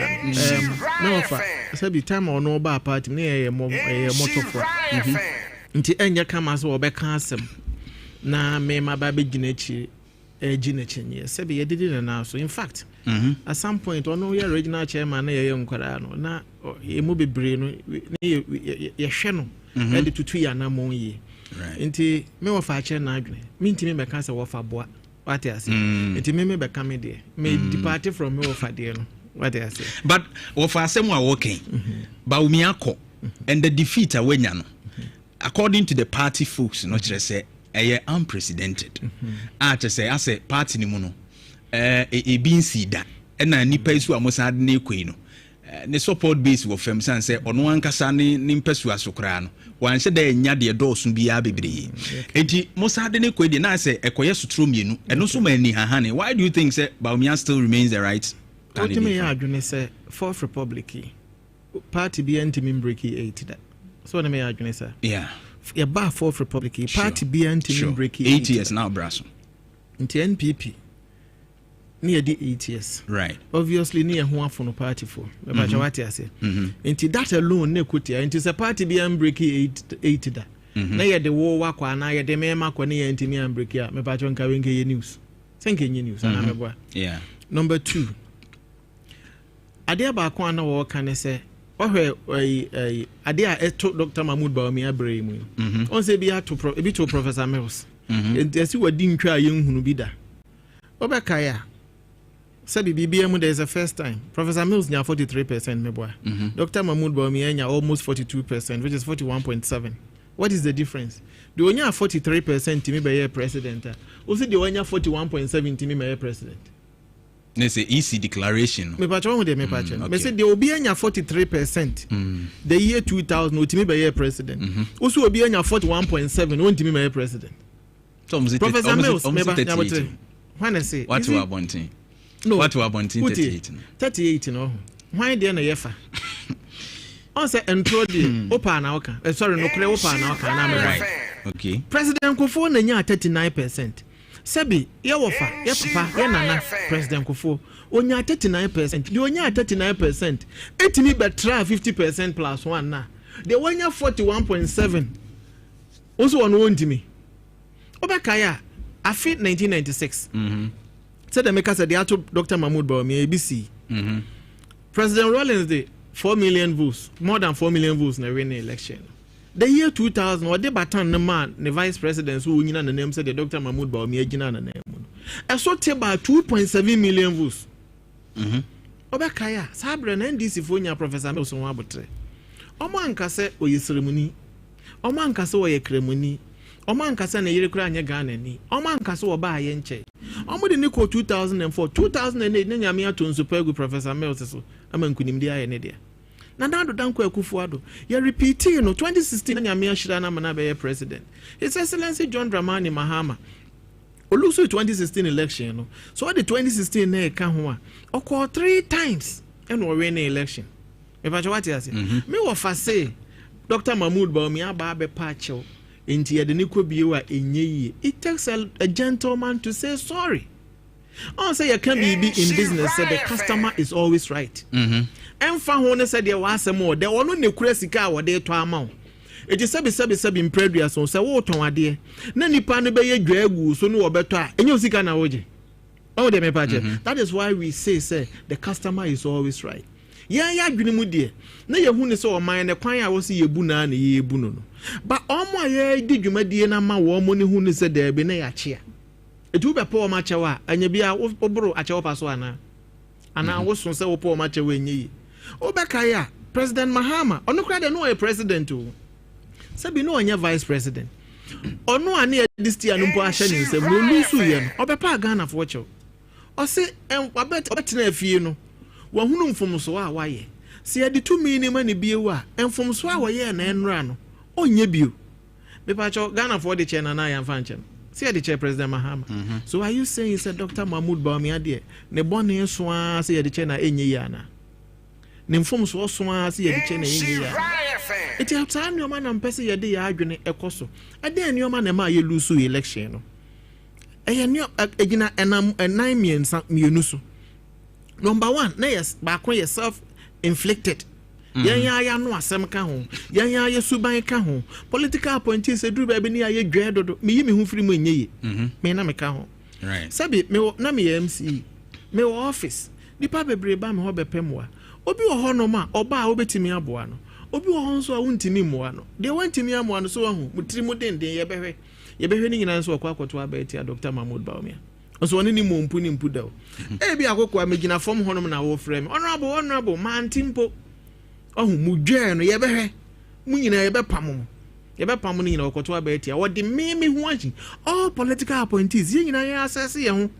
No, said the time or no bar party near a motor for until Enya come as well back handsome. Na me my baby Ginechi. Ginechin, yes, Sebi did it now. So, in fact, at some point, on no original chairman, a young Corano, na a movie brain, a channel, and to 2 years more ye. Into me of a chair, mean to me, my cancer of a boy. What I say, into me, by coming there, may depart from me of a deal. What I say, but of our same walking, Baumiako, and the defeat are when according to the party folks, not just say. Unprecedented. I say, as a party ni muno. Being sida. And I nipa isu amosa ne kwino. Ne support base wo fam san say ono ankasa ne nimpesu asokra no. Wan se de nya de dɔɔso bia bebree. Enti mosa de ne kwedi na say ekoye sotro mienu. Eno so mani hahane. Why do you think say Baumia still remains the right candidate? What me ya adwene say Fourth Republic party bi antimi breaki 8 that. So na me ya adwene say. Yeah. A bar Fourth Republic party be anti breaking 8 years now, Brasso. Into NPP near the 8 years. Right. Obviously, near one for no party for. What I say. Into that alone, ne kutia. Into the party be breaking 8 that. Now the war work one, I the mema kwa near anti me and break ya. Me patron kawinke news. Thank you news. Yeah. Number 2. Adia ba kwa na wo kan say. Ade a to Dr. Mahmoud Baumia Bremu. On say be to Professor Mills. And as you were dim try young Hunubida. Obakaya. Sabi BBM there is a first time. Professor Mills near 43%, my boy. Dr. Mahmoud Baumia almost 42%, which is 41.7. What is the difference? The one 43% to me by president. Also the one 41.7 to me by president. It's an easy declaration. Me patron with me patron. Me say there will be 43%. The year 2000 ultimate by year president. Also will be 41.7 ultimate by year president. Professor Mills when I say what you are wanting. No. What you are wanting 38 no. Why there na yefa? On say entrodi opa na oka. Sorry no kre opa na oka na me right. Okay. President Kofo na nya 39%. Sebi, ye wofa, ye papa, ye nana, President Kufo. Onya 39%. The onya 39%. Etimi betra 50% plus 1 na. The onya 41.7. Also on one to me. Obakaya, I fit 1996. Said the maker said the actual Dr. Mahmoud Baumia ABC. President Rollins did 4 million votes, more than 4 million votes in the winning election. The year 2000, what they batan the man, the vice president who in the name said the Dr. Mahmoud Baumia Jina na name. I saw about 2.7 million votes. Obakaya, Sabra and NDC for Professor Nelson Wabotre. Oman Kase or your ceremony. Oman Kase or your cremony. Oman Kase and a Yerikran Ganani. Oman Kase or by Yenche. Omo the Nico 2004, 2008, Nanyamia to super good Professor Melso. Aman Kunimdia and Edia. Nandado Danko Kufuado. You're repeating, 2016 Nanyamia Shirana Manabe president. His Excellency John Dramani Mahama. Also 2016 election. So what the 2016 ne Kahua. Occur 3 times and we win the election. Me what you say? Me wa say Dr. Mahmoud Baumia Babe Pacho into the Nico Biwa in it takes a gentleman to say sorry. I say you can be in business, so the customer is always right. And Fahone said there was some more. There were no Nekresica or there to amount. It is sabi in previous on say what on dear. Nani pan be ye dregu so no better. And you see kana oje. Oh de me paje. That is why we say the customer is always right. Ya dwene mu de. Na ye hu ne so o man ne kwan a wo se ye bu na na ye bu no. But omo ye di dwumadie na ma wo mo ne hu ne se da be na ya chia. Etu be po ma chewa anya bia oboro achewo paso ana wo so se wo po ma chewa enyi. Obekaya President Mahama ono kra de no a president o sabi no anya vice president ono ane this year no mpo ahye ne nsem no lusu ye no obepa Ghana for chew o se obetena afie no wahunu mfomso a waye se ye de 2 million mani biewu a mfomso a waye na enra no onye bio mepa cho Ghana for the chair na ya mfa nche se ye de chair President Mahama so are you saying say Dr. Mahmoud Bawumia de ne bone so a se ye de chair na enye ya na ne mfomso so a se ye de chair na enye ya eti outside no man am pese ye de ya adwene ekoso ade ni o man na ma ye lose election no eye ni egina enam 9 mienu so number 1 na yes ba ko yourself inflicted ya no asem ka ho ya suban ka ho political appointees eduru ba bi ni ya dwe dodo me yi me hu firi mu nyeye me na me ka ho right sabi me na me MC me office nipa bebre ba me ho bepemwa obi wo ho no ma oba obetimi aboa no obi wo ho nso a wuntimi moa no de wantimi amoa no so hu mutiri mu denden ye behwe ni nyina nso akwa akoto abeti a Dr. Mahmoud Bawumia nso woni ni mompu ni mpu da bi Akokoa megina fom honom na wo frame honorable man timpo ohu mudwe no ye behwe mu nyina ye bepam ni nyina akoto abeti a wodi mimi hu anchi all political appointees ye nyina ye assess ye ho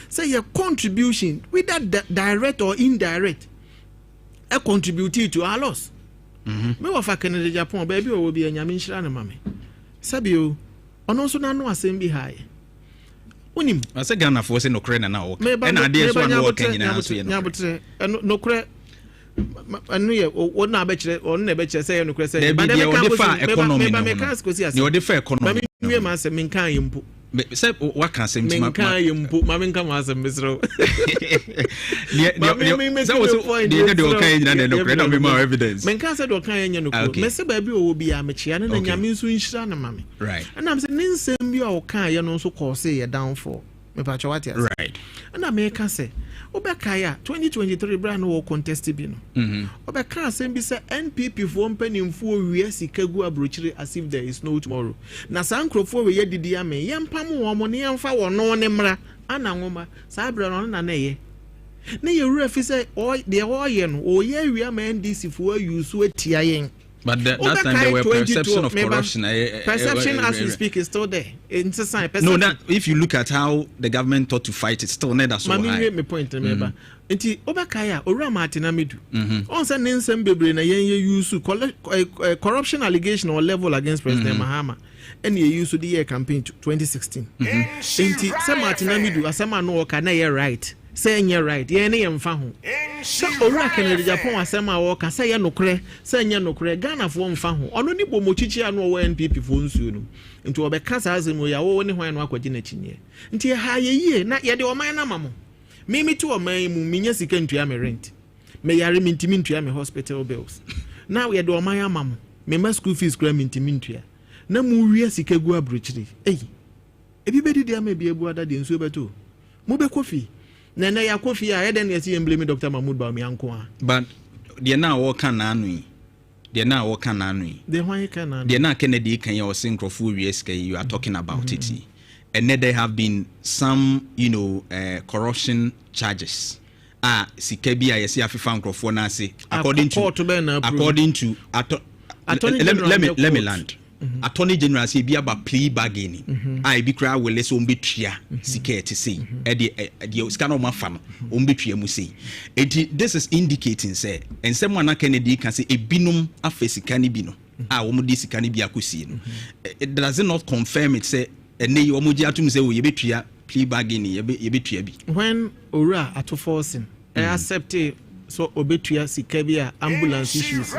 say your contribution whether direct or indirect a contribute to our loss me wa fa Canada Japan ba bi o bi anyame nhira na mame sabio ono so na no asem bi hae unim ase Ghana for say no kre na wo na ade so na wo kan nyina so ye no nyabotre no kre anu ye o na be kire o na be kire say no kre say ba de o fa economy no me kan skosi ase ni o de fa economy ba mi ma asem kan ye mpo say what can say ma kan ye mpo ma men kan ma asem misro so was the okay na no kre na me ma evidence men kan say do kan ye nya no kre me say ba bi o bi a me chia na nyame nso nhira na mame right and am say ninsem bi o kan ye no nso ko say ye down for me pa what yes right and am can say obekaya 2023 brand wo contest bi no obeka asem bi say NPP for mpanimfo wie sika gu abrochire as if there is no tomorrow na sankrofo we ye didi ame ye mpam wo mo ne yemfa wo no ne mra ana nwoma sa bra no na ye ne ye wura fi say o de o ye no o ye wi ama NDC fo use atia yen. But that time there were perception of corruption. Perception as we speak is still there. It's a sign. No, that if you look at how the government thought to fight it, still not so high. Mami me point remember. Nti obakaya ora matina medu. On say nsem bebre na yen use corruption allegation or level against President Mahama. And you used the year campaign 2016. Nti say matina medu asema no ka na ye right. Say you're right, ye ne yemfa ho. So ora Canada Japan asema wo ka say ye nokre, say nye nokre Ghana fo mfa ho. Ono ni bomochichi anu wo NPP fo nsuo no. Nti obeka sa azemu ya wo ne hwan no akwaji na chinye. Nti ha ye yie na ye de oman na mamo. Mimi tu oman mu minya sika ntua me rent. Me yare mintimi ntua me hospital bills. Now ye de oman amamo. Me ma school fees kra mintimi ntua. Na mu wie sika gu abrochiri. Ebi bedi dia me bi ebu ada de nsuo beto. Mu be kofi. Nana ya kofi ya eden yesi emblem Dr. Mahmoud Bawumia nko a. But they na wo kan na anu yi. They na wo kan na anu yi. They hwan kan na. They na Kennedy kan ya o synchrofu wies kai you are talking about it. And then there have been some, corruption charges. Sikebi a yesi afifa nkrofo na say according to let me land. Attorney General say be about plea bargaining. I be cry will less umbitria sike to say. The scan of my farm umbitria musi. This is indicating say, and someone na Kennedy can say a binum afesikani bino. Omudi sikani biakusi. It does not confirm it say and nay omuji atum say we betria plea bargaining ye betria bi. When ora ato forcing I accept it so obetria sikabia ambulance issues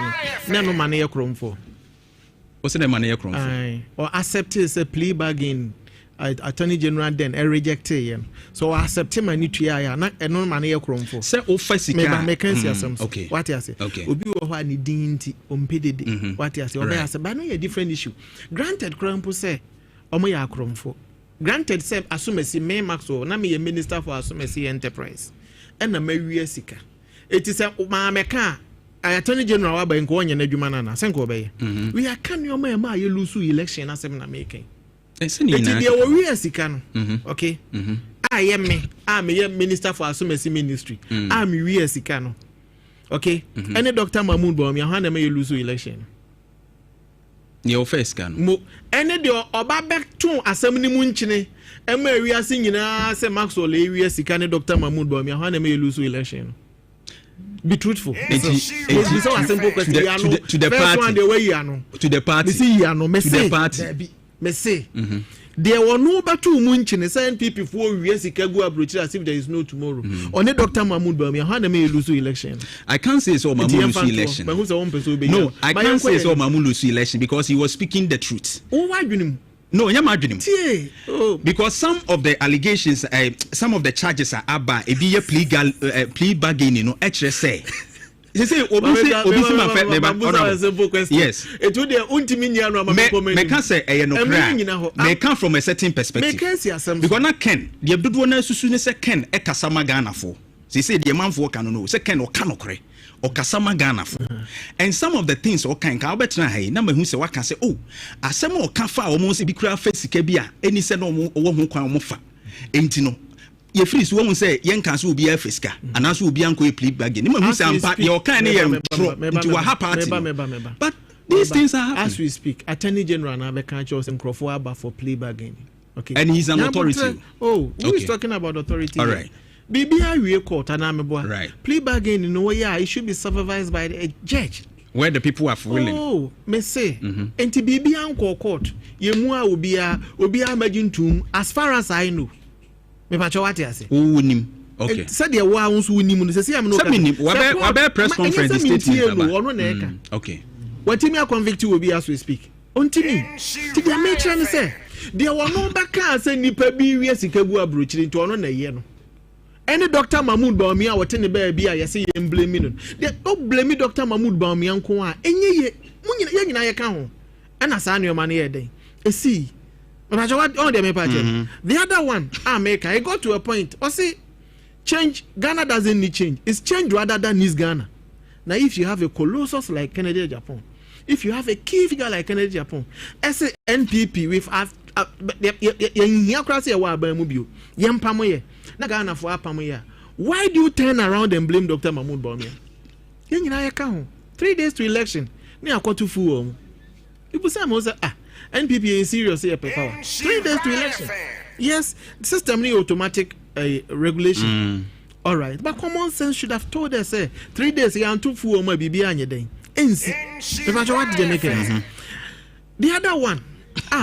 na no man ye kromfo. What's the money from? Or accept it as a plea bargain. Attorney General then reject it. So I accept him and nutria not a no money from for. Say officer okay. What you say? Okay. Obi wa ni dinti ompedede. What you say? Obi say but no a different issue. Granted Krampo say omo ya kromfo. Granted say asumesi me maxo na me minister for asumesi enterprise. And na mawie sika. It is a ma meka Attorney General wa ba nko onye na adwuma na senko be we are can your ma ye lose election asem na making ese ni na dey wo we asika no okay me me minister for asomesi ministry me we asika no okay any Dr. Mahmoud Bawumia how na may lose election your face can mo any the oba back to assembly mu nchine e ma wi ase nyina se Maxwell e wi sika ne Dr. Mahmoud Bawumia how na may lose election. Be truthful. It's so a simple question. To the party. To the party. Me say. There were no battle munchine saying people for years Chicago approach as if there is no tomorrow. Only Dr. Mahmoud Bawumia how may lose election. I can't say so Mahmoud lose election. No, I can't say so Mahmoud lose election because he was speaking the truth. Oh, why do you? No, you're mad him. Because some of the allegations, some of the charges are about a plea bargain, you know, HSA. They say, yes. It would be can say, may come from a certain perspective. Because not Ken, the Abdul Susun say Ken, a Kasama Ghana for. They say the man for Kano, say Ken or Kanokre. Or Kasama Ghana for. And some of the things or can Albert Nahay, number who say what can say, oh, a some more Kafa almost be clear face Kebia, any said no more who can mofa. Ain't no. Your freeze won't say young cans will be a fisker, and as will be uncle plea bagging. Your kind to a happy party. But these things are as we speak. Attorney General Nabeka chose and Crawford for plea bargaining. Okay. And he's an authority. Who is talking about authority? All right. BBI court and I'm right. Plea bargaining, no way, it should be supervised by a judge. Where the people are willing. Oh, me say. And to BBI court, Yemua will be a margin tomb as far as I know. Me pacho what you say. Okay. Said the ones who nim say am no. What press conference statement. Okay. What me convict will be as we speak. Ontimi. Ti dia me try me say. There were no back say nipa bi wi sikagu abrochiri nto ono na ye no. Any Dr. Mahmoud Bawumia what ne ba bi a say you blame me no. They don't blame Dr. Mahmoud Bawumia nko a enye ye. Ye nyina ye ka ho. Ana sa no ma na ye den. See. What the other one, America, I got to a point. I say, change. Ghana doesn't need change. It's change rather than needs Ghana. Now, if you have a colossus like Kennedy Japan, if you have a key figure like Kennedy Japan, as a NPP with why do you turn around and blame Dr. Mahmoud Bawumia? 3 days to election. People say, NPP is serious here, power. 3 days to election. Yes, the system need automatic regulation. All right, but common sense should have told us, 3 days you are too full of my BB and your day. What did you make it? The other one,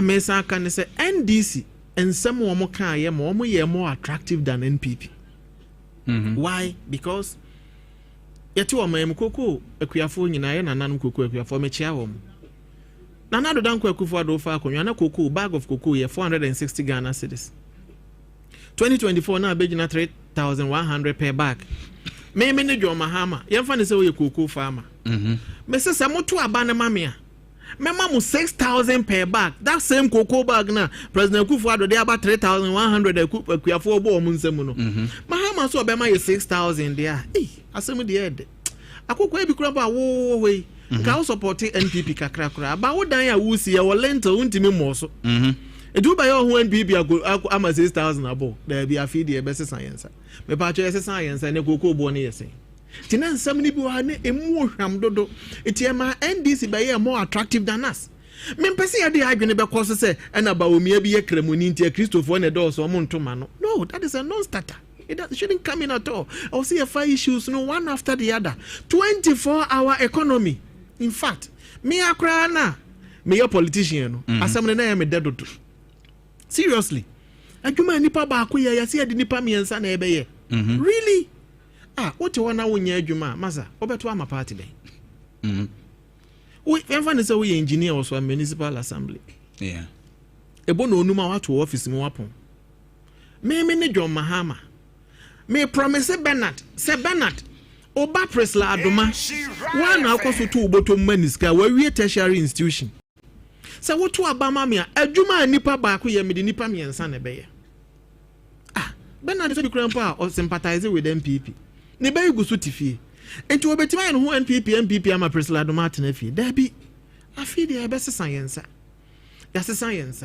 Mesa can say NDC and some more can more attractive than NPP. Why? Because yet you are my Mukoko, a Kuafo in Iron and Nanuko for me chair. Nana do danko akufo do fa akonwa na cocoa bag of cocoa ye 460 Ghana cedis. 2024 na abegina 3,100 per bag. Me ne dwo mahama ye mfa ne se we cocoa farmer. Me se samoto aba ne mamia. Me mamu 6,000 per bag. That same cocoa bag na President Akufo Addo dey about 3,100 akuafo obo omu nsemu no. Mahama so obema ye 6,000 there. Asemu dey ede. Akoko e bi kura ba wo we. Ka support NPP kakra ba wo dan ya wo si ya wo lento untimi mo so edu ba yo ho NPP ama 6,000 abo da bi afidi e be science me pa cho science ne koko bo ne yese tina nsam ni bi wa ne emu hwam dodo etiema NDC ba ye more attractive than us me mpese ya de adwene be koso se na ba omia bi ye kremoni ntia Christopher ne do so mo ntoma no that is a non-starter. It shouldn't come in at all. I'll see 5 issues one after the other. 24-hour economy. In fact, me akrana, me a politician. Asamne na me dead. Seriously, adwuma nipa ba akoya ya se ade nipa miensa na ebeye. Really? What you wanna wonya adwuma, masa? Obeto ama party den. We even say we engineer also a municipal assembly. Yeah. Ebo no onuma wato office mu wapon. Me ne John Mahama. Me promise Bernard. Say Bernard. Oba Presla Adoma. One akoso to bottom maniska we tertiary institution. Say what to abama me adwuma nipa ba ko ye me de nipa miensa na beye. Bernard so the grandpa or sympathize with MPP. Ne be gusu tifie. Enti obetima no ho MPP ama Presla Adoma atenafie. Da bi afi de be science. Ya science.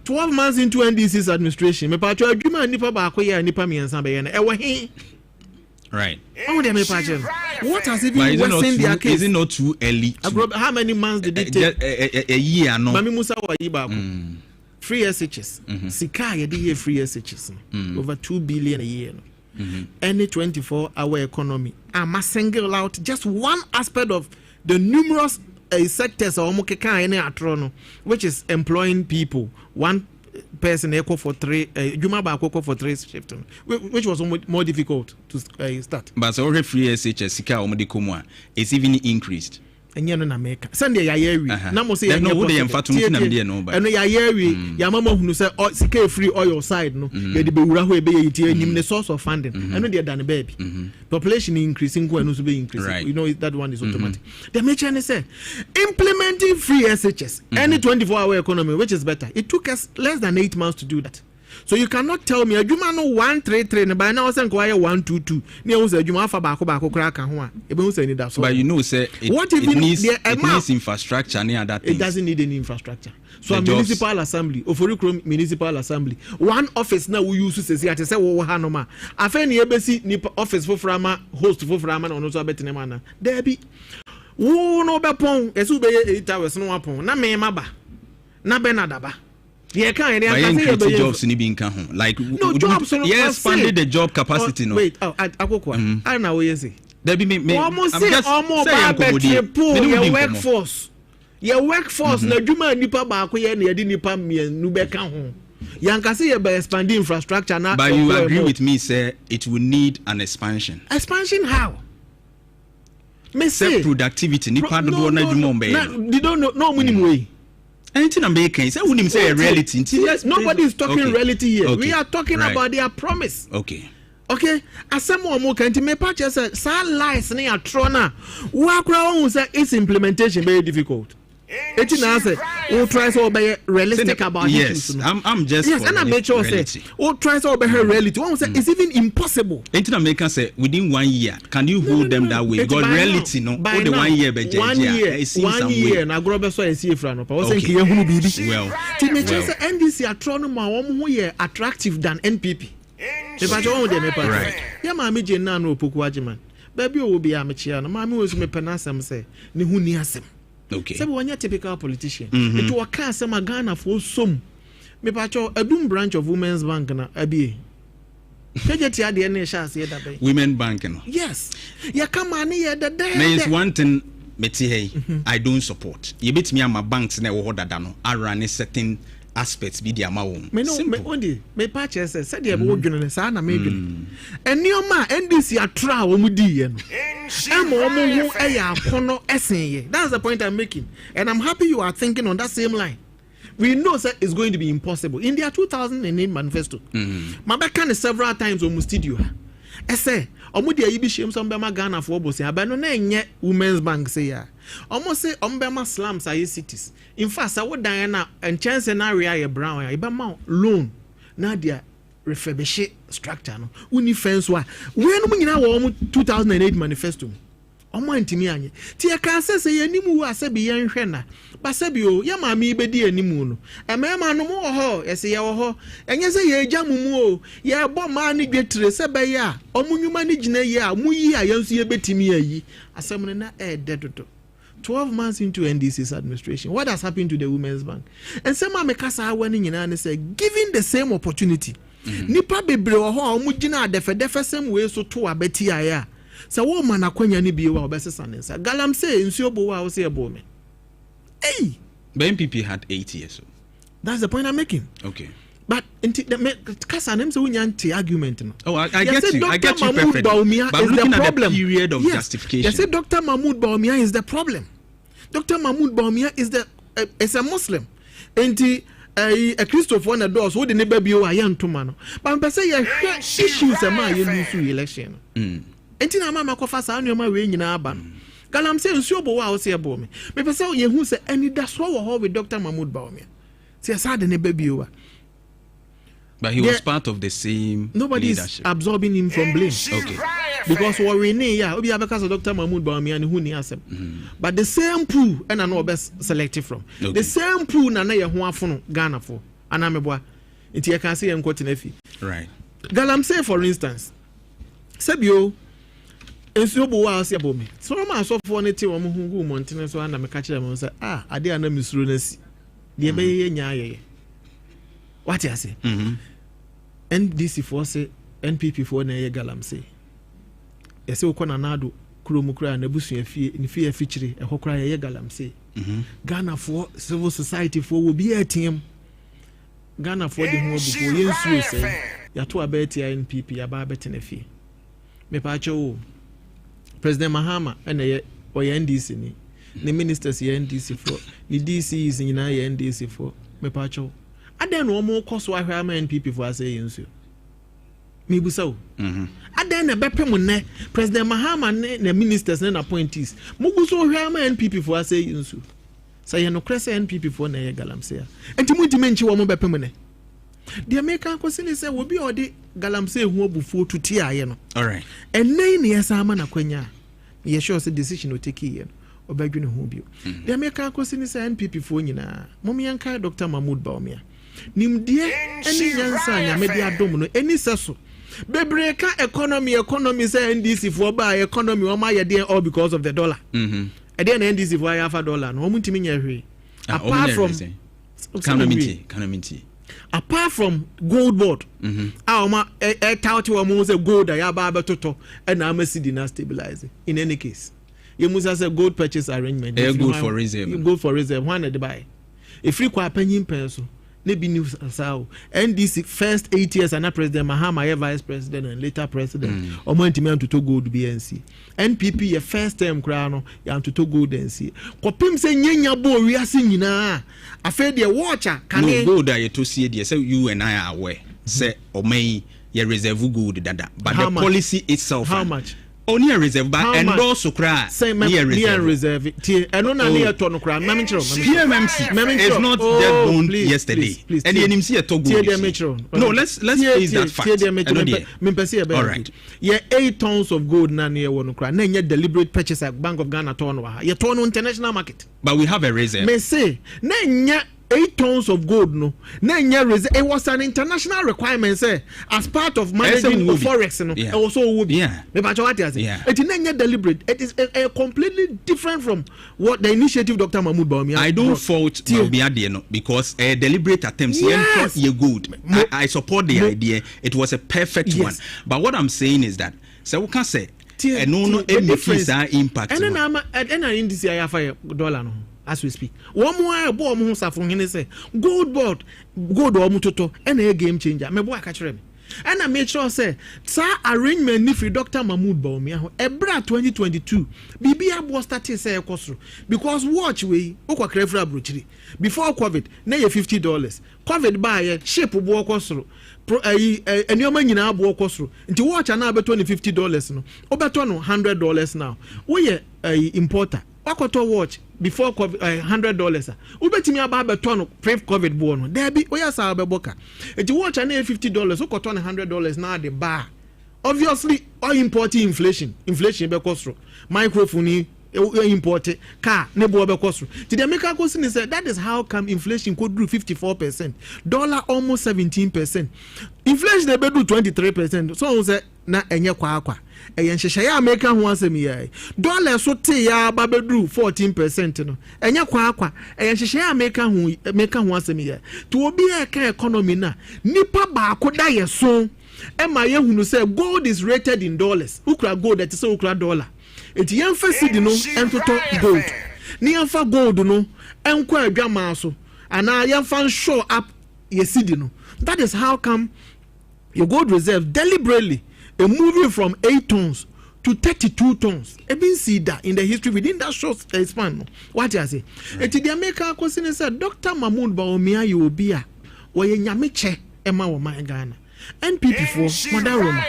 12 months into NDC's administration, me pa adwuma nipa ba ko ye nipa miensa be ye na e wo he. Right. Oh, they may pass What has even worsened their case? Is it not too early? How many months did it take? A year, no. Mami Musa wa yiba. Free SHS. Sika yedi free SHS. Over 2 billion a year. Any 24-hour economy. I must single out just one aspect of the numerous sectors which is employing people. One person equal for 3 Juma equal for 3 shifts, which was more difficult to start. But already free SHS Sika Omodikomwa is even increased. And you're not America. Sunday, I hear you. Now, say, no, would they emphatically know, but and I hear you. Yamama who say, oh, Sika free oil side, no, the Burahu be the source of funding. I know they're done, baby. Population increasing, going to be increasing. Right. You know, that one is automatic. The mention is implementing free SHS, any 24-hour economy, which is better. It took us less than 8 months to do that. So you cannot tell me a Juma no 133 by now say inquire 122. Near was a Juma for bako crack and one. But you know, say it needs infrastructure near that. It doesn't need any infrastructure. So a municipal assembly, Oforikro municipal assembly, one office now we use to say at say wo hanoma. Afeni ebesi ni office for frama host for frama no so betene mana. There be wo no be pon esu be 8 hours no apon na me maba. Na be na daba. Yeah, can jobs in Ibinka like no jobs. Yes, funded the job capacity. No, wait. Akokoa. I know what you say. There be me. Almost say your workforce. Your workforce. Na juma nipa ba akoye na yedi nipa mienu beka ho. Yanka say you expanding infrastructure na. But you agree with me, sir? It will need an expansion. Expansion how? Me say productivity. Nipa do na juma mbe. They don't know no minimum way. Anything I'm making, say wouldn't say a reality. Yes, nobody is talking reality here. We are talking about their promise. Okay. As someone more can me purchase sa lies near Trona. Wakra say its implementation very difficult. It's an answer. We'll try to be realistic about it. Yes, I'm just. Yes, and I make sure say we'll try to be reality. One say it's even impossible. Anything I'm making say within 1 year, can you hold them that way? Because reality, no. Only 1 year, but 1 year, 1 year. Na grow be so I see from. I was saying here who bibi. Well, to me just NDC Atronoma who here attractive than NPP. If I don't them right. Yeah, my me na no poku ajiman. Baby will be a mechia. No, mommy was me penasam say ni hu ni asem. Okay. So when you're typical politician, it will cast some Ghana for some. Me pacho a doom branch of Women's Bank na abi. Women Bank no. Yes. Ya come on here the day. There is one thing I don't support. You bet me my banks na wo hoda no. I run a certain aspects be the amount. Me no me purchase said you wo dwene sa na me dwene. Enioma NDC atra wo mudi ye no. That's the point I'm making. And I'm happy you are thinking on that same line. We know that it's going to be impossible. In their 2008 manifesto, Mabeka several times on studio. I say, Omudi Ayibi Shem some Bema Ghana for Bosi, Abano Nye Women's Bank say ya. Almost say Ombema slums are cities. In fact, I would Diana and chance an area brown, Ibama loan. Nadia refurbish structure no uni fence wa we no nyina wo 2008 manifesto omo antimi anye ti e kan se ye nimu wa se bi ye nhwe na ba se bi o ye ma mi be di animu no e ma no mo ho ye se ye wo ho enye se ye gya mumu o ye bo ma ni dwetre se be ya omo nyuma ni gina ye a mu yi a yensu ye betimi ayi asem na e dedodo 12 months into NDC's administration, what has happened to the Women's Bank? And some of Mekasa winning in and say, given the same opportunity, Nipa bebre ho omugina defe same way so to abeti aya. So woman akwanya ni bi wa obese sanensa. Galam say nsuo bo wa say ebo me. Hey, the MPP had 8 years. So. That's the point I'm making. Okay. But Kasa nem say unyanti argument no. Oh, I get you. I get you perfectly. But looking at the period of justification. They say Dr. Mahmoud Bawumia is the problem. Dr. Mahmoud Bawumia is a Muslim. And a Christopher na doors who the neighbor be o ayan to man. But I'm say issues am you lose election. Enti na mama kofa sa anu ma we nyina aba no. Galam say nsuo bo wa o say ebo me. Me pese ye hu say any da so wo ho with Dr. Mahmoud Bawumia. Say sa the neighbor be o. But he was part of the same nobody leadership. Is absorbing him from blame. Okay. Because what we need, obi abeka Dr. Mahmoud Bawumia and who ni asem. But the same pool and I know best selected from. Okay. The same pool na ye ho afono Ghana for. Anameboa. Nti ye kan say em kwoti na fi. Right. Galam say for instance, Sebio ensuo bo wa ase abomi so ma asofo ne te wo mo hungu montene so ana me ka kire mo say ade ana misuro na si de be ye nya aye what you say NDC for say NPP for na ye galamsey ese ukona nado kuromu kura na busu afie ni fie afichire ehọ kura ye galamsey Ghana for civil society for will be a team Ghana for the ho before yensu say ya to abeti NPP ya ba beti na fie me pa cho President Mahama na ye o NDC ni the ministers ye NDC for the DC is nyina ye NDC for me pa cho aden no mo koso ahwa ma NPP for say yensu me busa o aden na bepem ne President Mahama ne na ministers ne appointees mo buso ahwa ma NPP for say yensu say no krese NPP for na ye galamsey enti mo dimenchi wo mo bepem ne the American kwesili say wo bi odi galamsey hu obufu tuti aye no all right enai ne yesa ma na kwanya ye sure say decision o take ye no obadwene hu bio the American kwesili say NPP for nyina mo me yanka Dr. Mahmoud Bawumia nimdie eni nyansa nyamede adom no eni seso bebreka economy say NDC for ba economy o ma ye dey all because of the dollar e dey na NDC for ya fa dollar no o mutimi nya hwe apart from economy apart from gold board ma tout we say gold ya ba betoto e na ma cedi na stabilize in any case you must say gold purchase arrangement good for reserve one dey buy if free kwa panyin penso ne bi news sao NDC first 8 years and President Mahama ye vice president and later president omo ntimi to gold BNC NPP ye first term kra no ya to gold NC kopim se nyenya bo wiase nyina afa de watcher can no gold that you to see there say you and I are aware say omei ye reserve gold dada but how the much? Policy itself how much only a reserve but endorse cry near reserve tie eno na near to no cry PMMC is not that bond yesterday and the NMC to gold no let's face that fact all right yeah 8 tons of gold na near one cry na nya deliberate purchase at Bank of Ghana to no ya to no international market but we have a reserve me say na nya 8 tons of gold no na nya reserve it was an international requirement say as part of managing forex no it was so would be me ba what you say it na nya deliberate it is a completely different from what the initiative Dr. Mahmoud Bawumia I don't fault Bawumia there no because a deliberate attempt ye good I support the idea it was a perfect one but what I'm saying is that so we can say no any fees are impact and in this year for dollar no as we speak one more bo mo safo hene say gold board gold o mutoto and a game changer me bo aka kire me and I make sure say sa arrangement ni free Dr. Mahmoud Bawumia ho ebra 2022 bibia bo start say ekosoro because watch we okwa free abrochiri before COVID na ye $50 COVID buy ship bo okosoro enioma nyina bo okosoro nti watch na abeto ni $50 no obeto no $100 now we importer wakoto watch before COVID $100 ubetimi aba beto no pre COVID bo no there be oya sa abeboka enti watch na $50 ukoto no $100 na the bar obviously all importing inflation be cost microphone import car ne bo be cost ti the American question is that is how come inflation could do 54%, dollar almost 17%, inflation dey do 23%. So say na enye kwa eyen hyehyɛ ya America ho asɛm yi dollar so te ya ba bedu 14% no enye kwa eyen hyehyɛ ya America ho asɛm yi to obi e ka economy na nipa ba akoda ye so ema ye hunu say gold is rated in dollars ukra gold that is ukra dollar eti yemfa seed no entoto gold ni yemfa gold no enko adwama so ana yemfa show up ye seed no that is how come your gold reserve deliberately moving from 8 tons to 32 tons. Been see that in the history within that short span. No? What you say? Eti the American question said Dr. Mahmoud Bawumia you be a we nyameche ema wo man Ghana. NPP for Madam Roma.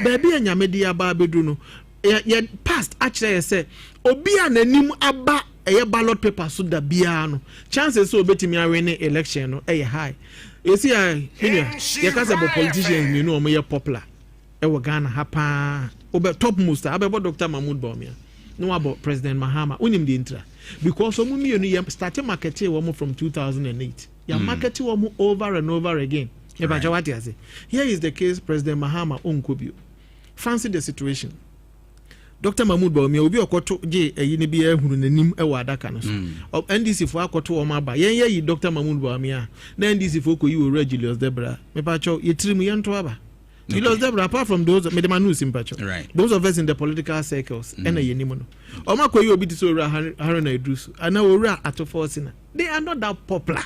Baby nyame dia ba bedu no. Ye past actually say obi ananim aba eye ballot paper so da bia no. Chances so betimi awin election no high. You see you cause about politicians you know omo popular. Ewa Ghana hapa obe topmost abebo Dr. Mahmoud Bawumia no about President Mahama unim the intra because omo mienu ye start marketing womo from 2008 ya marketing womo over and over again what you say here is the case President Mahama onkobio fancy the situation Dr. Mahmoud Bawumia obi okoto je eyi ne bia ehunu nanim e wa adaka no so NDC fo akoto o ma ba yen yi Dr. Mahmoud Bawumia na NDC fo koyi o Julius Debra me pa cho yetrim yen to aba Julius Debra apart from those me the manu simpacho those of us in the political circles and a yenimo no o ma koyi obi so Haruna Idrusu ana owura atofo na they are not that popular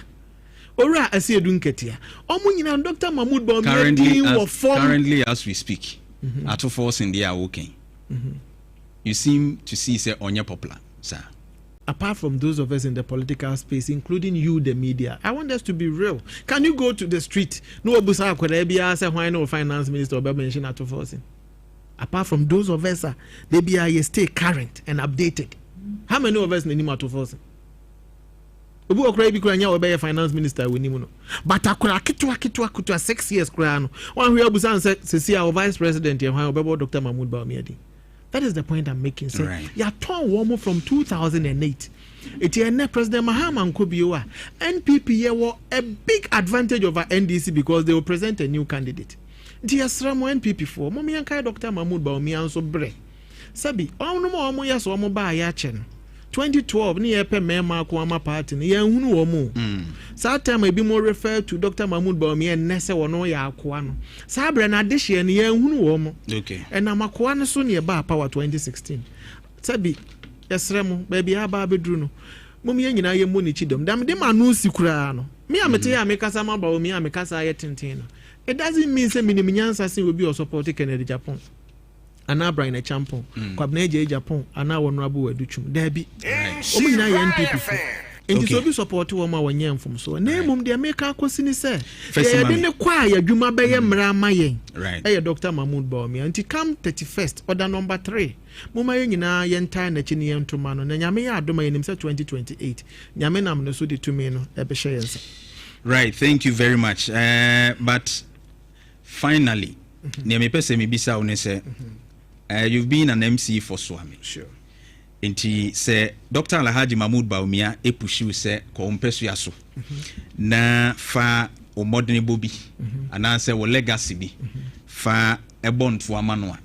owura asiedu nketia omo nyina Dr. Mahmoud Bawumia currently as we speak atofo in they are working. You seem to see say onye popular, sir. Apart from those of us in the political space, including you, the media, I want us to be real. Can you go to the street? No obusa kwere say why no finance minister or mention at forcing. Apart from those of us, they be stay current and updated. How many of us name at forcing? Obu okra bi kura nya obey finance minister we nimu no. But akura kitwa 6 years kura no. One we obusa say our vice president here why obey Dr. Mahmoud Bawumia. That is the point I'm making. So, you turn woman from 2008. It is President Mahama Nkobiowa. NPP were a big advantage over NDC because they will present a new candidate. Dear Sramo NPP for Mommy Yankai Dr. Mahmoud Bawumia and so bre. Sabi, no more yes or more by Yachen. 2012 ni epe mema ko ama party ni yenhunu wo mu sa time be more refer to Dr. Mahmoud Bawumia nese wono ya akoa no sa bre na dehye ni yenhunu wo mu okay and amakoa no so ne ba power 2016 sabi yesremu ba bi aba bedru no mum ye nyina ye moni chidom dam de manu sikura no me amete ya me kasa ma Bawumia me kasa ye tenten no it doesn't mean say minim nyansa sin obi o support Kennedy Japan ana Brian Champon kwabna je Japan ana Honorable Waduchum dabi omo nyina ye NPP fo enti so bi support wo ma wanya mfom so na emum de make akosi ni se ye de ne kwa ya dwuma be ye mra ma yen e Dr. Mahmoud Bawumia enti come 31st order number 3 muma ye nyina ye ntai na chi ni ye ntoma no na nyame ya adoma ye nim se 2028 nyame nam no so de tumi no e be hye yensa. Right, thank you very much but finally me pese me bisa one se you've been an MC for Swami. Sure. Inti se Dr. Alhaji Mahmoud Bawumia epushiu se ko mpesu yaso. Na fa o modern bobi. Ana se wo legacy bi. Fa ebon to amanoa.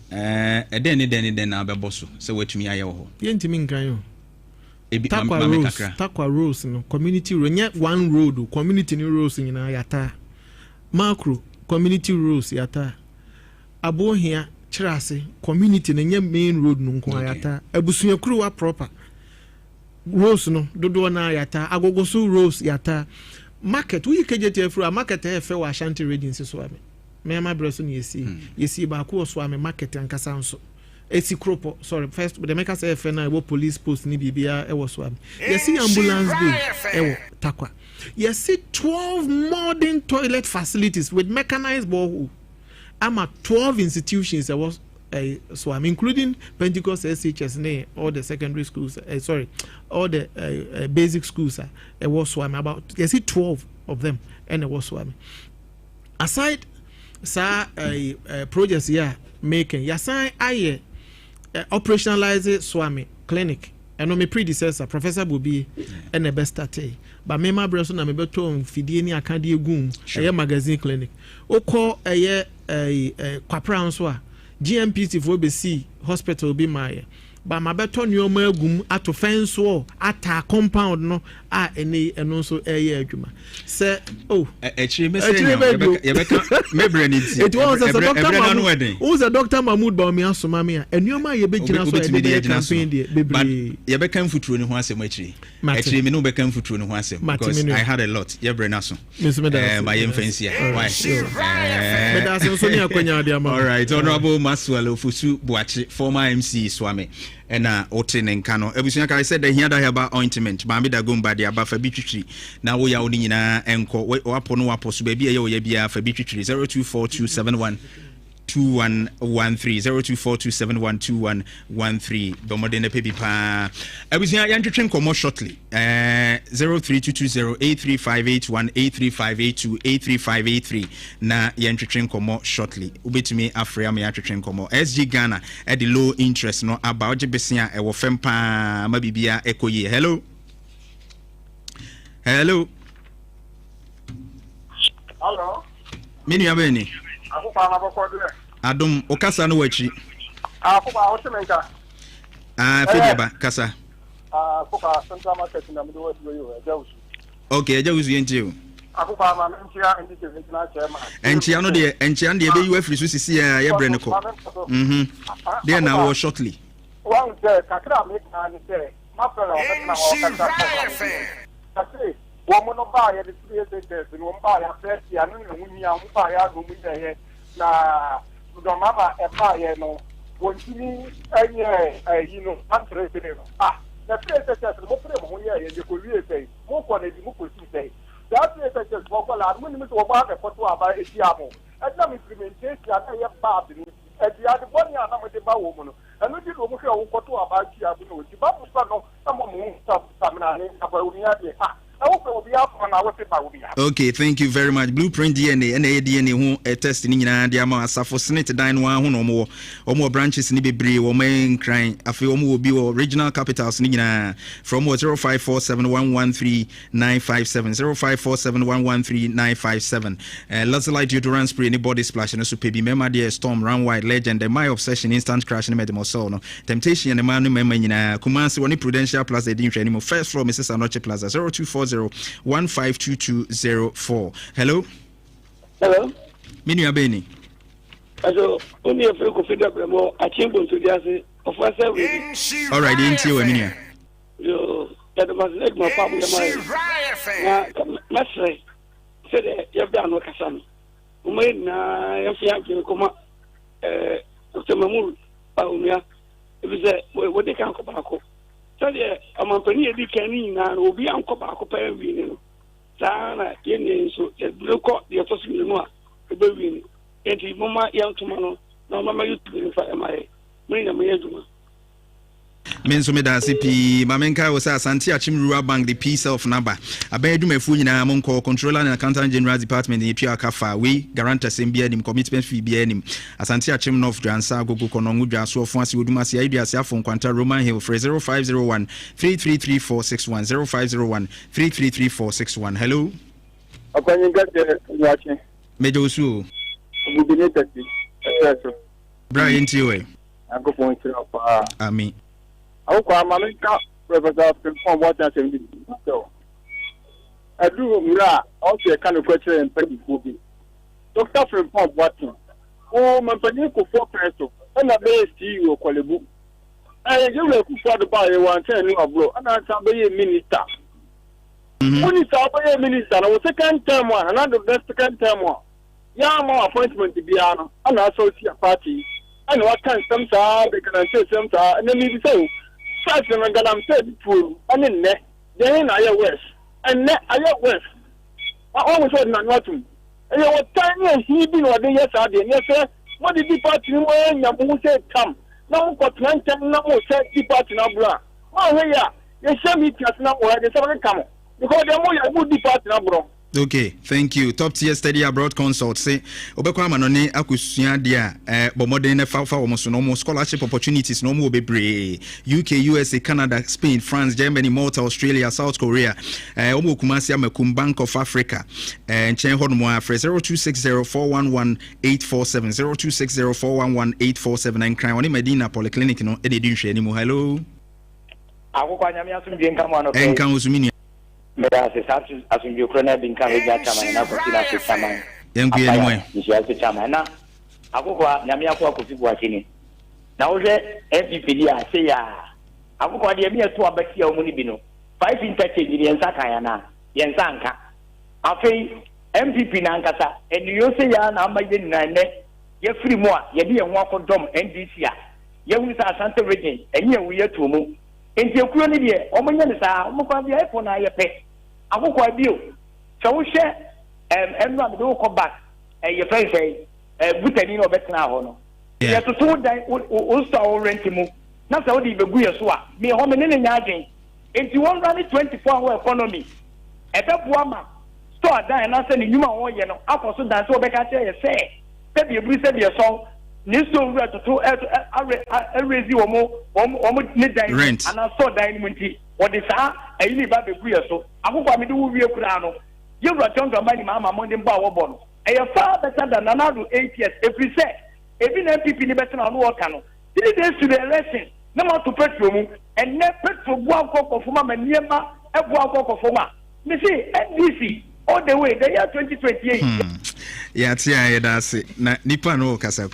Den na beboso se wetumi aye wo. Yentimi nkan yo. Ebi Takwa Rose no community road nye one road community ni roads nyina yata. Macro community roads yata. Abohia Chirase community na nye main road no nko ayata abusuakuru wa proper rose no dodo na ayata agogoso rose yata market we kejete afro market efe wa Ashanti Regency so ame me ma breso ni yesi ba ko so ame market ankasa nso esi kropo sorry first the make say efe na wo police post ni bibia e wo so ame yesi ambulance bay e wo Takwa yesi 12 modern toilet facilities with mechanized borehole. I'm at 12 institutions. I was so I'm including Pentecost SHS, all the secondary schools. All the basic schools. I was so I'm about 12 of them, and I was so I'm aside. Sir, projects here making. Yes, I operationalize Swami clinic. I know my predecessor, Professor Bubi, and the best at but me my brother, I'm about to feed any Akadi Goom, a magazine clinic. O call a Quapranswa, GMPT for BC hospital be my. But my better new magum at to fence wall at a compound no any and also a year juma. Say, oh, it was a wedding. Who's a Dr. Mahmoud Bawumia Sumamia, and you might be campaign. You became foot in once a match. Actually, me no became foot in once because I had a lot. You bring us my influence. All right, Honorable Maswell Fusu Buachi, former MC Swami. And Otin and Kano. Everything I said, he had a about ointment. Bambi da gumba dia ba for bitri. Now we are only in a enco. We upon wapos baby a yabia for bitri 024271 2113 0242712113 Domodene Pepi Pa. Everything I entertain come more shortly. 032208358 83582 na entertain come more shortly. Ubetimi Afria me entertain come more. SG Ghana at the low interest no about Jebesia e wo fempa mabibia ekoye. Hello. Hello. Hello. Mini abeni. Adum okasa no wachi. Fediaba, Kasa. Central Market in the middle of the Okay, I was you. And Chiano de Chian de UF Resusi, There now shortly. One day, Kakra make an say, woman of buy the 3 days, and one buy a first year, and when you are buy a room in the head. Now, don't have a fire, no. When you know, answer the place is you could really say, more quality, more could say. That is just vocal and when you about a photo about a Siamo. And some implementation, I have bad and the other one, I'm not a woman. And we did what photo about Siamo. But someone who stops some about Okay, thank you very much. Blueprint DNA, DNA who test in India, Safo Senate Dine one or more branches in Ibri or main crying. I feel more be original capitals Nina from 0547113957 0547113957. Lots of light deodorant spray, anybody splash and a super be member dear storm round wide legend, my obsession instant crash in Medemosono. Temptation and the man member in Kumasi one Prudential Plus they didn't anymore. First floor Mrs. Anoche Plaza 0240152204. Hello. Hello. Minu Abeni. Also, only a few confident more. I came to the officer. All right, into you, Emilia. You that must let my family. Let's say, said you have done what Cassan. Umain, Yafiaki, Coma, Dr. Mamul, Paumia. It was what they can't come back. So I'm a penny canine and will be uncle back up every Sana, Yen, so look up the association, the baby, and the Mama young tomorrow. No, Mamma, you to fire my Marina. Mensomeda CP Mamenka was Santia Chimrua Bank the P self number. A bedroom a Fujina Monco controller and accountant general department in Pia Kafa. We guarantee SMBN commitment fee BNM. Asantia Chimnov Jansa Gogo Kononguja so fancy Udumasi ideas from Quanta Roman Hill for 0501 333461 0501 333461. Hello. Upon you get the watching. Mejosu. Brian Tiwe. I go point to Ami. Akokoa representative from what I said. So, I do Mura also a kind of question and petty movie. Doctor from Pop Watson. Oh, my Panico for Presto, and a base CEO Qualibu. I give a for the buy one turning of blow, and I'm a minister. When it's a minister, I was second term one, another best second term one. Yama appointment to be an associate party. And what can some say, they can say some and then maybe say. First, I'm going to say pool, and then I west, and I west. I always said nothing. And you were tiny, he been what they yes, I did. Yes, sir. What did the party when you said come? Now, got 9 no more said the party now, bro. Oh, yeah, you send me just now where the 7 come. Because they're more like good party now, bro. Okay, thank you. Top tier study abroad consult say obekwa manone akusua dia bomodene fa omosono scholarship opportunities no mo bebre UK, USA, Canada, Spain, France, Germany, Malta, Australia, South Korea. Omo kumasi amakum Bank of Africa. Chen hodmo afre 0260411847 0260411847 and cry oni Medina Polyclinic no e dey hwe animo. Hello. Akokoa nyame asumdie nka mo no. Enka usumini Meda se sasu asumbi okrona binka reja chama na kofina se chama. Yengu yenwe. Nishia se chama na Akokoa nyame akwa kofibu akini. Na oje MPP dia se ya. Akokoa dia mi eto abati ya omuni bino. 5 interchange ni yensa kan ya na. Yensa anka. Afei MPP na ankasa eniyo se ya na amaye na ne. Ye free mo a ye de ye ho akodom NDC a. Ye hu sa Asante region enye wu ye to mu. Enti ekuro ni de omonye ne sa omokwa bia iPhone na ye pe. Akokoa bio so wo hye enu am do ko back ye friend say butani no betina ho no ye to dan o store rent mu na sa wo di begu ye so a me ho me ne nya adwen enti won run 24 hour economy ebeboa ma store dan na se ne nyuma wo ye no akoso dan se obeka che ye se bi ebru se bi so ni so wura to raise wo mo ne dan ana store dan mu nti what is that? I live at the Guya so. Akokoa me do we kura no. You got younger money, Mama Monday Bow Bon. A far better than another 8 years. If we say, even MPP better on work, 3 days to the election na ma to petrol mu and ne petrol bu akoko foma ma niema ebu akoko foma me say NDC all the way the year 2028 yeah tia that's it na nipa no kasa